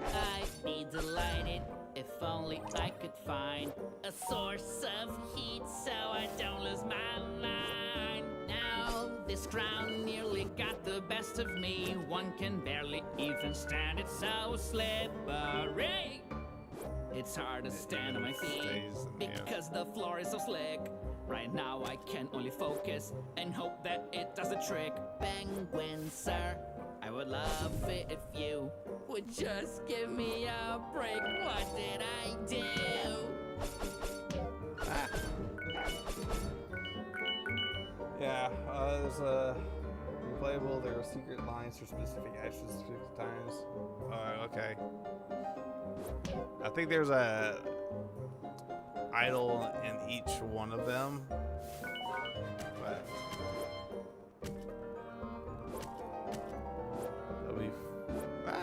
I'd be delighted if only I could find a source of heat so I don't lose my mind. Now this crown nearly got the best of me. One can barely even stand it, so slippery. It's hard to stand on my feet stays in the air. because the floor is so slick. Right now I can only focus and hope that it does the trick. Penguin, sir, I would love it if you would just give me a break. What did I do? Yeah, there's a replayable. There are secret lines for specific actions, specific times. Okay. I think there's a idol in each one of them. But it'll be.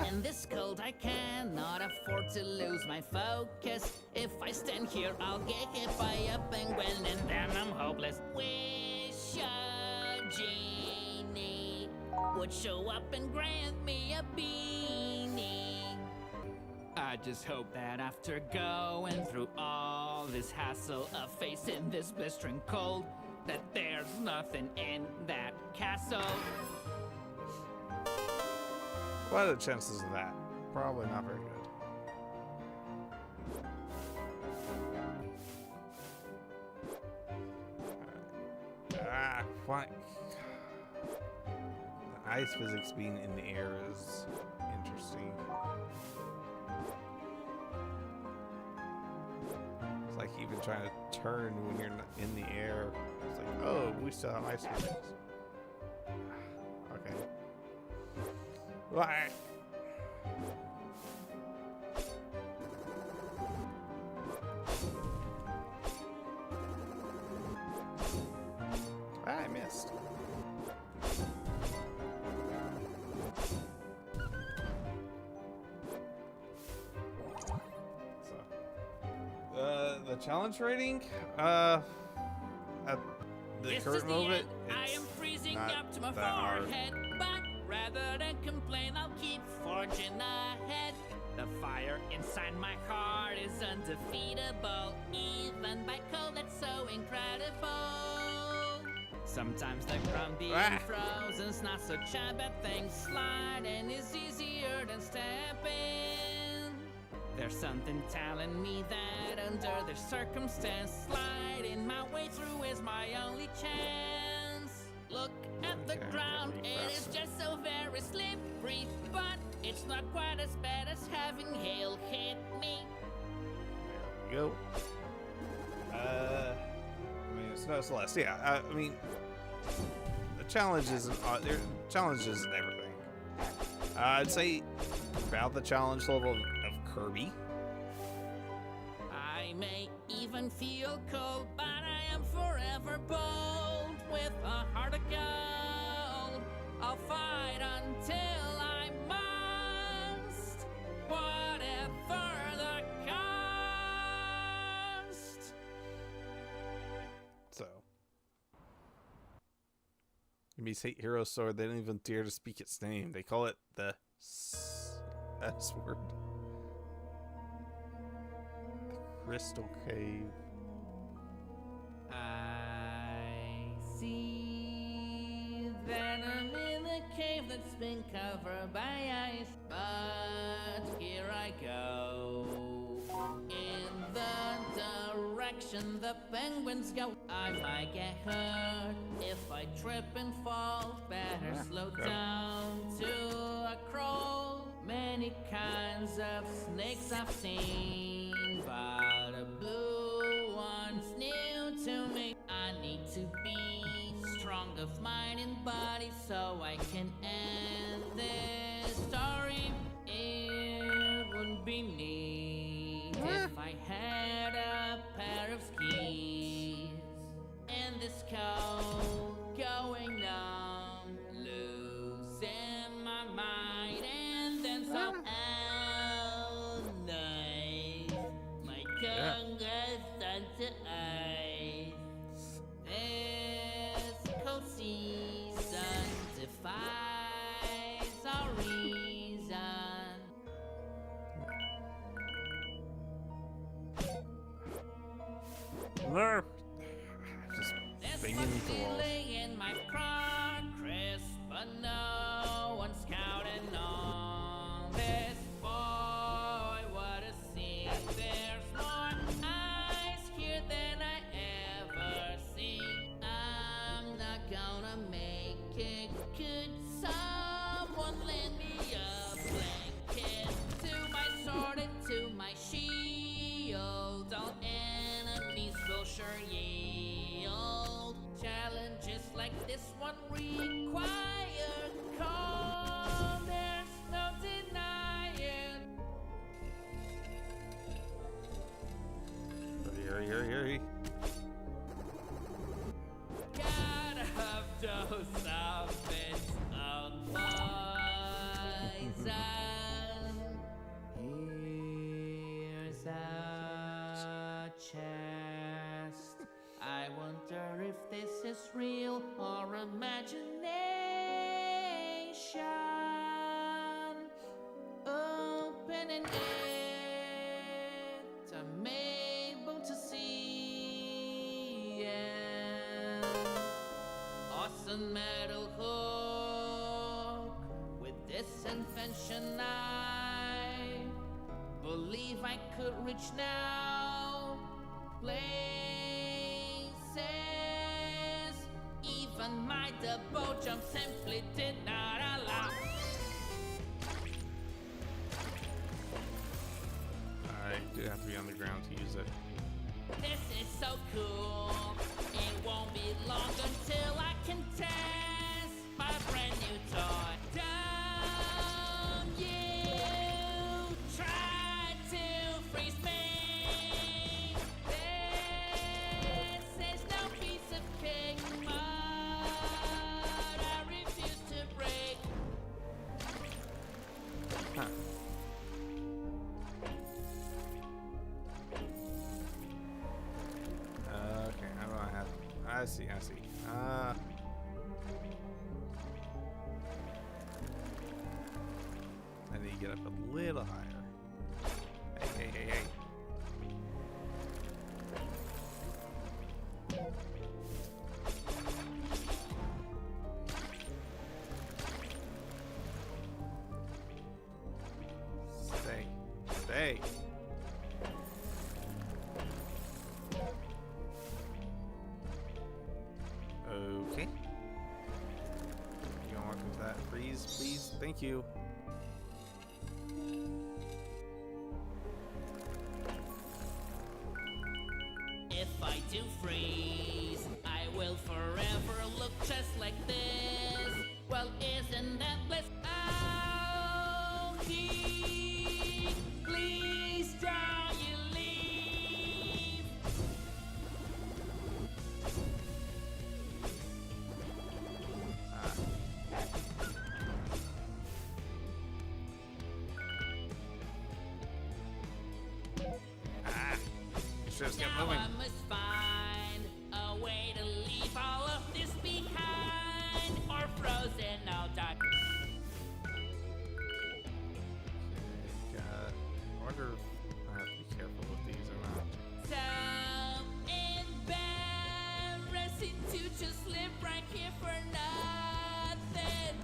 In this cold I cannot afford to lose my focus. If I stand here I'll get hit by a penguin and then I'm hopeless. Wish a genie would show up and grant me a beanie. I just hope that after going through all this hassle of facing this blistering cold, that there's nothing in that castle. What are the chances of that? Probably not very good. What? The ice physics being in the air is interesting. It's like even trying to turn when you're in the air. It's like, oh, we still have ice physics. Okay. What? I missed. So, the challenge rating, at the This is current the moment, end. I it's am freezing not up to my that hard. forehead, but rather than complain, I'll keep forging ahead. The fire inside my heart is undefeatable, even by cold that's so incredible. Sometimes the ground being frozen's not such a bad thing. Sliding is easier than stepping. There's something telling me that under the circumstance, sliding my way through is my only chance. Look at the Okay, ground, pretty it is fast. just so very slippery, but it's not quite as bad as having hail hit me. There we go. I mean, it's no less. Yeah, I mean, the challenge isn't. There challenges and everything. I'd say about the challenge level of Kirby. I may even feel cold, but I am forever bold. With a heart of gold, I'll fight until I must, whatever the cost. So, Yumi's hero sword. They don't even dare to speak its name. They call it the S word. The Crystal Cave. I see venom in the cave that's been covered by ice, but here I go in the direction the penguins go. I might get hurt if I trip and fall. Better slow down to a crawl. Many kinds of snakes I've seen, but a blue one's new to me. I need to be strong of mind and nobody, so I can end this story. It wouldn't be neat if I had a pair of skis. And this cold going numb, losing my mind, and then so nice. My tongue has turned to ice. This cold season defies our reason. There. Just There's banging much into walls. delay in my progress, but no one's counting on this boy. What a scene! There's more eyes here than I ever see. I'm not gonna make it. Could someone lend me a blanket? To my sword and to my shield, all enemies will sure yield. Challenges like this one require calm. There's no denying. Hurry. Gotta have dose of its own poison. Here's a chest. I wonder if this is real or imagination. Opening it, I'm able to see it. Awesome metal hook. With this invention, I believe I could reach now. Places even my double jump simply did not allow. I do have to be on the ground to use it. This is so cool. It won't be long until I can test my brand new toy. Don't you try to freeze me. This is no piece of cake, but I refuse to break. Huh. Okay, how do I have? I see. I need to get up a little higher. Hey. Stay. Okay. You gonna walk into that freeze, please? Thank you. If I do freeze, I will forever look just like this. Well, isn't that bliss? Alki, please don't you leave. Just get Now moving. I must find a way to leave all of this behind, or frozen I'll die. I wonder if I have to be careful with these or not. So embarrassing to just live right here for nothing.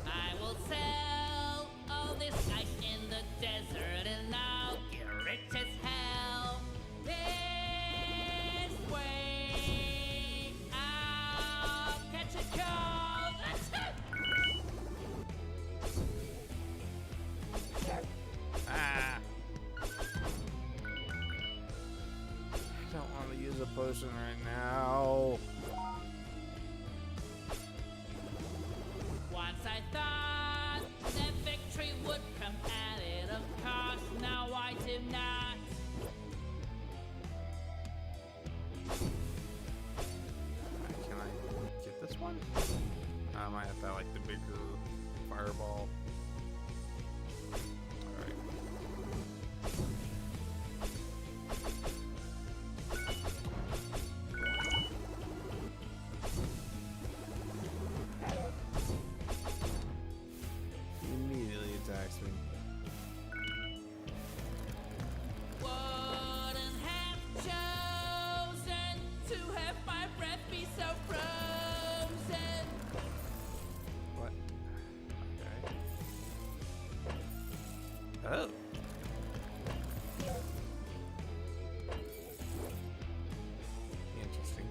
I will sell all this ice in the desert and I'll get rich as hell. This way I'll catch a cold. Ah! I don't want to use a potion right now. fireball. Alright. He immediately attacks me. Wouldn't have chosen to have my breath be so frozen. What? Okay. Oh. Interesting.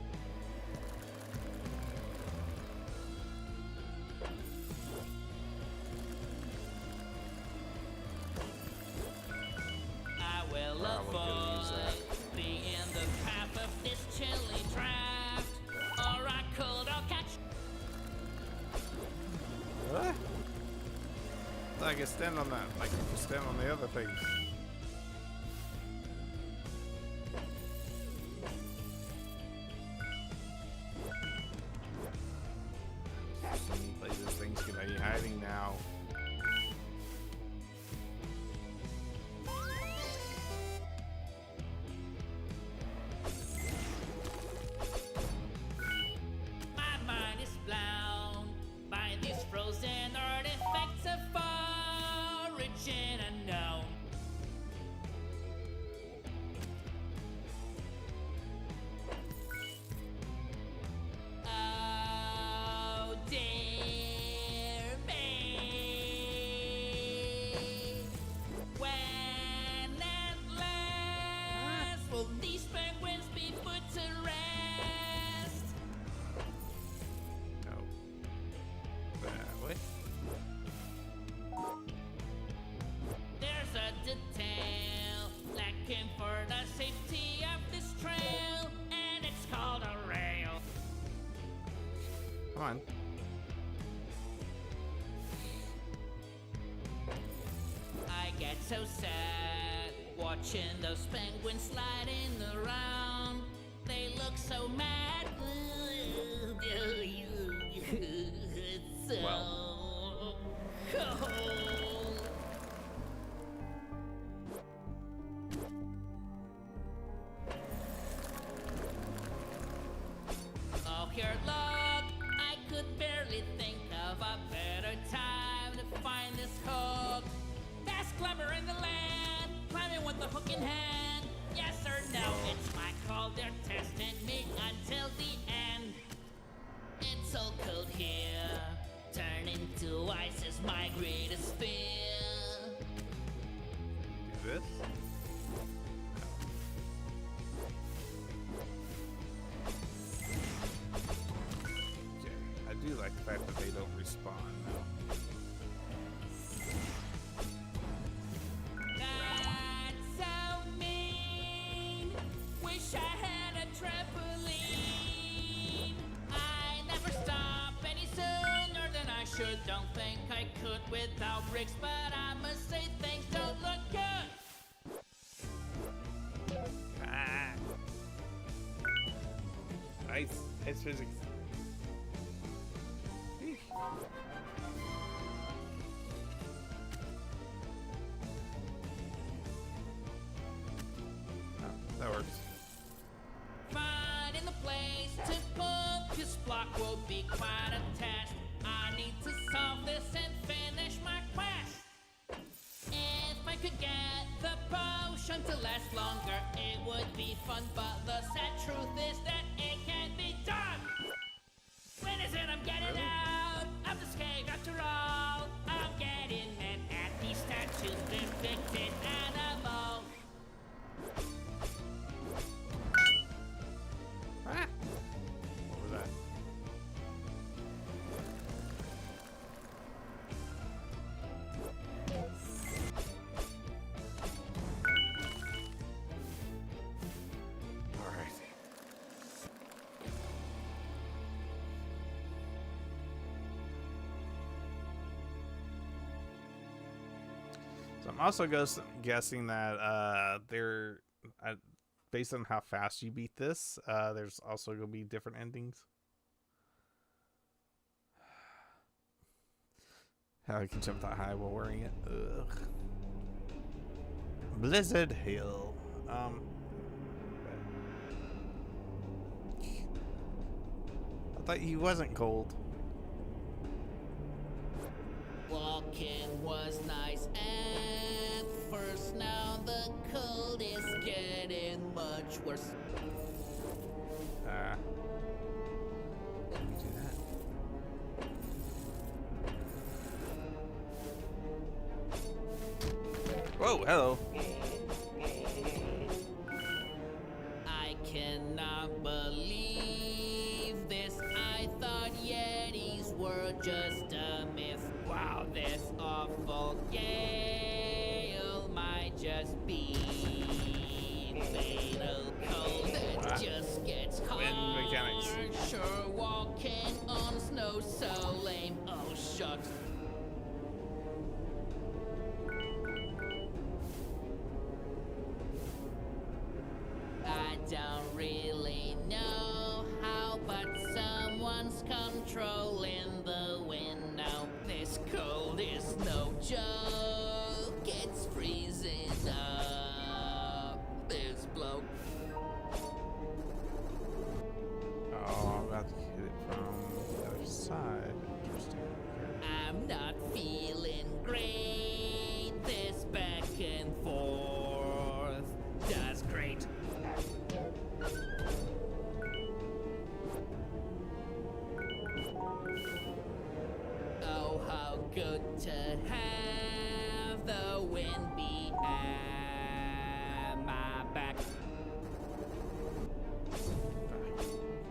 I will Probably gonna use avoid being in the path of this chilly draft, or I could all catch. What? I can stand on that. I can stand on the other things. Any places things can be hiding now. My mind is blown by these frozen artifacts of origin unknown. Oh dear me. When at last will these penguins be put to rest? No. That way. There's a detail lacking for the safety of this trail, and it's called a rail. Come on. I get so sad watching those penguins sliding around. They look so mad. It's so cold. Oh, here, look, I could barely think of a better time to find this hook. Best climber in the land, climbing with the hook in hand. Yes or no, it's my call, they're testing me until the end. It's so cold here, turning to ice is my greatest fear. Do this. Okay. I do like the fact that they don't respawn though. That's so mean. Wish I had a trampoline. I never stop any sooner than I should. Don't think I could without bricks, but I must say things don't look good. Ah. Nice. Nice physics. Eesh. Oh, that works. Finding the place to put this block will be quite a test. I need to solve this and finish my quest. If I could get the potion to last longer, it would be fun. But the sad truth is that it can't be done. When is it I'm getting out of this cave after all? I'm getting mad at these statues depicted animals. Ah. What was that? Alright. So I'm also guessing that they're based on how fast you beat this, there's also going to be different endings. How I can jump that high while wearing it. Ugh. Blizzard Hill. I thought he wasn't cold. Walking was nice at first, now the cold is getting much worse. Let me do that. Whoa, hello. I cannot believe this. I thought Yetis were just a myth. Wow, this awful gale might just be fatal cold that just gets Wind mechanics. hard. Sure, walking on snow so lame. Oh shucks. I don't really know how, but someone's controlling the wind now. This cold is no joke, it's freezing up. This bloke. Oh, I'm about to hit it from the other side. Interesting. I'm not feeling great. This back and forth does great. Oh, how good to have the wind be at my back.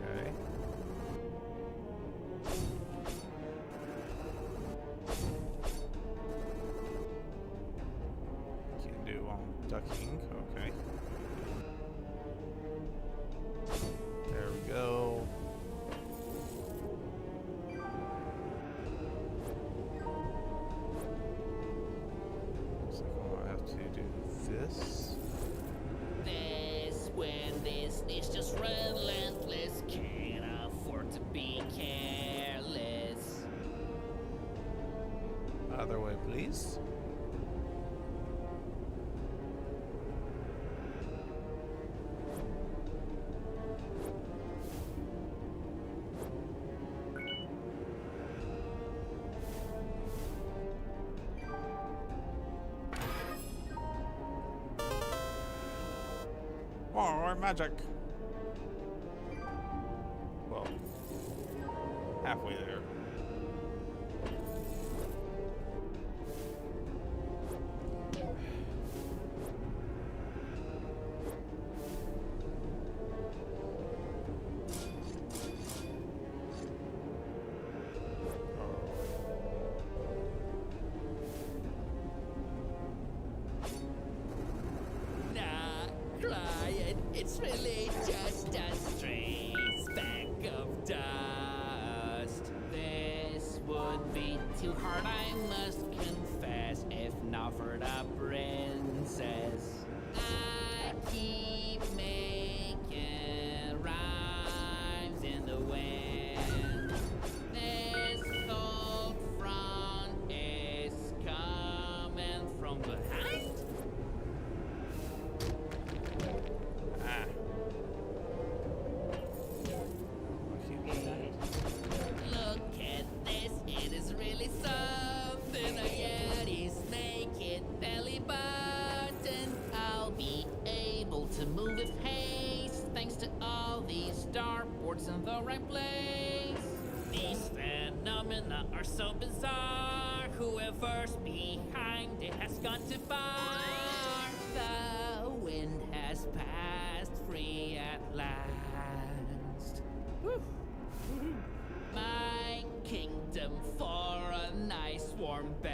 Okay. Can do while I'm ducking. Okay. There we go. Looks like I'll have to do this. This wind is just relentless. Can't afford to be careless. Other way, please. Oh, magic. Well, halfway there. Not crying, it's really just a stray speck of dust. This would be too hard, I must confess, if not for the princess. I keep making rhymes in the wind. This cold front is coming from behind. Ah. I can't do that. Look at this, it is really something. A Yeti's naked belly button. I'll be able to move with haste thanks to all these dartboards in the right place. These phenomena are so bizarre. Whoever's behind it has gone too far. The wind has passed free at last. Whew. My kingdom for a nice warm bed.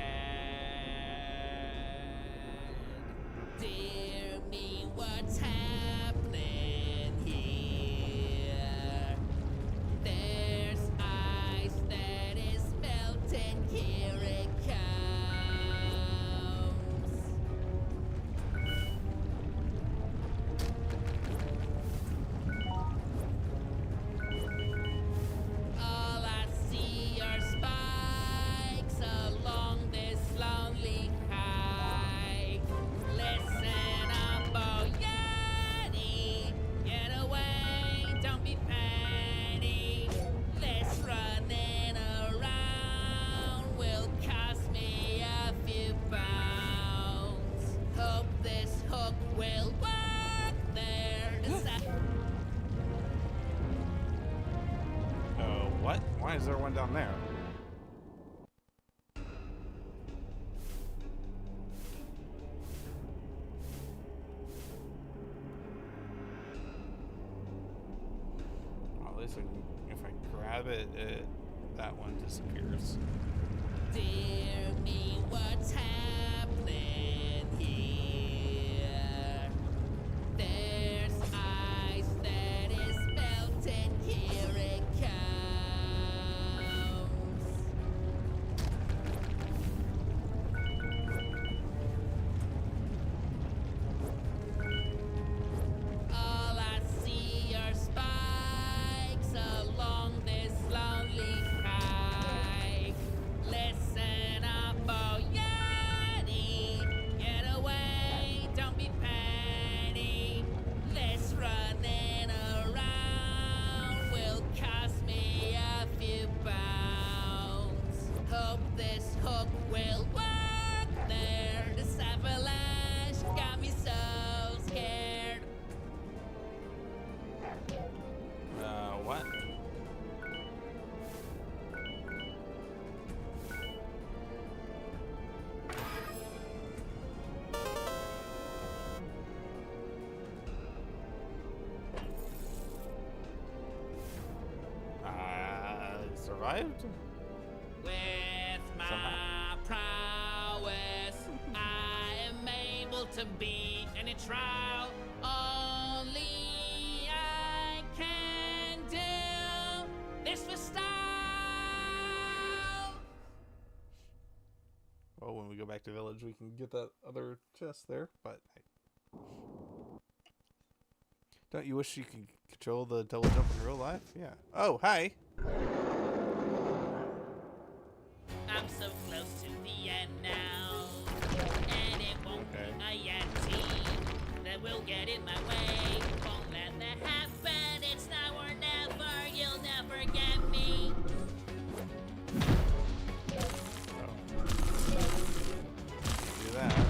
Dear me, what's happening here? There's ice that is melting, here it comes. All I see are spikes along is there one down there? Well, at least if I grab it, that one disappears. Dear me, what's happening here? There's ice that is melting, here it comes. All I see are spikes along this lonely hike. Listen up, oh Yeti, get away, don't be petty. This running around will cost me a few pounds. Hope this hook will work there. This avalanche got me so scared. What? Survived? With my Somehow. prowess, I am able to beat any trial. Only I can do this with style. Well, when we go back to village, we can get that other chest there, but don't you wish you could control the double jump in real life? Yeah. Oh, hi. I'm so close to the end now, and it won't be a Yeti that will get in my way. Won't let that happen. It's now or never. You'll never get me. Do that.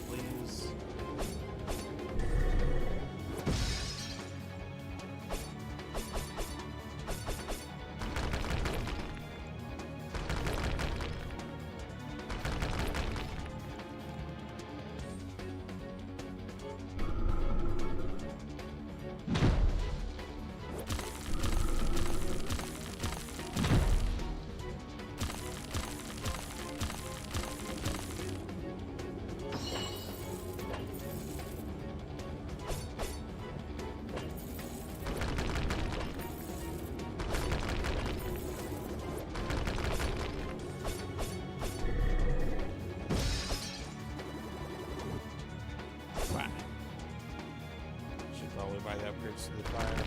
Please. Should probably buy the upgrades to the fire.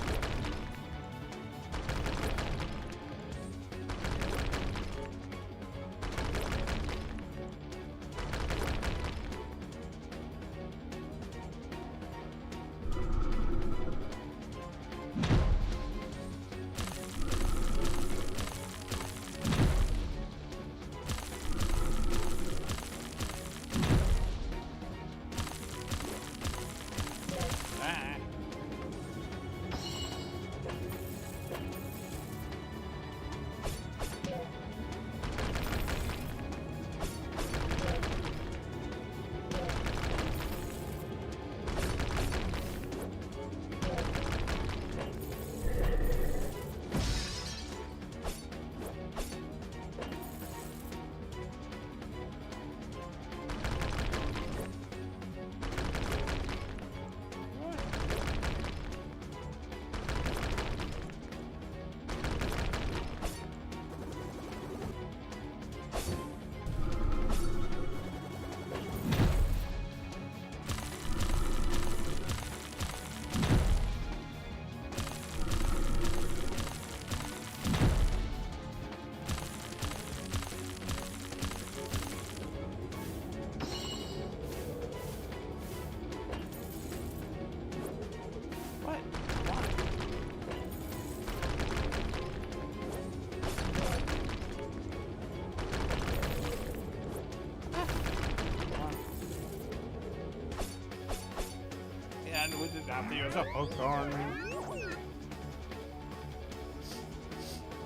adopt you as a Pokemon.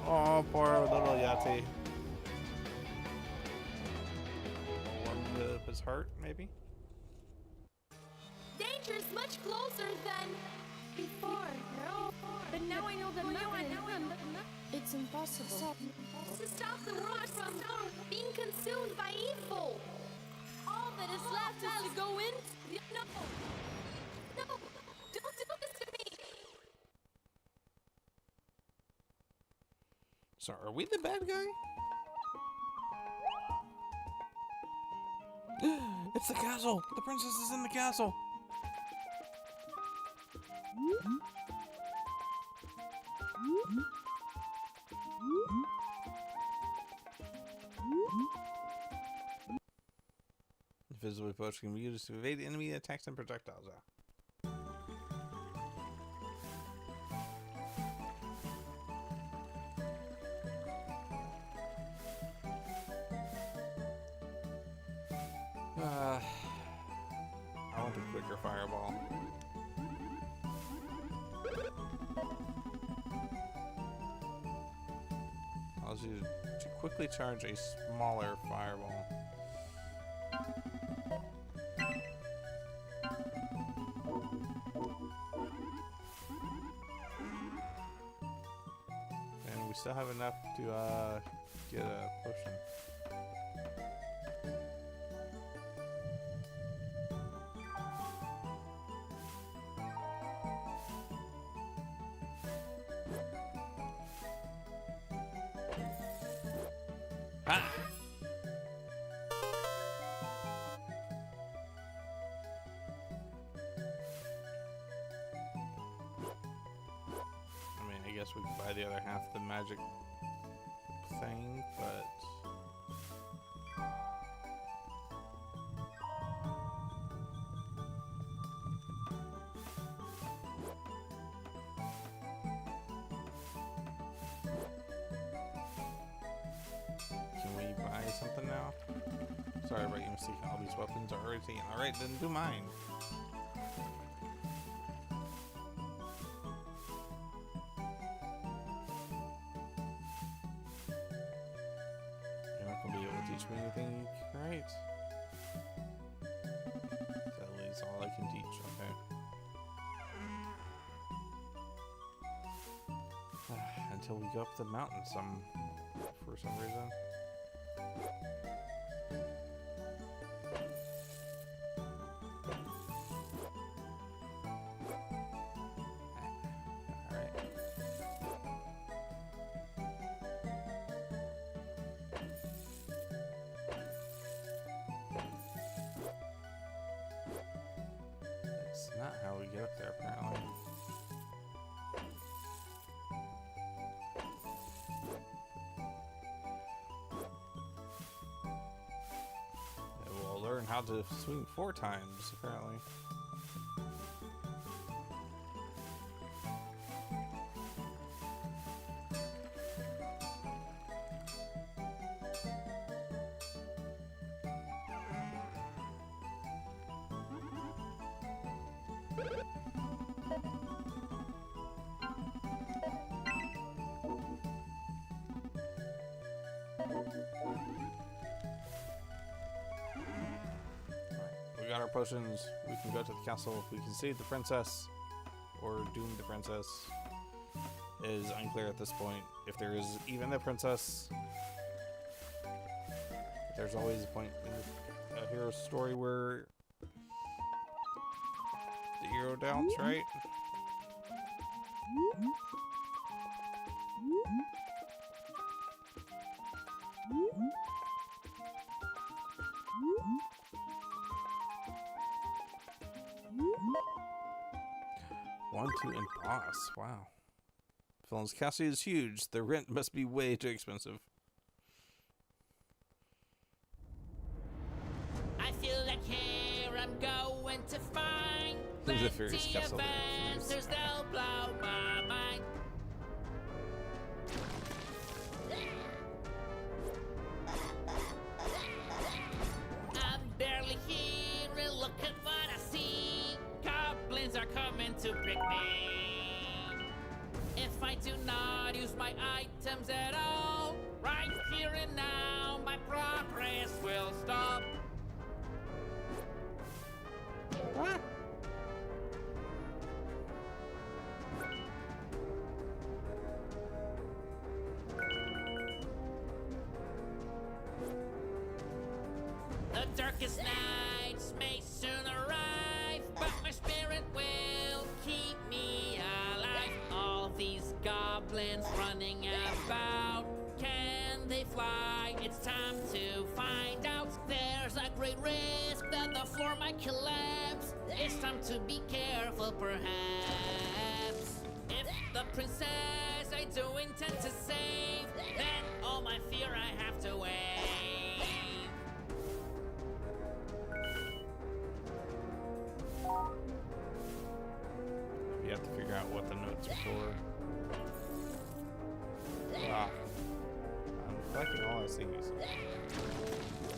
Oh, poor little Yeti. Warmed up his heart, maybe? Danger is much closer than before. No, but now I know that it's impossible to stop the world from being consumed by evil. All that is left is to go in. No, don't do this to me. So, are we the bad guy? It's the castle! The princess is in the castle! Invisible approach can be used to evade enemy attacks and projectiles. I want the quicker fireball. Allows you to quickly charge a smaller fireball. And we still have enough to get a potion. Ah! I mean, I guess we could buy the other half of the magic thing, but... Can we buy something now? Sorry about you mistaking all these weapons are already taken. Alright, then do mine. You're not gonna be able to teach me anything, right? That's at least all I can teach, okay. Until we go up the mountain for some reason. Alright. That's not how we get up there, apparently. We'll learn how to swing 4 times, apparently. We got our potions. We can go to the castle. We can save the princess or doom the princess. It is unclear at this point if there is even a princess. There's always a point in a hero story where the hero doubts, right? One, two, and boss. Wow. Villain's castle is huge. The rent must be way too expensive. I feel like here I'm going to find Who's the Furious plenty of Castle? answers that'll blow my mind. I'm barely here and look at what I see. Goblins are coming to prick me. If I do not use my items at all, right here and now, my progress will stop. What? The darkest nights may soon arrive, but my spirit will keep me alive. All these goblins running about, can they fly? It's time to find out. There's a great risk that the floor might collapse. It's time to be careful, perhaps. If the princess I do intend to save, then all my fear I have to waive. You have to figure out what the notes are for. Ah. I'm collecting all these things.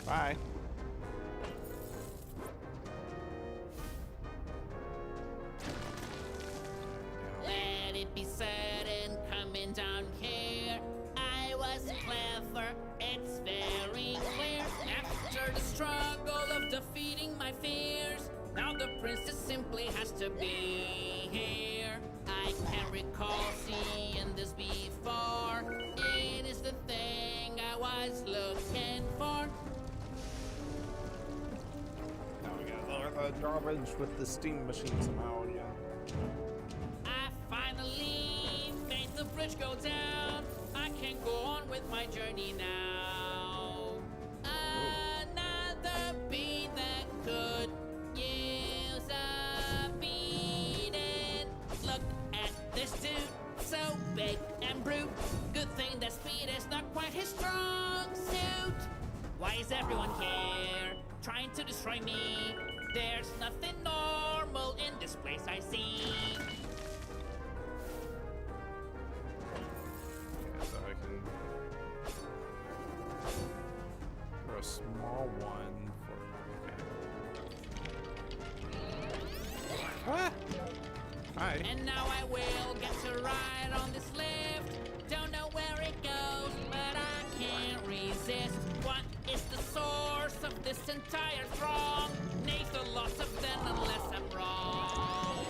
Bye. Let it be said and coming down here, I was clever, it's very clear. After the struggle of defeating my fears, now the princess simply has to be here. I can recall seeing this before. It is the thing I was looking for. Now we gotta lower the drawbridge with the steam machine somehow again. I finally made the bridge go down. I can go on with my journey now. Another bee that could use a beating. Look at this dude, so big and brute. Good thing that speed is not quite his strong suit. Why is everyone here trying to destroy me? There's nothing normal in this place I see. Okay, so I can throw a small one for. Okay. Ah! Hi. And now I will get to ride on this lift. Don't know where it goes, but I can't resist. What is the source of this entire throng? Names the lots of them unless I'm wrong.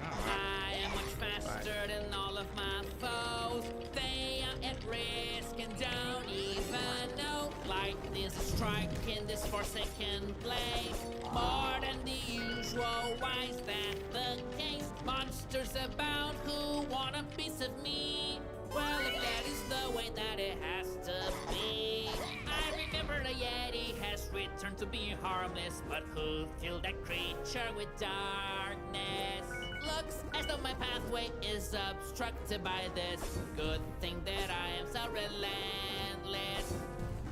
I am much faster than all of my foes. They are at risk and don't even know. Lightning's a strike in this forsaken place. More than the usual. Why is that the case? Monsters about who want a piece of me. Well, if that is the way that it has to be. I remember the Yeti has returned to be harmless, but who filled that creature with darkness? Looks as though my pathway is obstructed by this. Good thing that I am so relentless.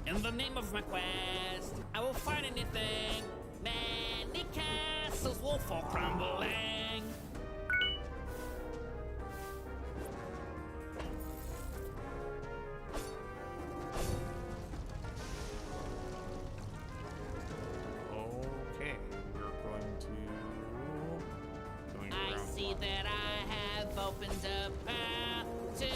In the name of my quest, I will find anything. Many castles will fall crumbling. Okay, we're going to. I around see one. that I have opened a path to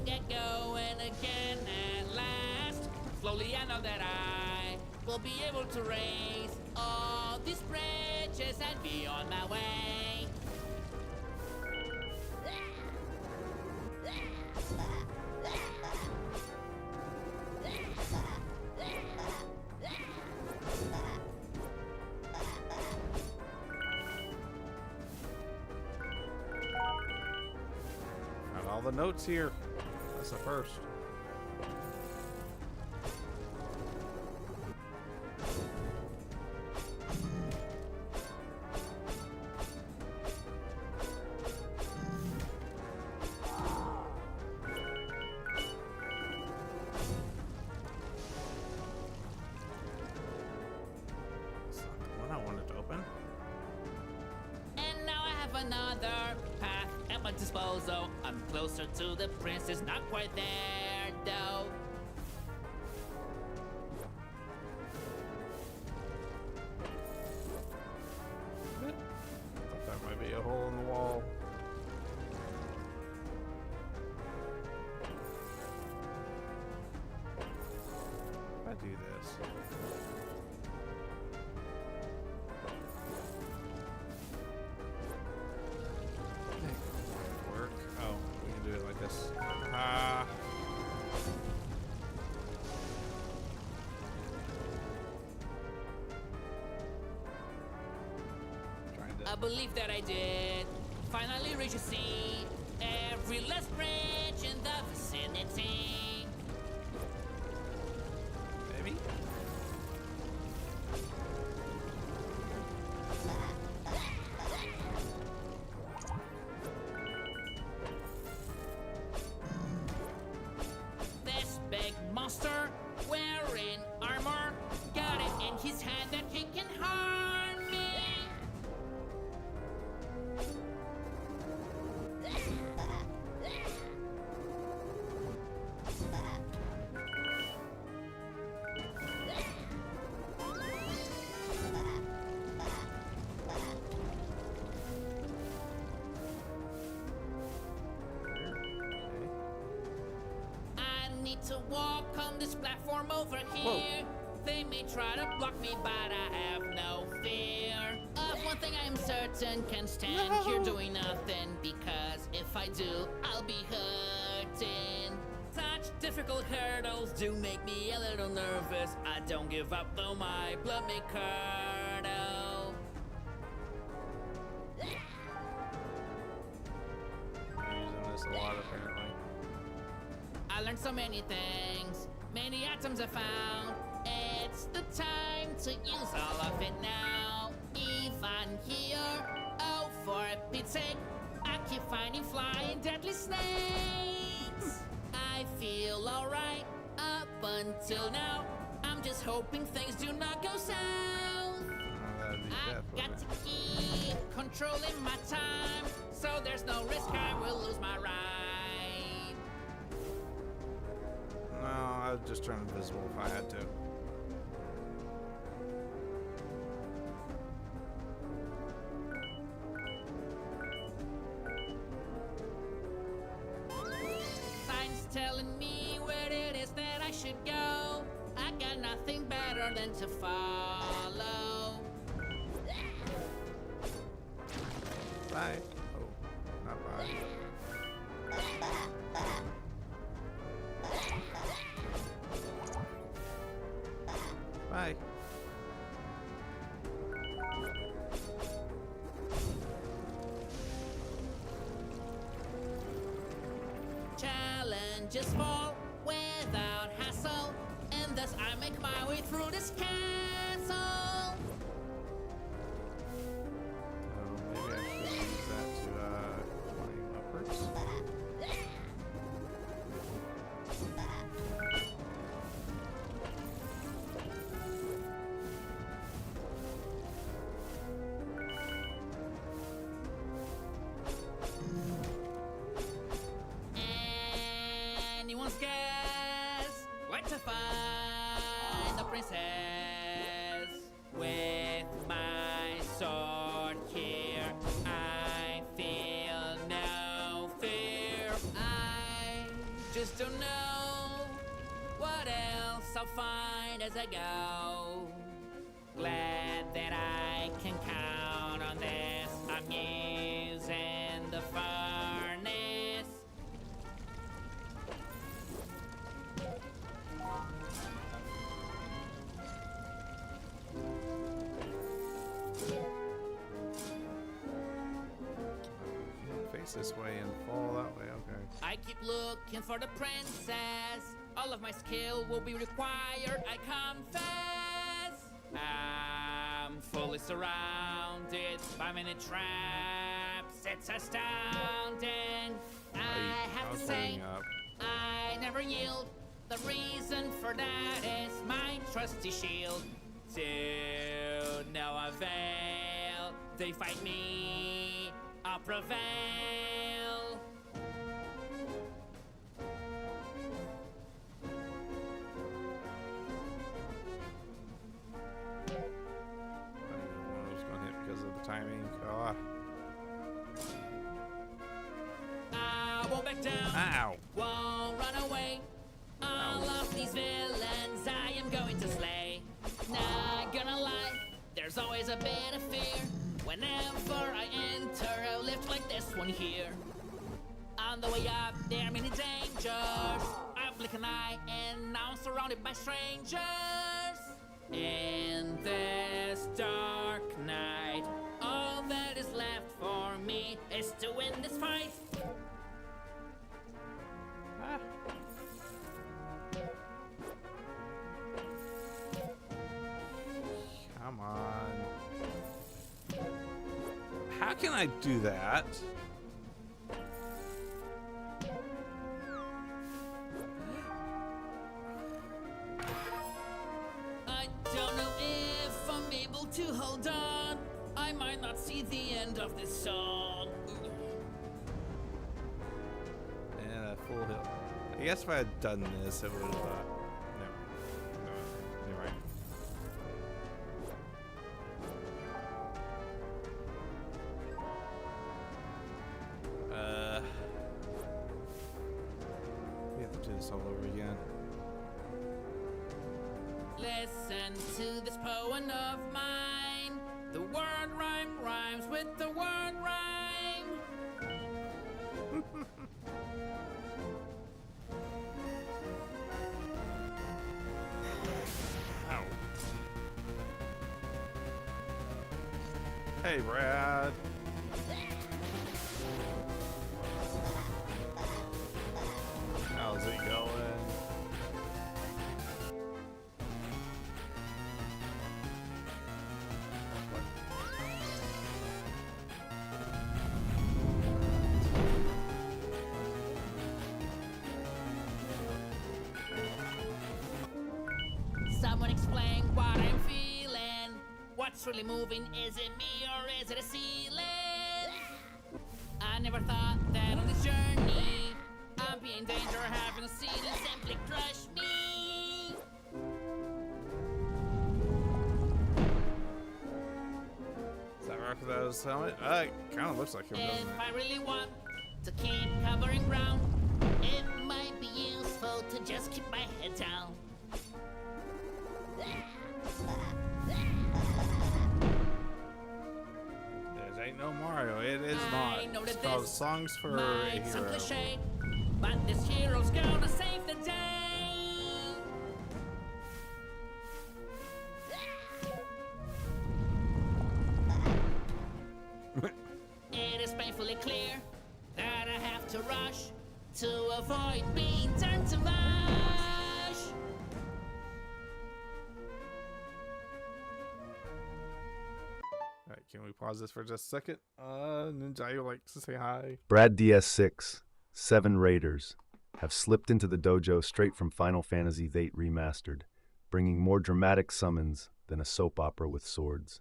get going again at last. Slowly I know that I will be able to raise all these bridges and be on my way. Got all the notes here. That's the first. It's not the one I wanted to open. And now I have another path at my disposal. I'm closer to the princess, not quite there though. Thought that might be a hole in the do this. Work. Oh, we can do it like this. Ah. Trying to. I believe that I did. Finally reach a sea. Every last bridge in the vicinity. Maybe. This big monster wearing armor got it in his hand that he can harm me. I need to walk on this platform over here. They may try to block me, but I have no fear. Of one thing I'm certain, can't stand here doing nothing, because if I do, I'll be hurting. Such difficult hurdles do make me a little nervous. I don't give up though my blood may curdle. I'm using this a lot apparently. I learned so many things, many items I found. It's the time to use all of it now. Even here, oh for Pete's sake, I keep finding flying deadly snakes. I feel alright up until now. I'm just hoping things do not go south. Oh, that'd be I death, got wouldn't to it? keep controlling my time, so there's no risk I will lose my ride. No, I would just turn invisible if I had to. Signs telling me where it is that I should go. I got nothing better than to follow. Bye. Oh, not bye. Bye. Challenges fall without hassle, and thus I make my way through this castle. Oh, maybe I should use that to climb upwards. Anyone's guess where to find the princess? With my sword here, I feel no fear. I just don't know what else I'll find as I go. Glad that I can count on this. I'm using the furnace. Face this way and fall that way. Okay. I keep looking for the princess. All of my skill will be required, I confess. I'm fully surrounded by many traps. It's astounding. I have to say, holding up. I never yield. The reason for that is my trusty shield. To no avail. They fight me, I'll prevail. I knew one was gonna hit because of the timing. Ah. I won't back down. Ow. Won't run away. All of these villains I am going always a bit of fear whenever I enter a lift like this one here. On the way up, there are many dangers. I blink an eye and now I'm surrounded by strangers. In this dark night, all that is left for me is to win this fight. Come on. How can I do that? I don't know if I'm able to hold on. I might not see the end of this song. And a full hill. I guess if I had done this, it would have. No. You're right. We have to do this all over again. Listen to this poem of mine. The word rhyme rhymes with the word rhyme. Ow. Hey, Brad. How's it going? Someone explain what I'm feeling. What's really moving? Is it me or is it a ceiling? I never thought that on this journey I'd be in danger of having a ceiling simply crush me. Is that rock without his helmet? It kind of looks like him, doesn't If it? I really want to keep covering ground, it might be useful to just keep my head down. This ain't no Mario. It is I not. know It's that called this Songs for a might sound Hero. cliche, but this hero's gonna save the day. It is painfully clear that I have to rush to avoid being turned to mush. Alright, can we pause this for just a second? Ninja likes to say hi. Brad DS6, 7 Raiders, have slipped into the dojo straight from Final Fantasy VIII Remastered, bringing more dramatic summons than a soap opera with swords.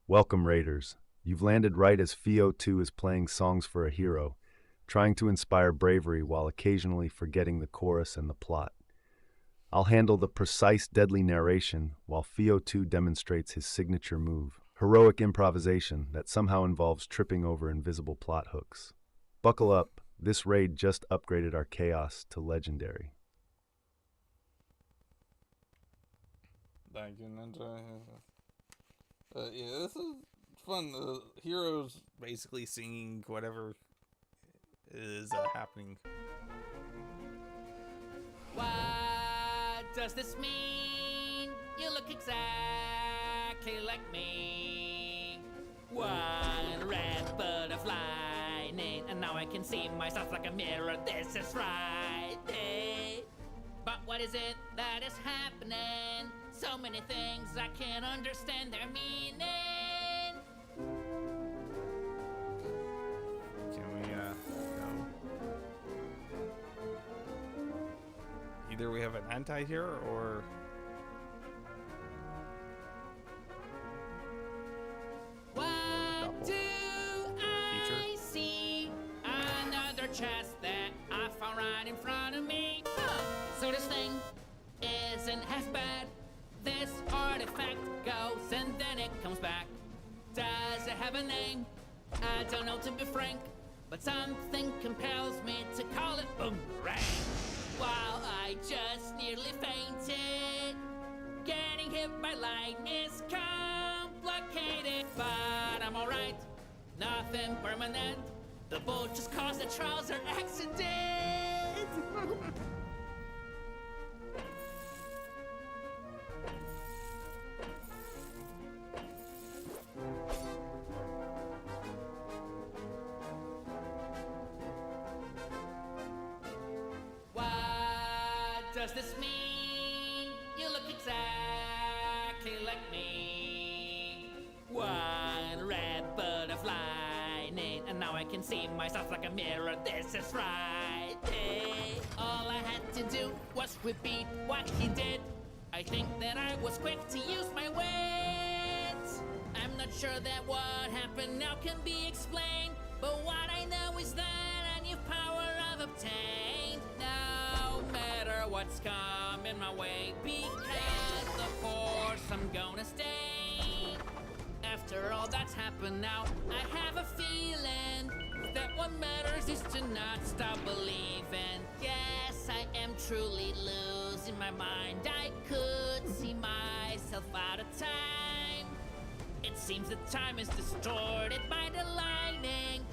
Welcome, Raiders. You've landed right as Fio 2 is playing Songs for a Hero, trying to inspire bravery while occasionally forgetting the chorus and the plot. I'll handle the precise, deadly narration while Fio 2 demonstrates his signature move, heroic improvisation that somehow involves tripping over invisible plot hooks. Buckle up, this raid just upgraded our chaos to legendary. Thank you, Ninja. Yeah, this is fun. The heroes basically singing whatever is happening. What does this mean? You look exactly like me. One red butterfly, and now I can see myself like a mirror. This is right. But what is it that is happening? So many things I can't understand their meaning. Can we, go? Either we have an anti-hero or... What do I Feature? see? Another chest that I found right in front of me. So this thing isn't half bad. This artifact goes and then it comes back. Does it have a name? I don't know, to be frank, but something compels me to call it Boomerang. While I just nearly fainted, getting hit by lightning is complicated. but I'm alright. Nothing permanent. The boat just caused a trouser accident. What does this mean? You look exactly like me. One red butterfly, and now I can see myself like a mirror. This is right. All I had to do was repeat what he did. I think that I was quick to use my wits. I'm not sure that what happened now can be explained, but what I know is that a new power I've obtained. No matter what's coming my way, because of course I'm gonna stay. After all that's happened now, I have a feeling that what matters is to not stop believing. Yes, I am truly losing my mind. I could see myself out of time. It seems that time is distorted by the lightning.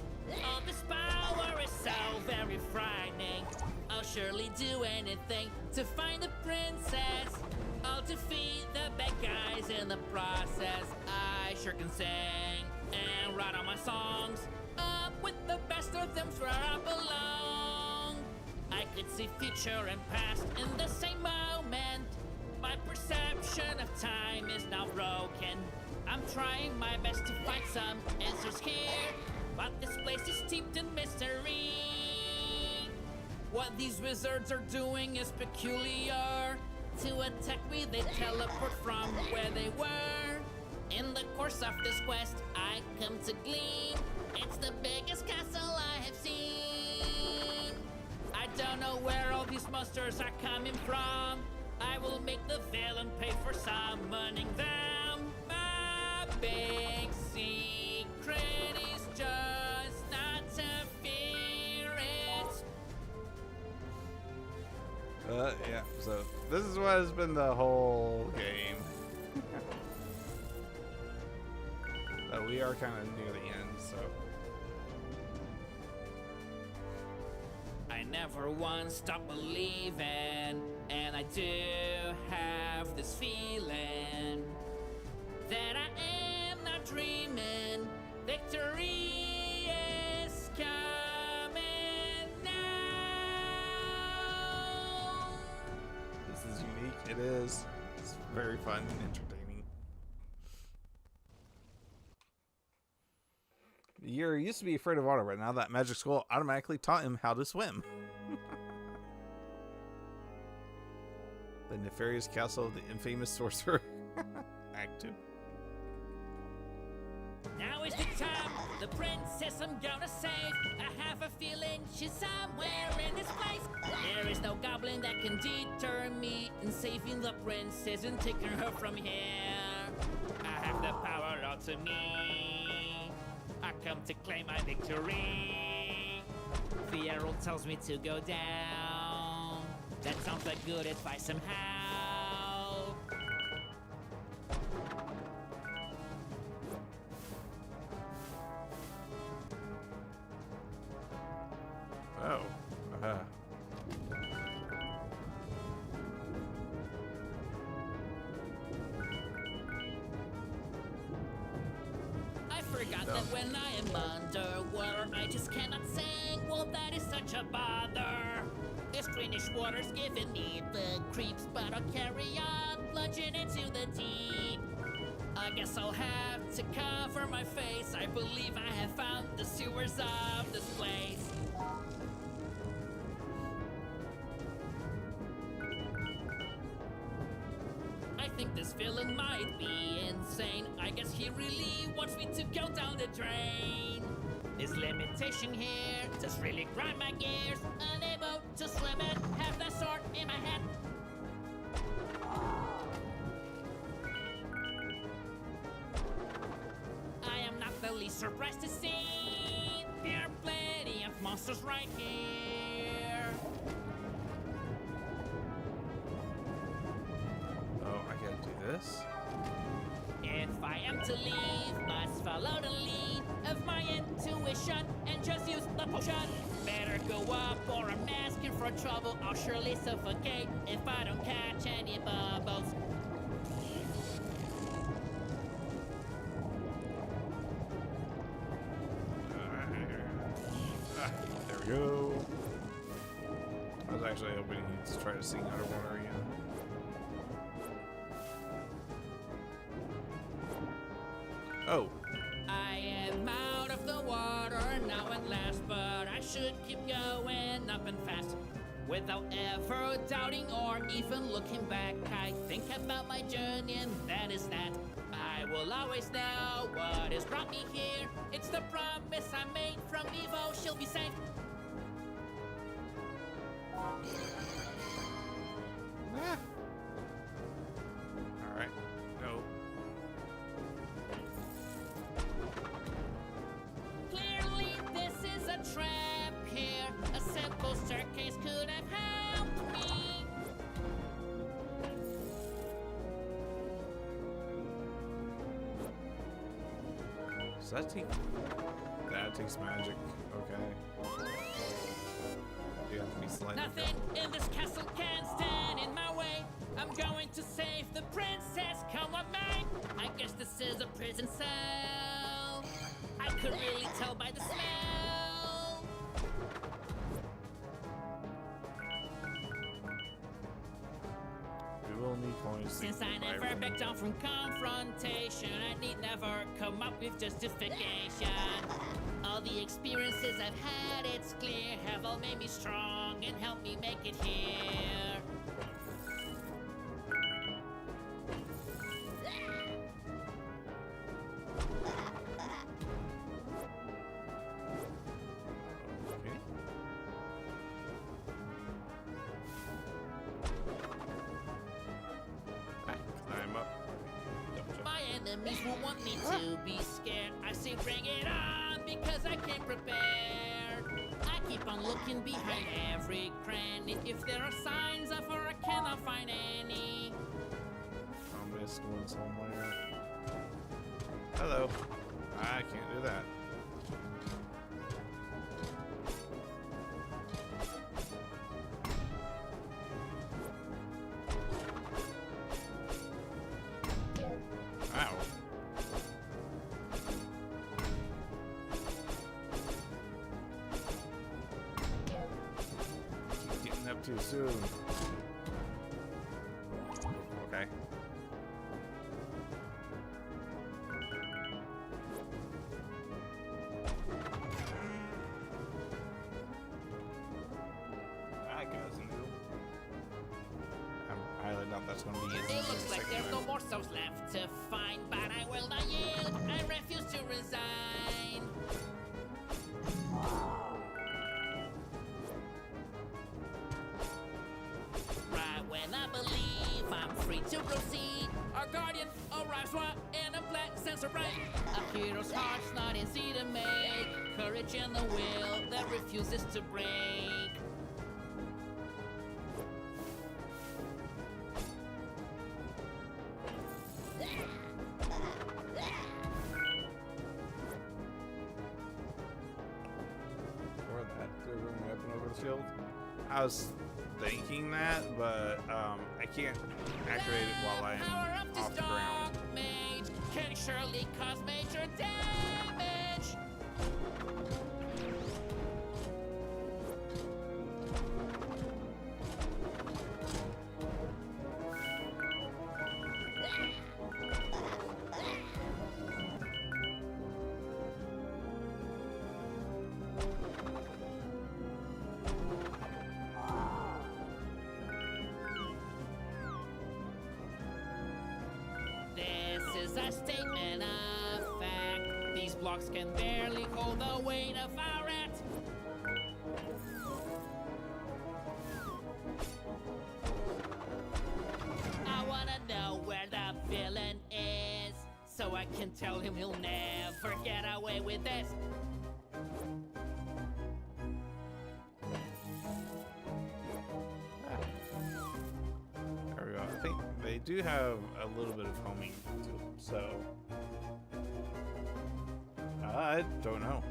All this power is so very frightening. I'll surely do anything to find the princess. I'll defeat the bad guys in the process. I sure can sing and write all my songs. Up with the best of them where I belong. I could see future and past in the same moment. My perception of time is now broken. I'm trying my best to find some answers here, but this place is steeped in mystery. What these wizards are doing is peculiar. To attack me, they teleport from where they were. In the course of this quest, I come to glean. It's the biggest castle I have seen. I don't know where all these monsters are coming from. I will make the villain pay for summoning them. My big secret is just not to fear it. Yeah, so this is what has been the whole game. But we are kind of near the end, so. I never once stopped believing, and I do have this feeling that I am not dreaming. Victory is coming now. This is unique. It is. It's very fun and entertaining. Yuri used to be afraid of water, but now that magic school automatically taught him how to swim. The nefarious castle of the infamous sorcerer. Act 2. Now is the time, the princess I'm gonna save. I have a feeling she's somewhere in this place. There is no goblin that can deter me in saving the princess and taking her from here. I have the power all to me. I come to claim my victory. The arrow tells me to go down. That sounds like good advice somehow. Oh. I forgot that when I am underwater, I just cannot sing. Well, that is such a bother. This greenish water's giving me the creeps, but I'll carry on, plunging into the deep. I guess I'll have to cover my face. I believe I have found the sewers of this place. I think this villain might be insane. I guess he really wants me to go down the drain. This limitation here just really grind my gears. Unable to swim it, have the sword in my hand. I am not the least surprised to see there are plenty of monsters right here. Oh, I gotta do this? If I am to leave, must follow the lead of my intuition and just use the potion. Better go up or I'm asking for trouble. I'll surely suffocate if I don't catch any bubbles. There we go. I was actually hoping he'd try to sing underwater again. Oh. I am out of the water now at last, but I should keep going up and fast. Without ever doubting or even looking back, I think about my journey and that is that. I will always know what has brought me here. It's the promise I made from Evo, she'll be safe. Alright. No. Clearly this is a trap here. A simple staircase could have helped me. Does that take... That takes magic. Okay. You have to be slightly... Nothing in this castle can stand in my way. I'm going to save the princess, come what may. I guess this is a prison cell. I could really tell by the smell. We will need coins. Since I never backed down from confrontation, I need never come up with justification. All the experiences I've had, it's clear, have all made me strong and helped me make it here. Okay. Climb up. Double jump. My enemies won't want me to be scared. I say bring it on because I came prepared. I keep on looking behind every cranny. If there are signs of her, I cannot find any. I missed one somewhere. Hello. I can't do that. Ow. Keep getting up too soon. Okay. I guess I highly doubt that's going to be easy. It looks like there's no more souls left to find, but I will not yield. I refuse to resign. Right when I believe I'm free to proceed, our guardian arrives right in a black sensor brain. A hero's heart's not easy to make. Courage and the will that refuses to break. Or that they're bringing a weapon over the shield. I was thinking that, but I can't activate it while I'm Power of this off the ground. dark mage can surely cause major damage. This is a statement of fact. These blocks can barely hold the weight of our rat. I wanna know where the villain is, so I can tell him he'll never get away with this. There we go. I think they do have a little bit of homing to them, so I don't know.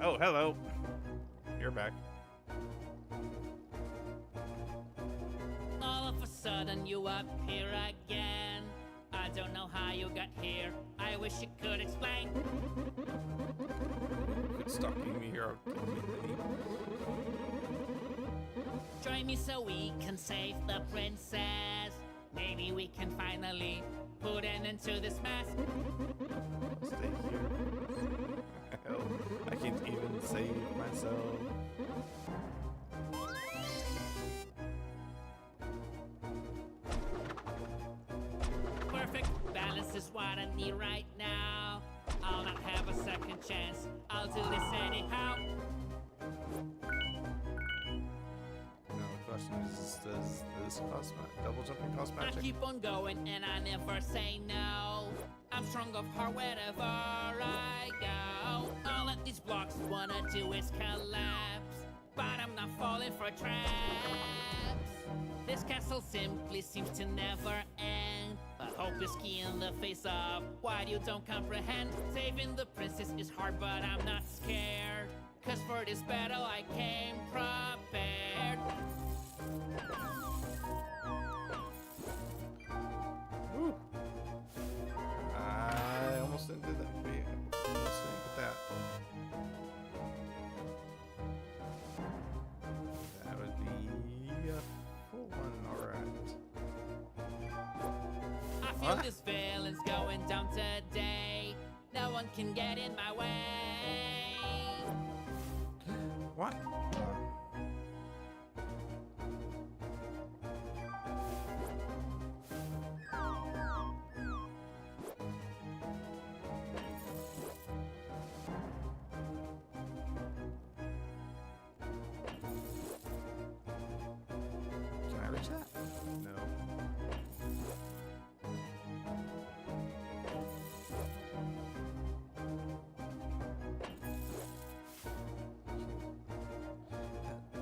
Oh, hello. You're back. All of a sudden you appear again. I don't know how you got here. I wish you could explain. Quit stalking me here. Join me so we can save the princess. Maybe we can finally put an end to this mess. Stay here. Hell, I can't even save myself. Perfect balance is what I need right now. I'll not have a second chance. I'll do this anyhow. Now the question is, does this cost double jumping cost I magic? keep on going and I never say no. I'm strong of heart wherever I go. All that these blocks wanna do is collapse, but I'm not falling for traps. This castle simply seems to never end, but hope is key in the face of what you don't comprehend. Saving the princess is hard, but I'm not scared, 'cause for this battle I came prepared. Woo. I almost didn't do that. We almost didn't get that. That would be a full one, alright. I feel What? this villain's going down today. No one can get in my way. What? Can I reach that? No.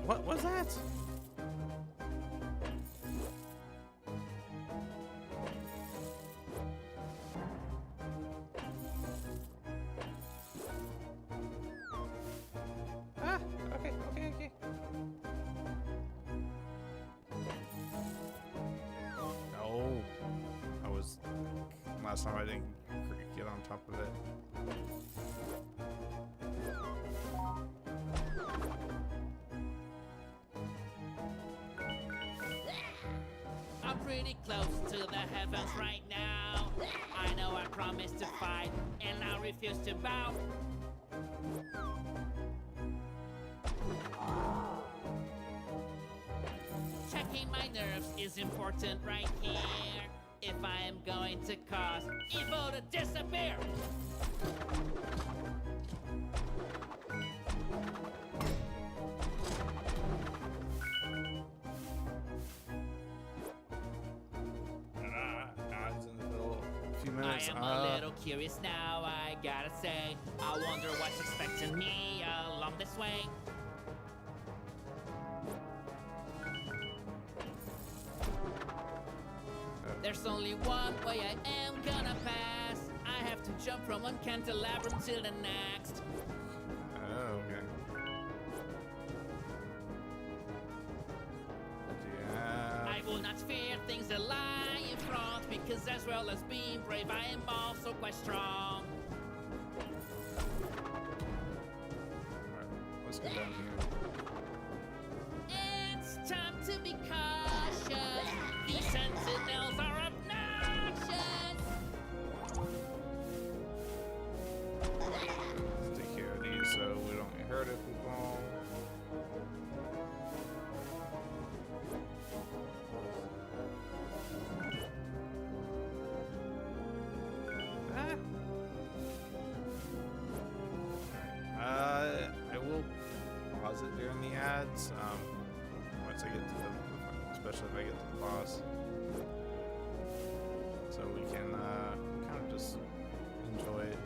What was that? Ah, okay, okay, okay. No. I was last time I didn't get on top of it. I'm pretty close to the heavens right now. I know I promised to fight, and I refuse to bow. Checking my nerves is important right here. If I am going to cause evil to disappear. It's in the middle. A few I minutes. am a little curious now, I gotta say. I wonder what's expecting me along this way. There's only one way I am gonna pass. I have to jump from one candelabrum to the next. Oh, okay. Yeah. I will not fear things that lie in front, because as well as being brave, I am also quite strong. Alright, let's go down here. It's time to be cautious. These sentinels are obnoxious. Let's take care of these so we don't get hurt if we fall. Ah. I will pause it during the ads. Once I get to the, especially if I get to the boss, so we can kind of just enjoy it.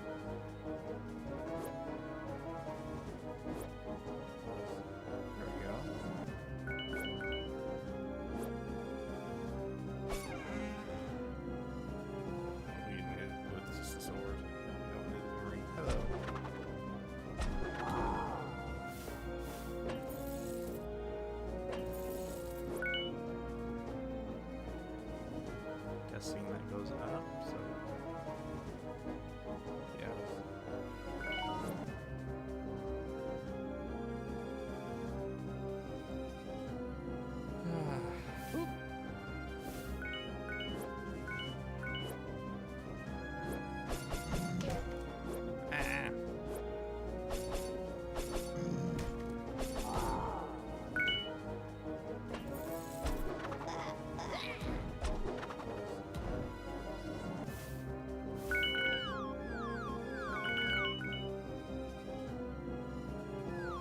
There we go. a scene that goes up, so yeah. Ah.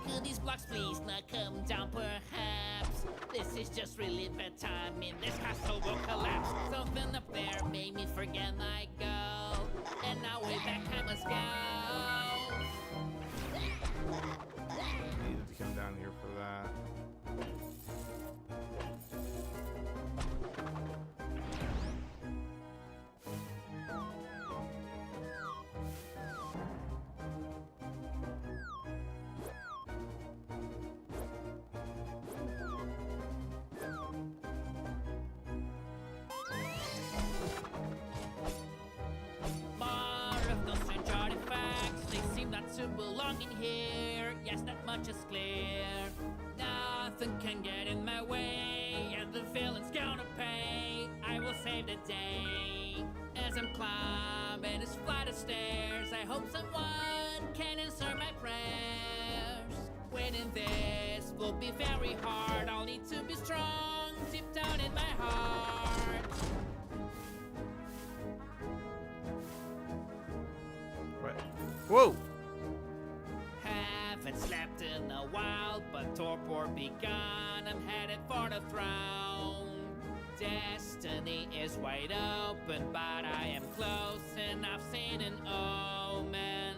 Could these blocks please not come down perhaps? This is just really bad timing. This castle will collapse. Something up there made me forget my goal. And now way back I must go. Needed to come down here for that. More of those strange artifacts. They seem not to belong in here. Yes, not much is clear. Nothing can get in my way, and the villain's gonna pay. I will save the day. As I'm climbing this flight of stairs, I hope someone can answer my prayers. Winning this will be very hard. I'll need to be strong deep down in my heart. What? Whoa! Haven't slept in a while, but torpor begun. I'm headed for the throne. Destiny is wide open, but I am close and I've seen an omen.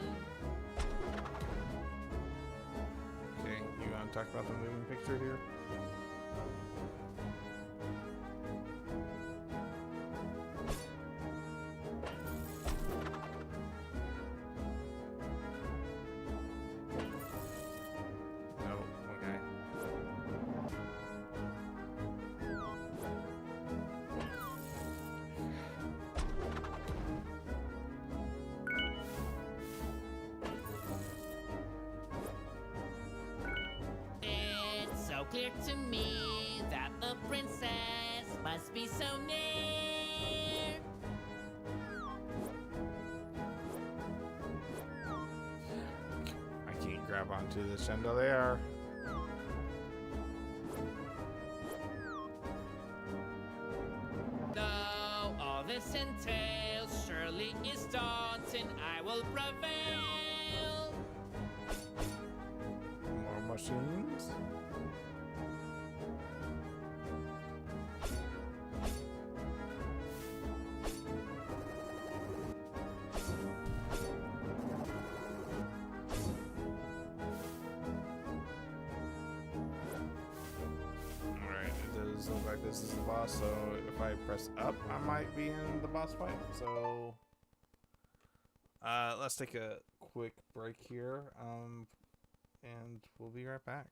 Okay, you want to talk about the moving picture here? No, okay. It's so clear to me that the princess must be so near. I can't grab onto this chandelier. Though all this entails surely is daunting, I will prevail. More machines. Alright, it does look like this is the boss, so if I press up, I might be in the boss fight. So let's take a quick break here, and we'll be right back.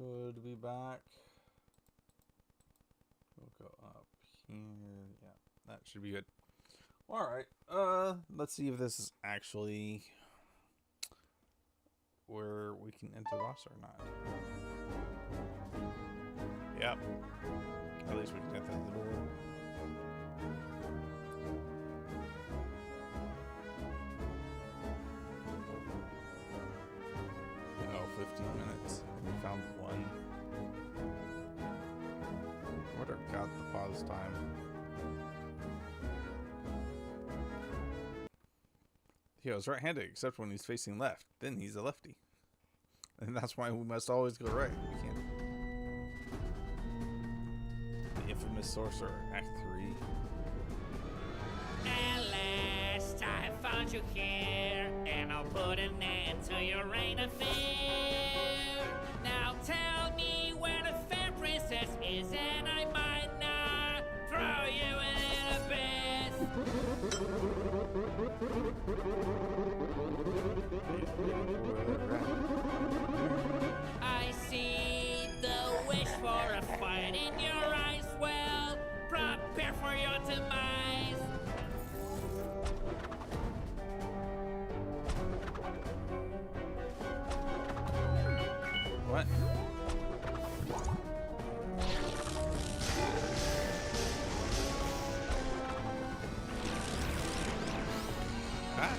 should be back. We'll go up here. Yeah, that should be good. Alright, let's see if this is actually where we can enter the boss or not. Yep. At least we can enter the door. Oh, 15 minutes. We found one. I wonder if got the pause time. Hero's right-handed except when he's facing left. Then he's a lefty. And that's why we must always go right. We can't. The infamous sorcerer, Act 3. At last, I found you here, and I'll put an end to your reign of fear. Now tell me where the fair princess is, and I might not throw you in an abyss. I see the wish for a fight in your eyes. Well, prepare for your demise. What? Ah.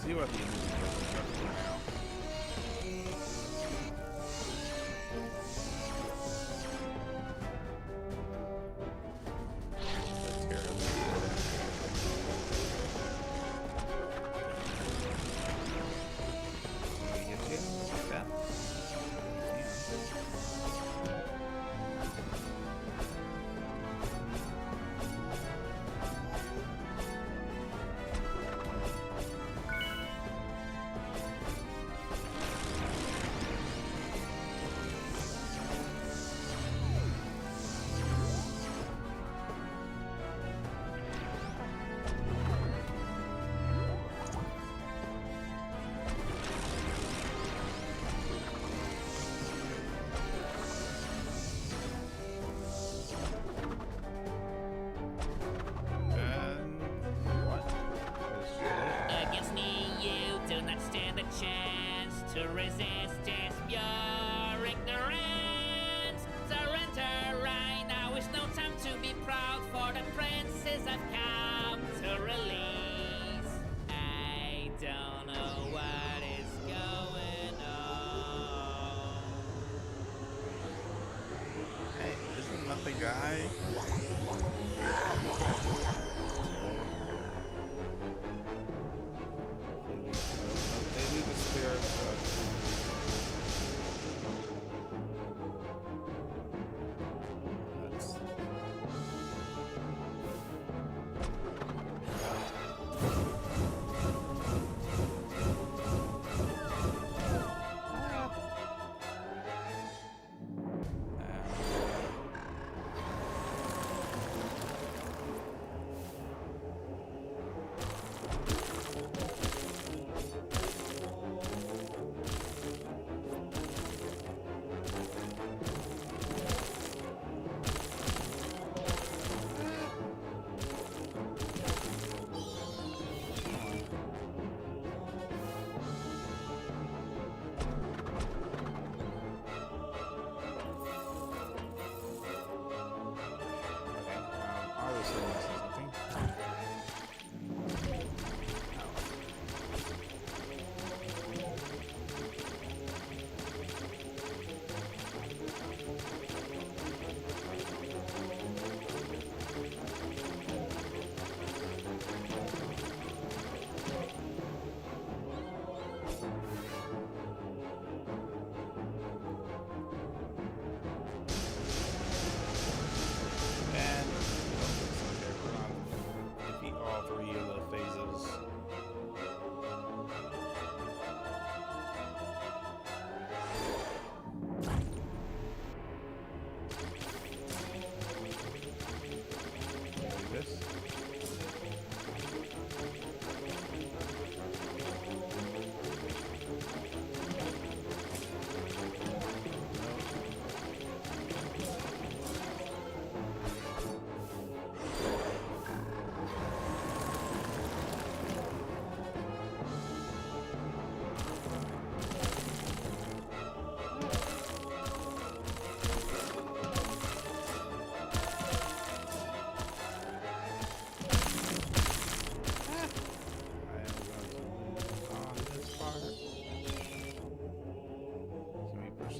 See what the illusion does now. Against me, you do not stand a chance to resist this pure ignorance. Surrender right now, it's no time to be proud, for the princes have come to release. I don't know what is going on. Hey, isn't that the guy? Maybe the spirit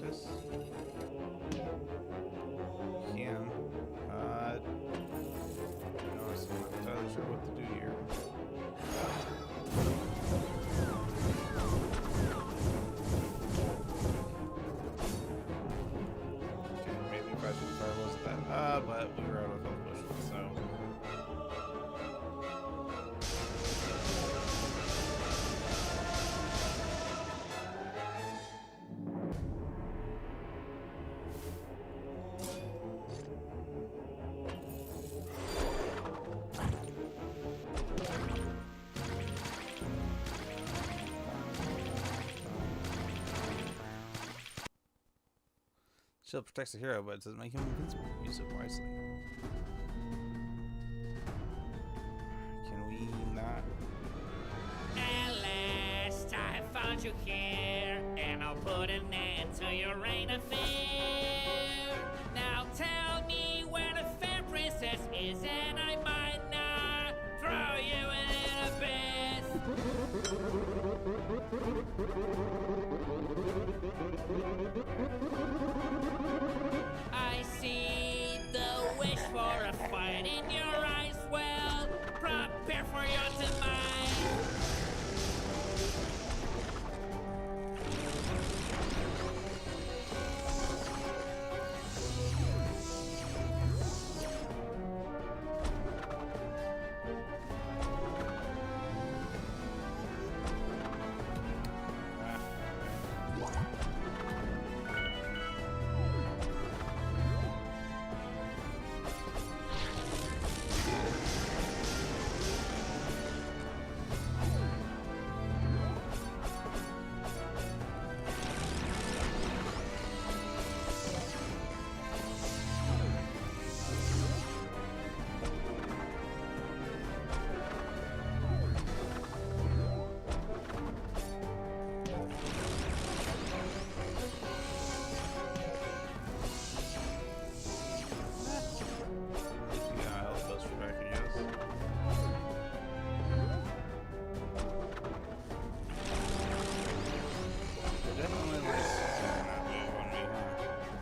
this? Can. No, I'm not entirely sure what to do here. Okay, maybe if I should try was that. But we were out of health potions, so. Shield protects the hero, but it doesn't make him invincible. Use it wisely. Can we not? At last, I found you here, and I'll put an end to your reign of fear. Now tell me where the fair princess is, and I might not throw you in an abyss. I see the wish for a fight in your eyes. Well, prepare for your demise.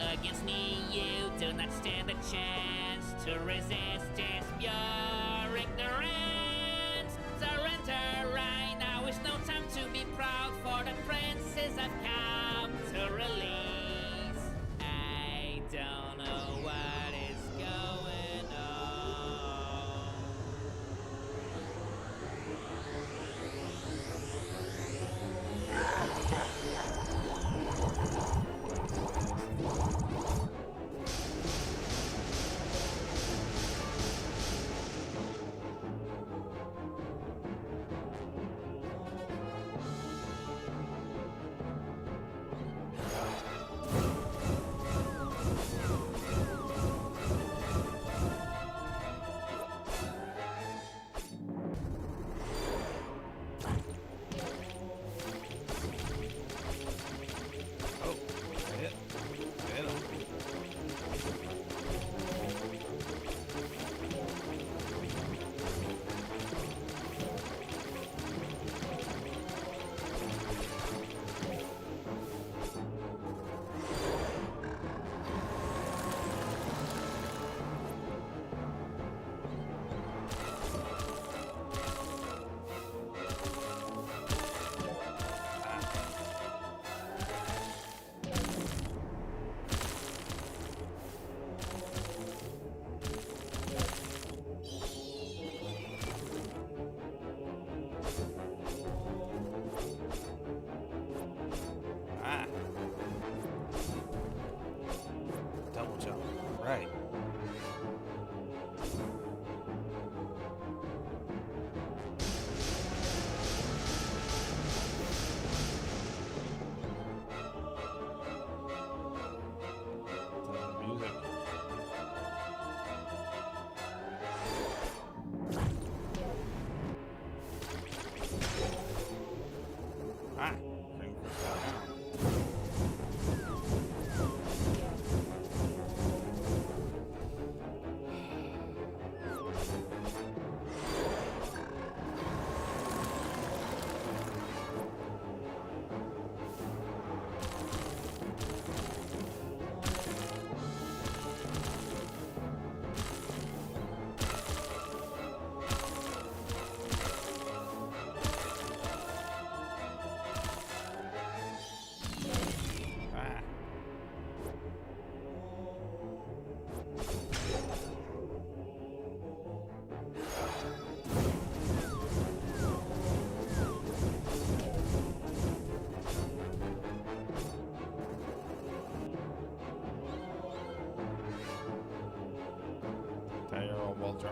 Against me, you do not stand a chance to resist this pure ignorance. Surrender right now, it's no time to be proud, for the princes have come to release. I don't know what is going on.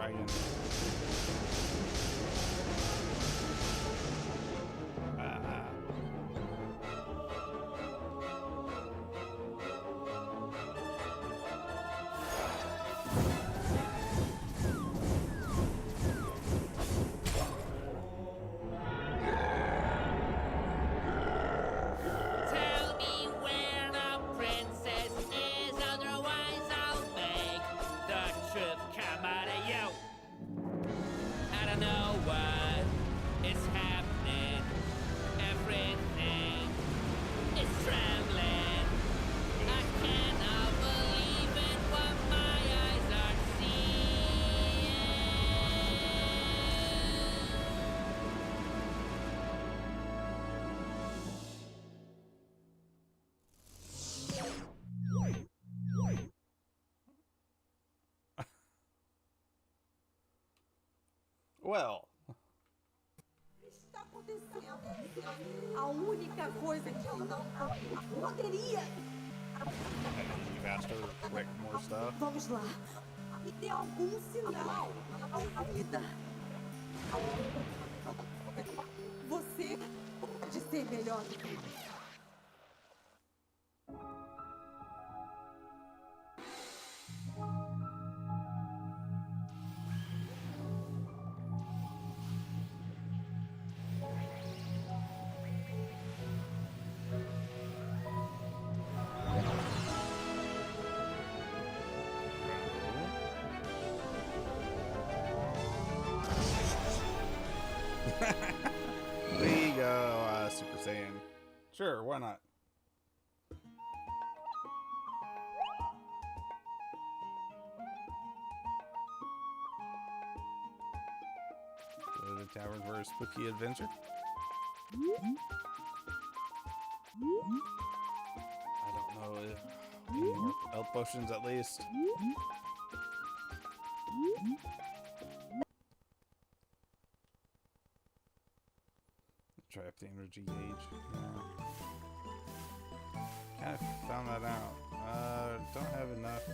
dragon. Ah. Tell me where the princess is, otherwise I'll make the truth come out of you. I don't know what is happening. Everything is trembling. I cannot believe in what my eyes are seeing. Well, Está acontecendo. A única coisa que eu não poderia. you've asked her to write more stuff. Vamos lá. Me dê algum sinal. Vida. Você pode ser melhor do que isso. There you go, Super Saiyan. Sure, why not? Go to the tavern for a spooky adventure. I don't know if we need more health potions at least. Try up the energy gauge. Yeah. Kind of found that out. Don't have enough.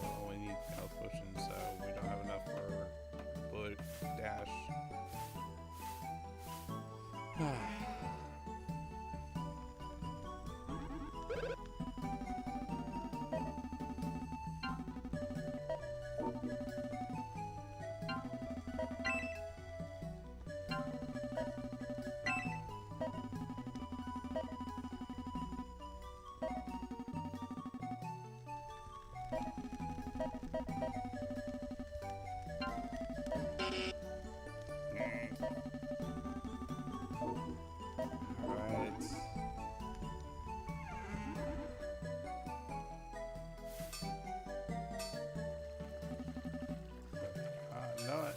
Oh, we need health potions, so we don't have enough for bullet dash. Alright. Know it.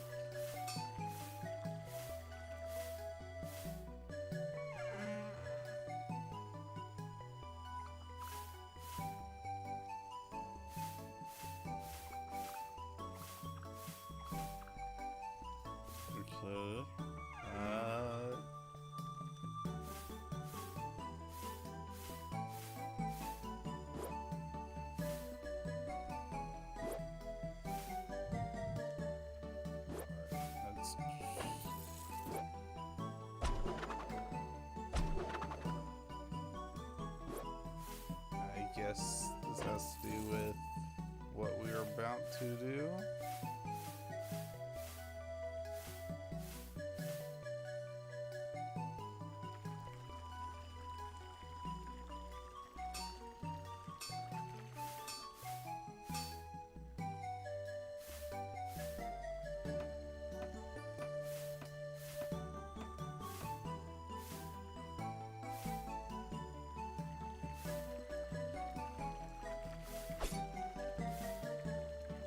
Okay. That's I guess this has to do with what we are about to do.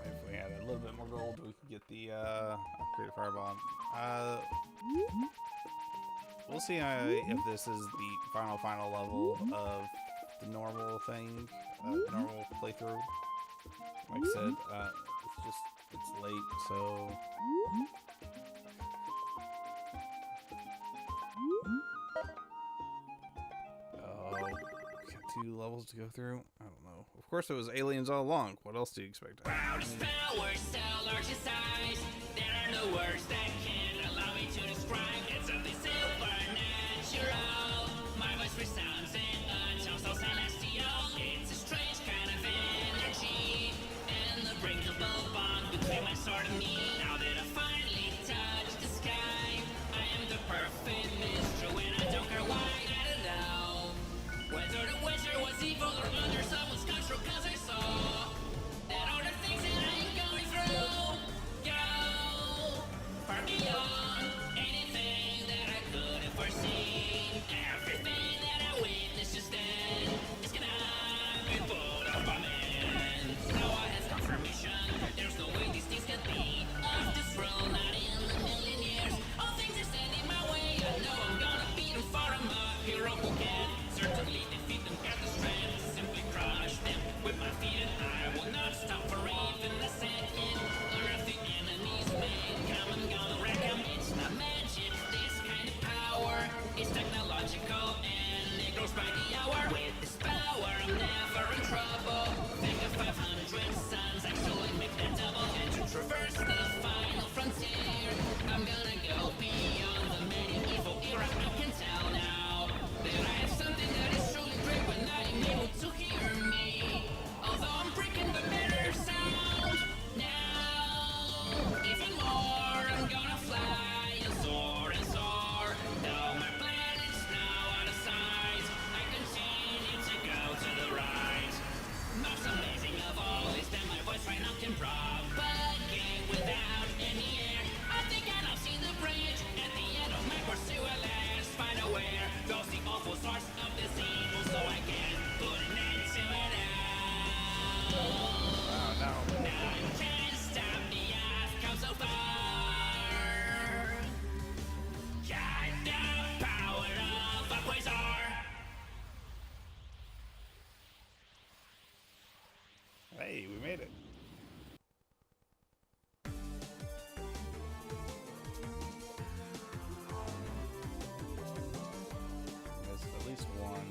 If we had a little bit more gold, we could get the upgraded fireball. We'll see if this is the final level of the normal thing, normal playthrough. Like I said, it's late, so. Oh, got few levels to go through. I don't know. Of course, it was aliens all along. What else do you expect? Proudest power, so large in size. There are no words that can allow me to describe. It's something supernatural. My voice resounds in a tone so celestial. It's a strange kind of energy, and the breakable bond between my sword and me. Now that I finally touched the sky, I am the perfect minstrel, and I don't care why. I don't know whether the wizard was evil or under someone's control, 'cause I saw that all the things that I ain't going through go far beyond anything that I could have foreseen. Everything that I witnessed just then is gonna be put up on me. Now I have confirmation. There's no way these things can be off this road, not in a million years. All things are standing my way. I know I'm gonna beat them, for I'm a hero who can certainly defeat them. Got the strength, simply crush them with my feet, and I will not stop for even a second. Earth the enemies made, come I'm gonna wreck 'em. It's not magic, this kind of power is technological, and it grows by the hour. With this power, I'm never in trouble. Think of 500 suns, actually make that double. And to traverse the final frontier, I'm gonna go beyond the medieval era. I can tell now that I have something that is truly great when I am able to hear me. Although I'm breaking the better sound now, even more, I'm gonna fly and soar and soar. Though my planet's now out of sight, I continue to go to the right. Most amazing of all is that my voice right now can propagate without any air. I think I now see the bridge at the end of my pursuit. At last, find out where goes the awful source of this evil, so I can put an end to it all. Oh, no. Now you can't stop me, I've come so far. Got the power of a quasar. Hey, we made it. Missed at least one.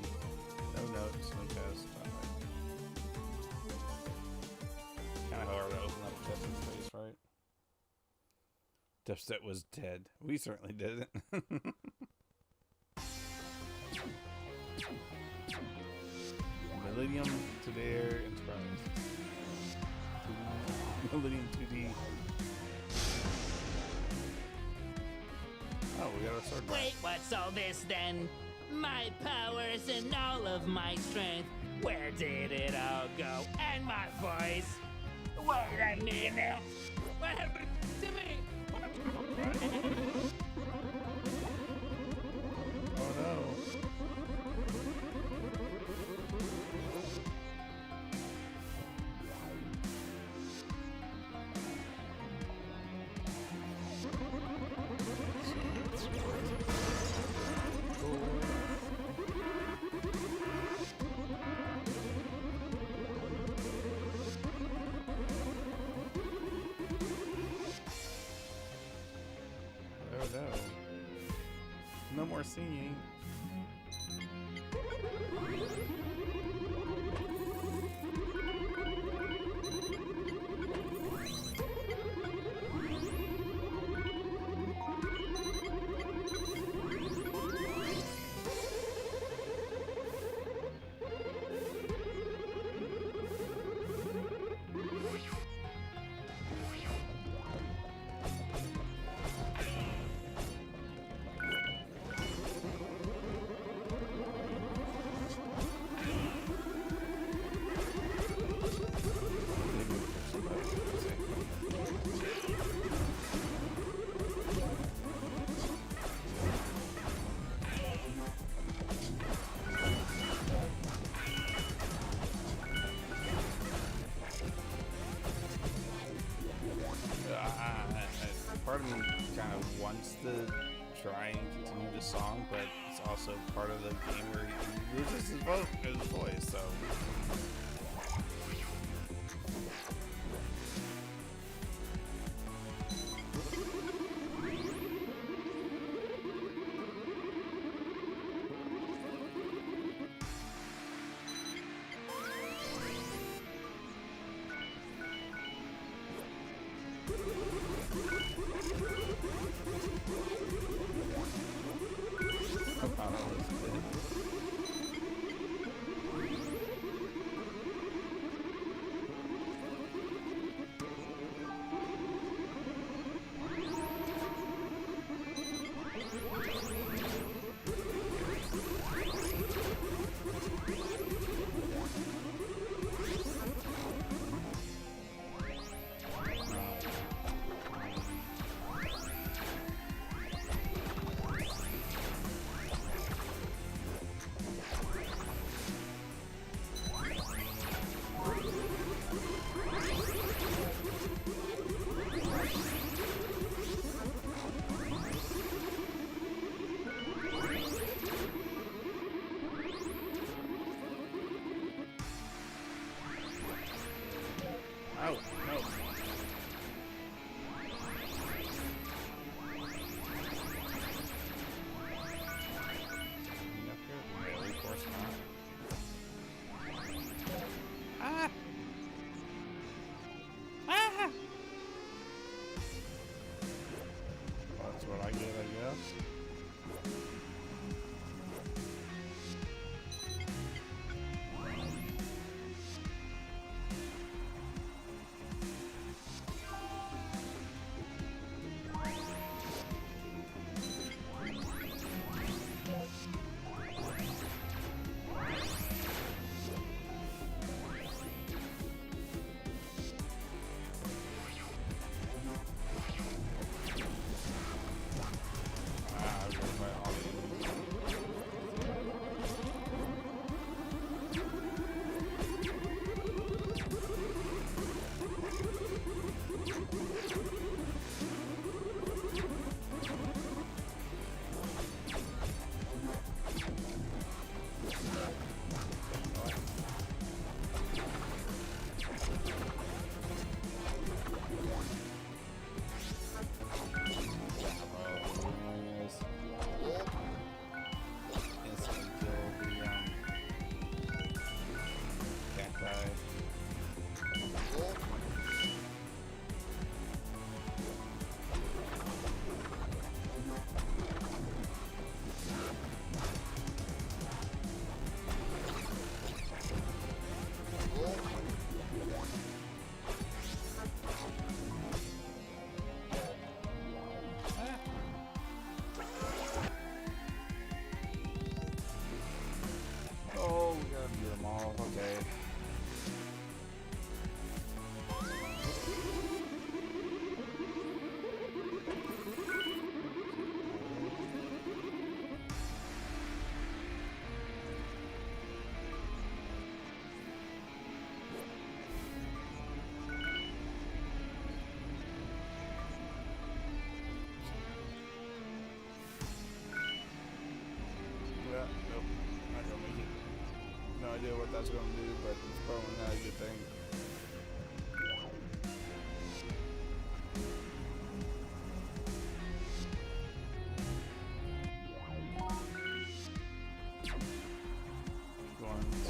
No notes, no test. Alright. Kind of hard to open up Dipset's face, right? Dipset was dead. We certainly didn't. Millennium to their Enterprise. Millennium 2D. Oh, we got a sword back. Wait, what's all this then? My powers and all of my strength, where did it all go? And my voice? Wait a minute. What happened to me? Oh no. Oh no. No more singing. Part of me kind of wants to try and continue the song, but it's also part of the game where he loses his voice, so. No, no. Really? Of course not. Ah! Ah! Well, that's what I get, I guess. Ah, I really went off. Oh, we gotta beat them all. Okay. Yeah, nope. Not gonna make it. No idea what that's gonna do, but it's probably not a good thing. Ones.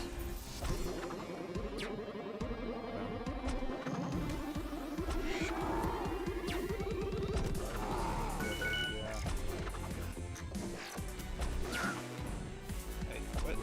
Yeah. Hey, what?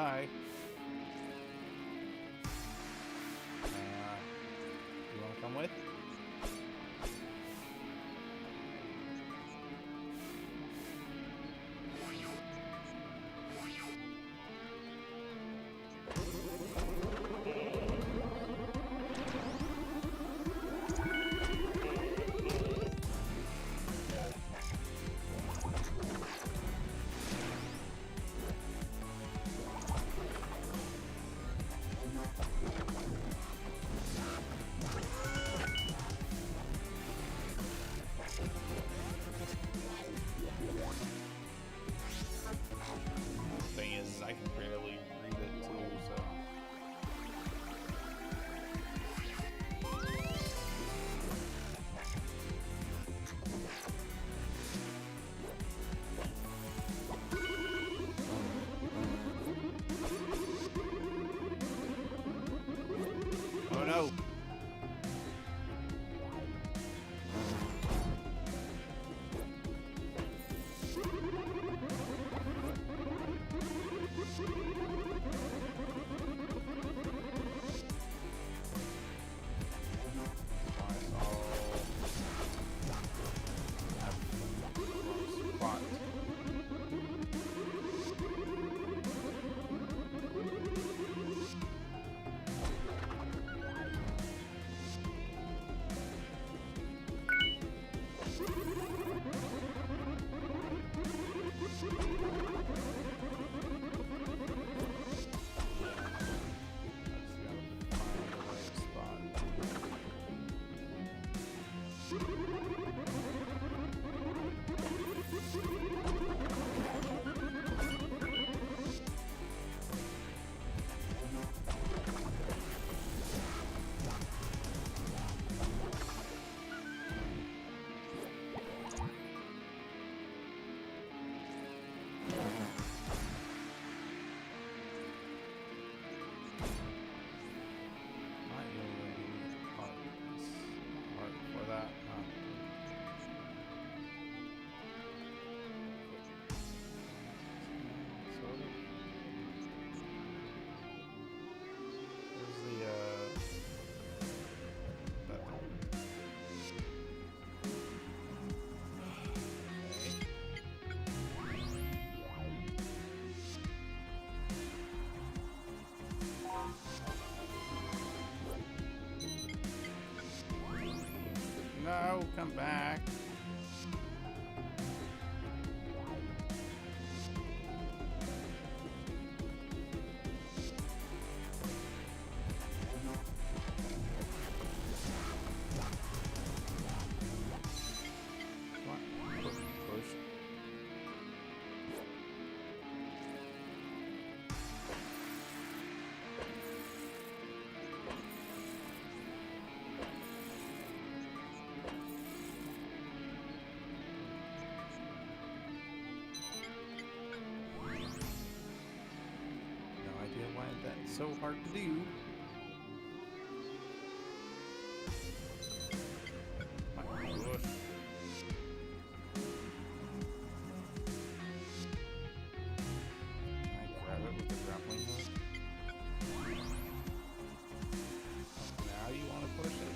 Bye. You want to come with? Thing is, I can barely read it too, so. Oh no! Spot. For that, sort of. Where's the that one? No, come back. Come on, push. No idea why that's so hard to do. My gosh. Can I grab it with the grappling hook? Now you want to push it?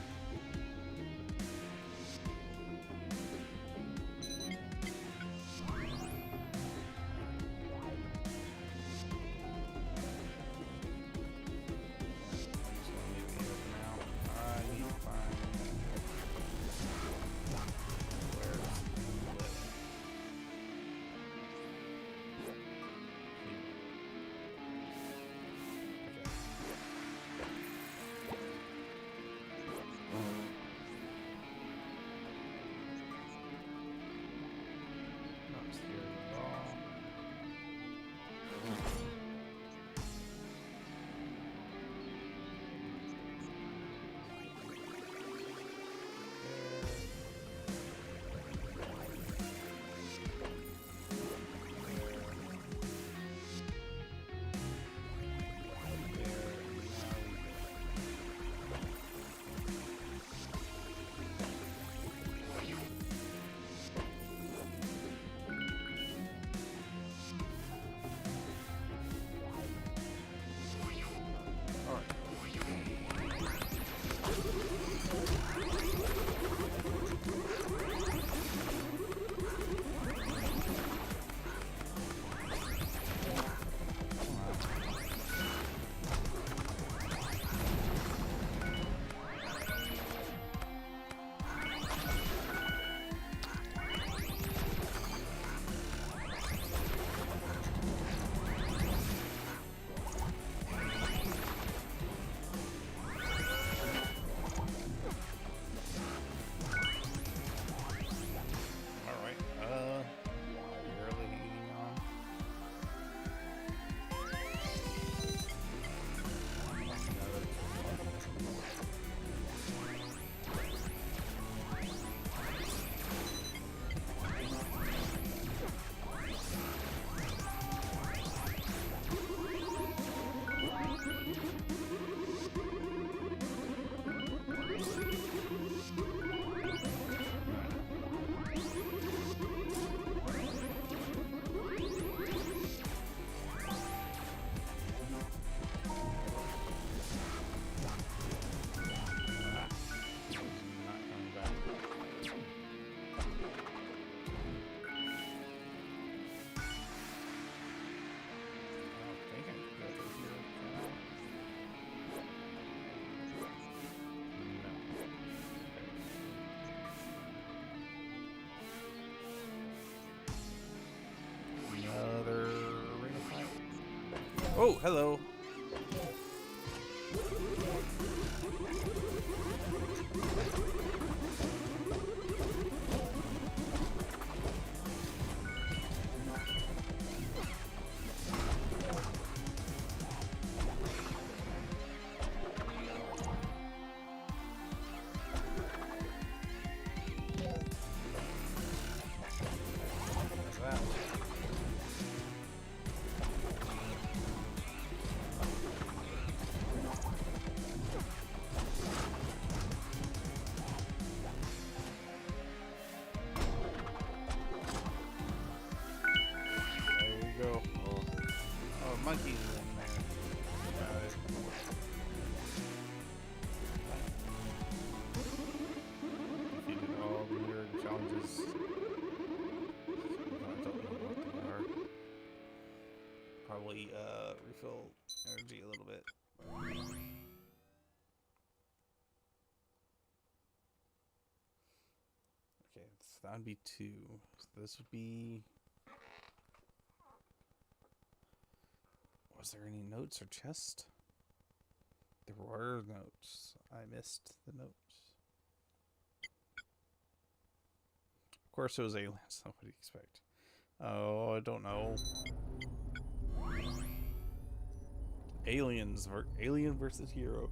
Oh, hello. Monkeys in there. Defeated all the weird challenges. I don't know what they are. Probably refill energy a little bit. Okay, so that would be 2. So this would be. Was there any notes or chest? There were notes. I missed the notes. Of course it was aliens. What do you expect? Oh, I don't know. Alien versus hero.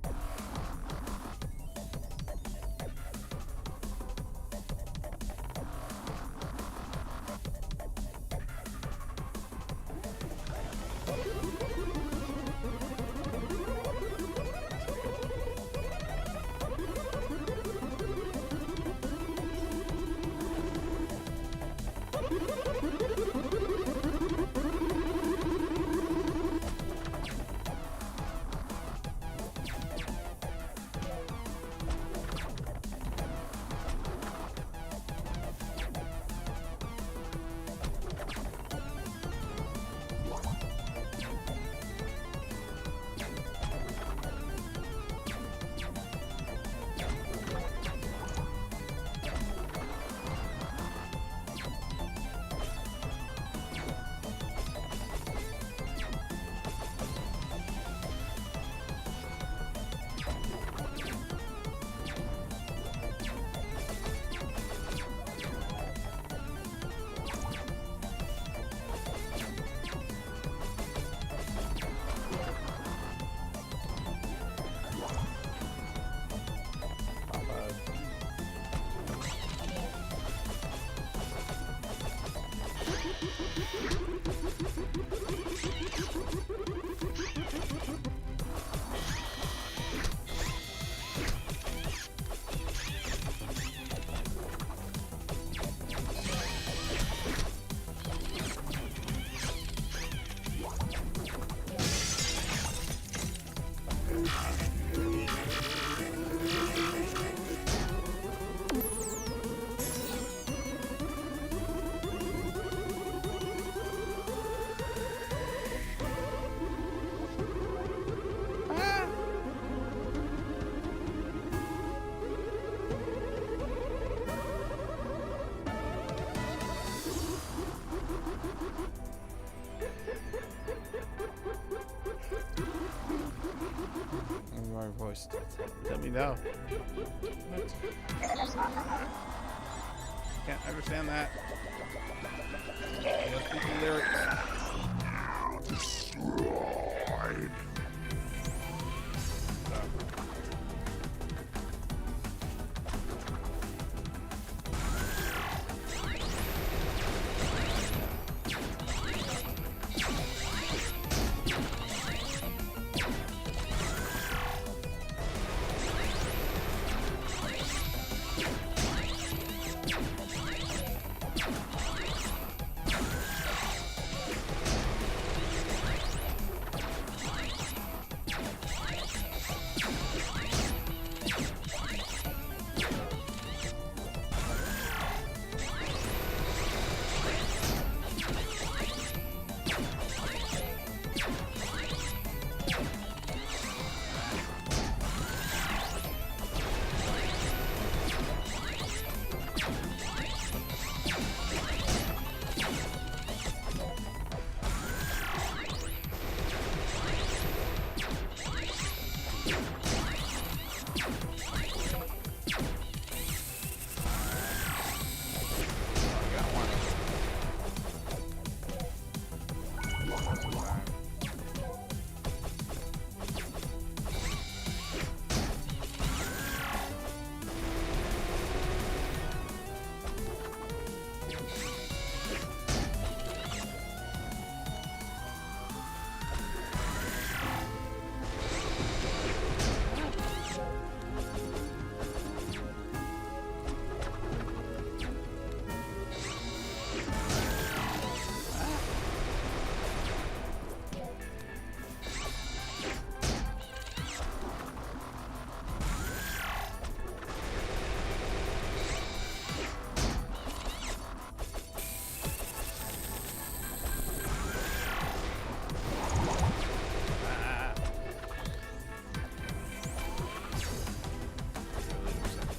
Voice. Tell me now. What? Can't understand that. Let's speak the lyrics. Destroyed. I got one.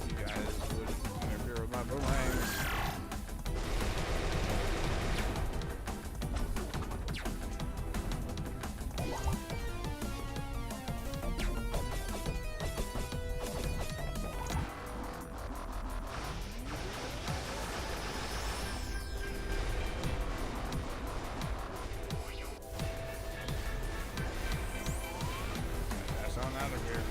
You guys would interfere with my boomerangs. Dash on out of here.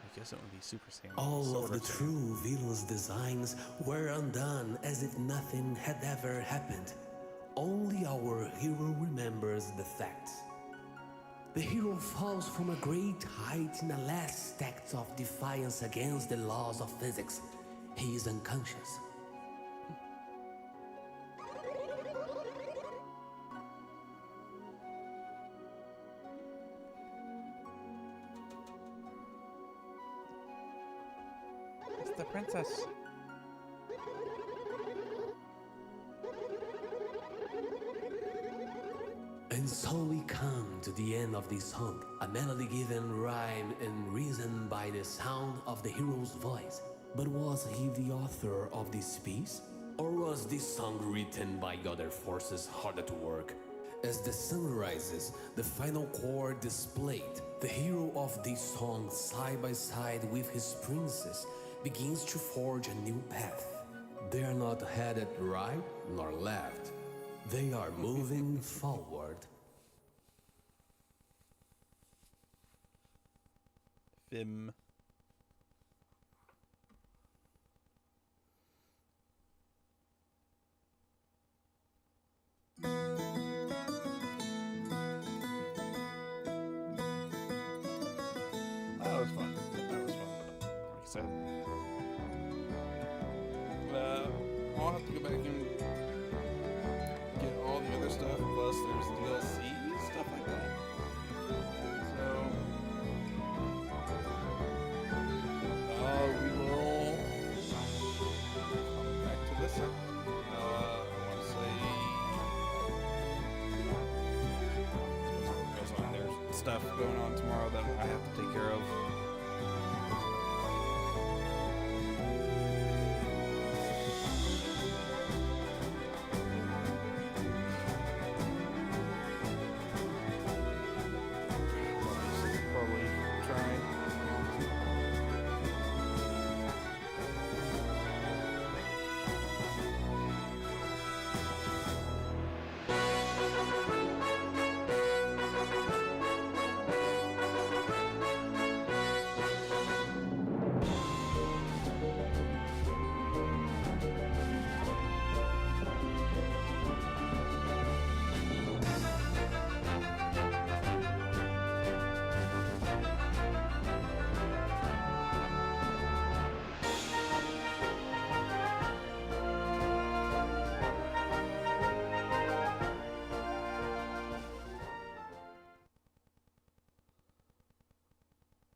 I guess it would be Super Saiyan. All of Silver the Saiyan. true villain's designs were undone as if nothing had ever happened. Only our hero remembers the facts. The hero falls from a great height in a last act of defiance against the laws of physics. He is unconscious. It's the princess. And so we come to the end of this song, a melody given rhyme and reason by the sound of the hero's voice. But was he the author of this piece? Or was this song written by other forces harder to work? As the sun rises, the final chord displayed, the hero of this song side by side with his princess begins to forge a new path. They are not headed right nor left. They are moving forward. Fim. That was fun. That was fun. Like I said, I'll have to go back and get all the other stuff. Plus, there's DLC stuff like that. So, we will come back to this. I want to say, goes on. There's stuff going on tomorrow that I have to take care of. Probably try.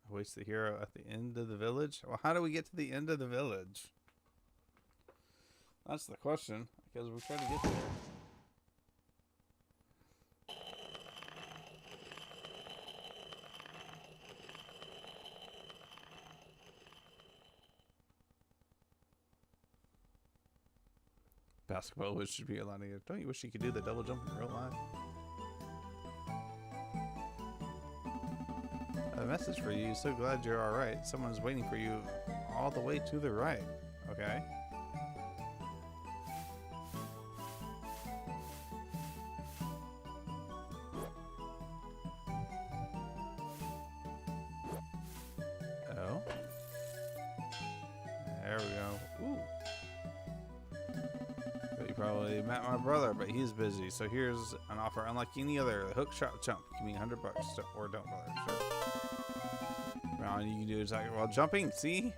Waste the hero at the end of the village? Well, how do we get to the end of the village? That's the question, because we're trying to get there. Basketball wish should be a lot easier. Don't you wish you could do the double jump in real life? A message for you. So glad you're alright. Someone's waiting for you all the way to the right. Okay. Oh. There we go. Ooh. You probably met my brother, but he's busy. So here's an offer unlike any other. Hook, shot, jump. Give me $100 or don't bother. Sure. Well, you can do exactly while jumping. See?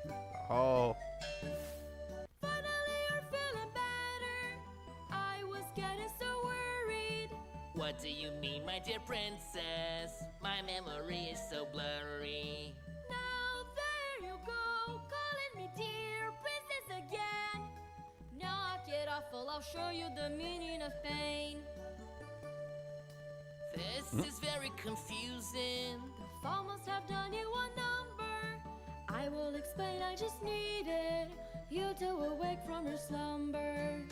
Oh. Finally, you're feeling better. I was getting so worried. What do you mean, my dear princess? My memory is so blurry. Now there you go, calling me dear princess again. Knock it off, I'll show you the meaning of pain. This is very confusing. The fall must have done you one number. I will explain, I just needed you to awake from your slumber.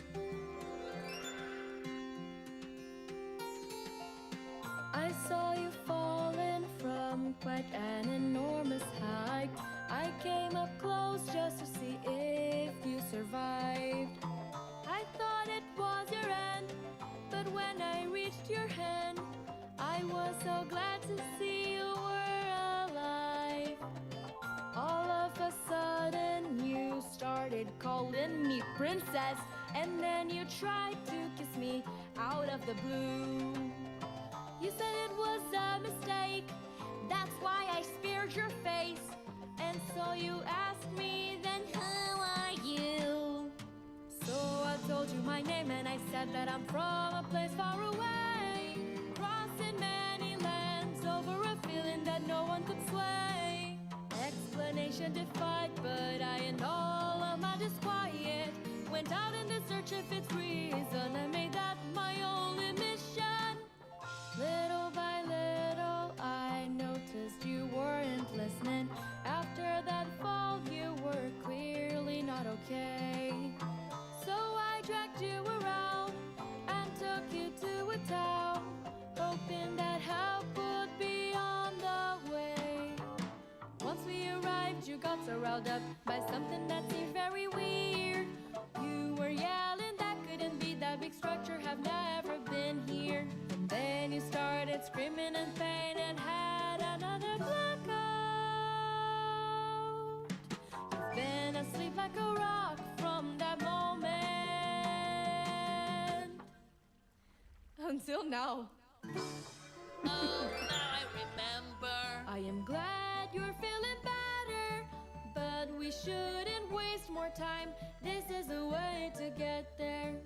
I saw you falling from quite an enormous height. I came up close just to see if you survived. I thought it was your end, but when I reached your hand, I was so glad to see you were alive. All of a sudden you started calling me princess, and then you tried to kiss me out of the blue. You said it was a mistake, that's why I spared your face. And so you asked me then, who are you? So I told you my name and I said that I'm from a place far away, crossing many lands over a feeling that no one could sway. Explanation defied, but I and all of my disquiet went out in the search of its reason and made that my only mission. Little by little I noticed you weren't listening. After that fall you were clearly not okay. So I dragged you around and took you to a town, hoping that help would be on the way. Once we arrived you got so riled up by something that seemed very weird. You were yelling that couldn't be, that big structure have never been here. And then you started screaming in pain and had another blackout. You've been asleep like a rock from that moment until now. Oh, now I remember. I am glad you're feeling better, but we shouldn't waste more time. This is the way to get there.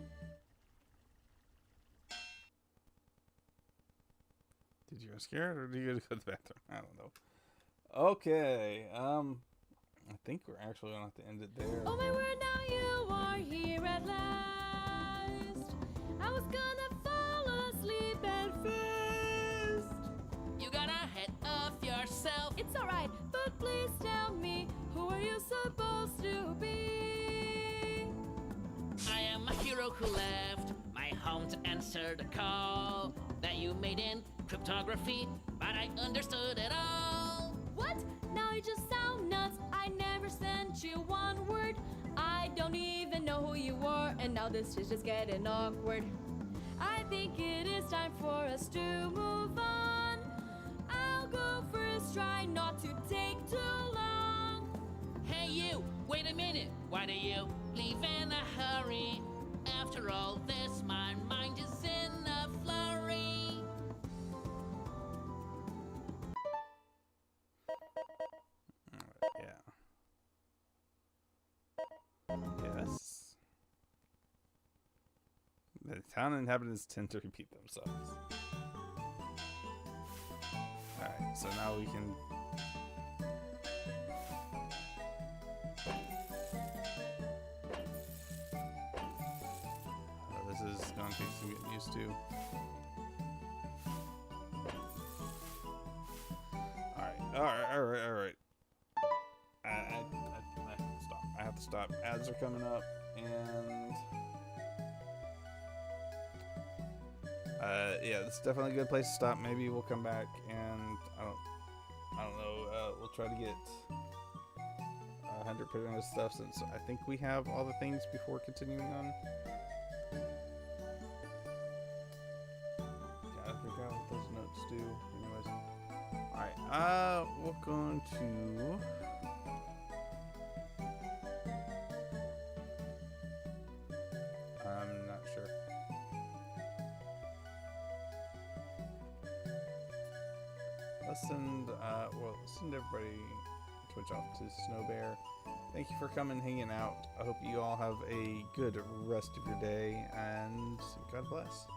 Did you get scared or did you go to the bathroom? I don't know. Okay. I think we're actually gonna have to end it there. Oh my word, now you are here at last. I was gonna fall asleep at first. You got ahead of yourself. It's alright, but please tell me, who are you supposed to be? I am a hero who left my home to answer the call that you made in cryptography, but I understood it all. What? Now you just sound nuts. I never sent you one word. I don't even know who you are, and now this is just getting awkward. I think it is time for us to move on. I'll go first, try not to take too long. Hey you, wait a minute. Why do you leave in a hurry? After all this, my mind is in a flurry. Yeah. Yes. The town inhabitants tend to repeat themselves. Alright, so now we can... this is going to take some getting used to. Alright. I have to stop. I have to stop. Ads are coming up, and yeah, it's definitely a good place to stop. Maybe we'll come back and I don't know. We'll try to get 100% of stuff since I think we have all the things before continuing on. Yeah, I forgot what those notes do. Anyways, all right. We're going to. I'm not sure. Let's send everybody Twitch off to Snow Bear. Thank you for coming, hanging out. I hope you all have a good rest of your day, and God bless.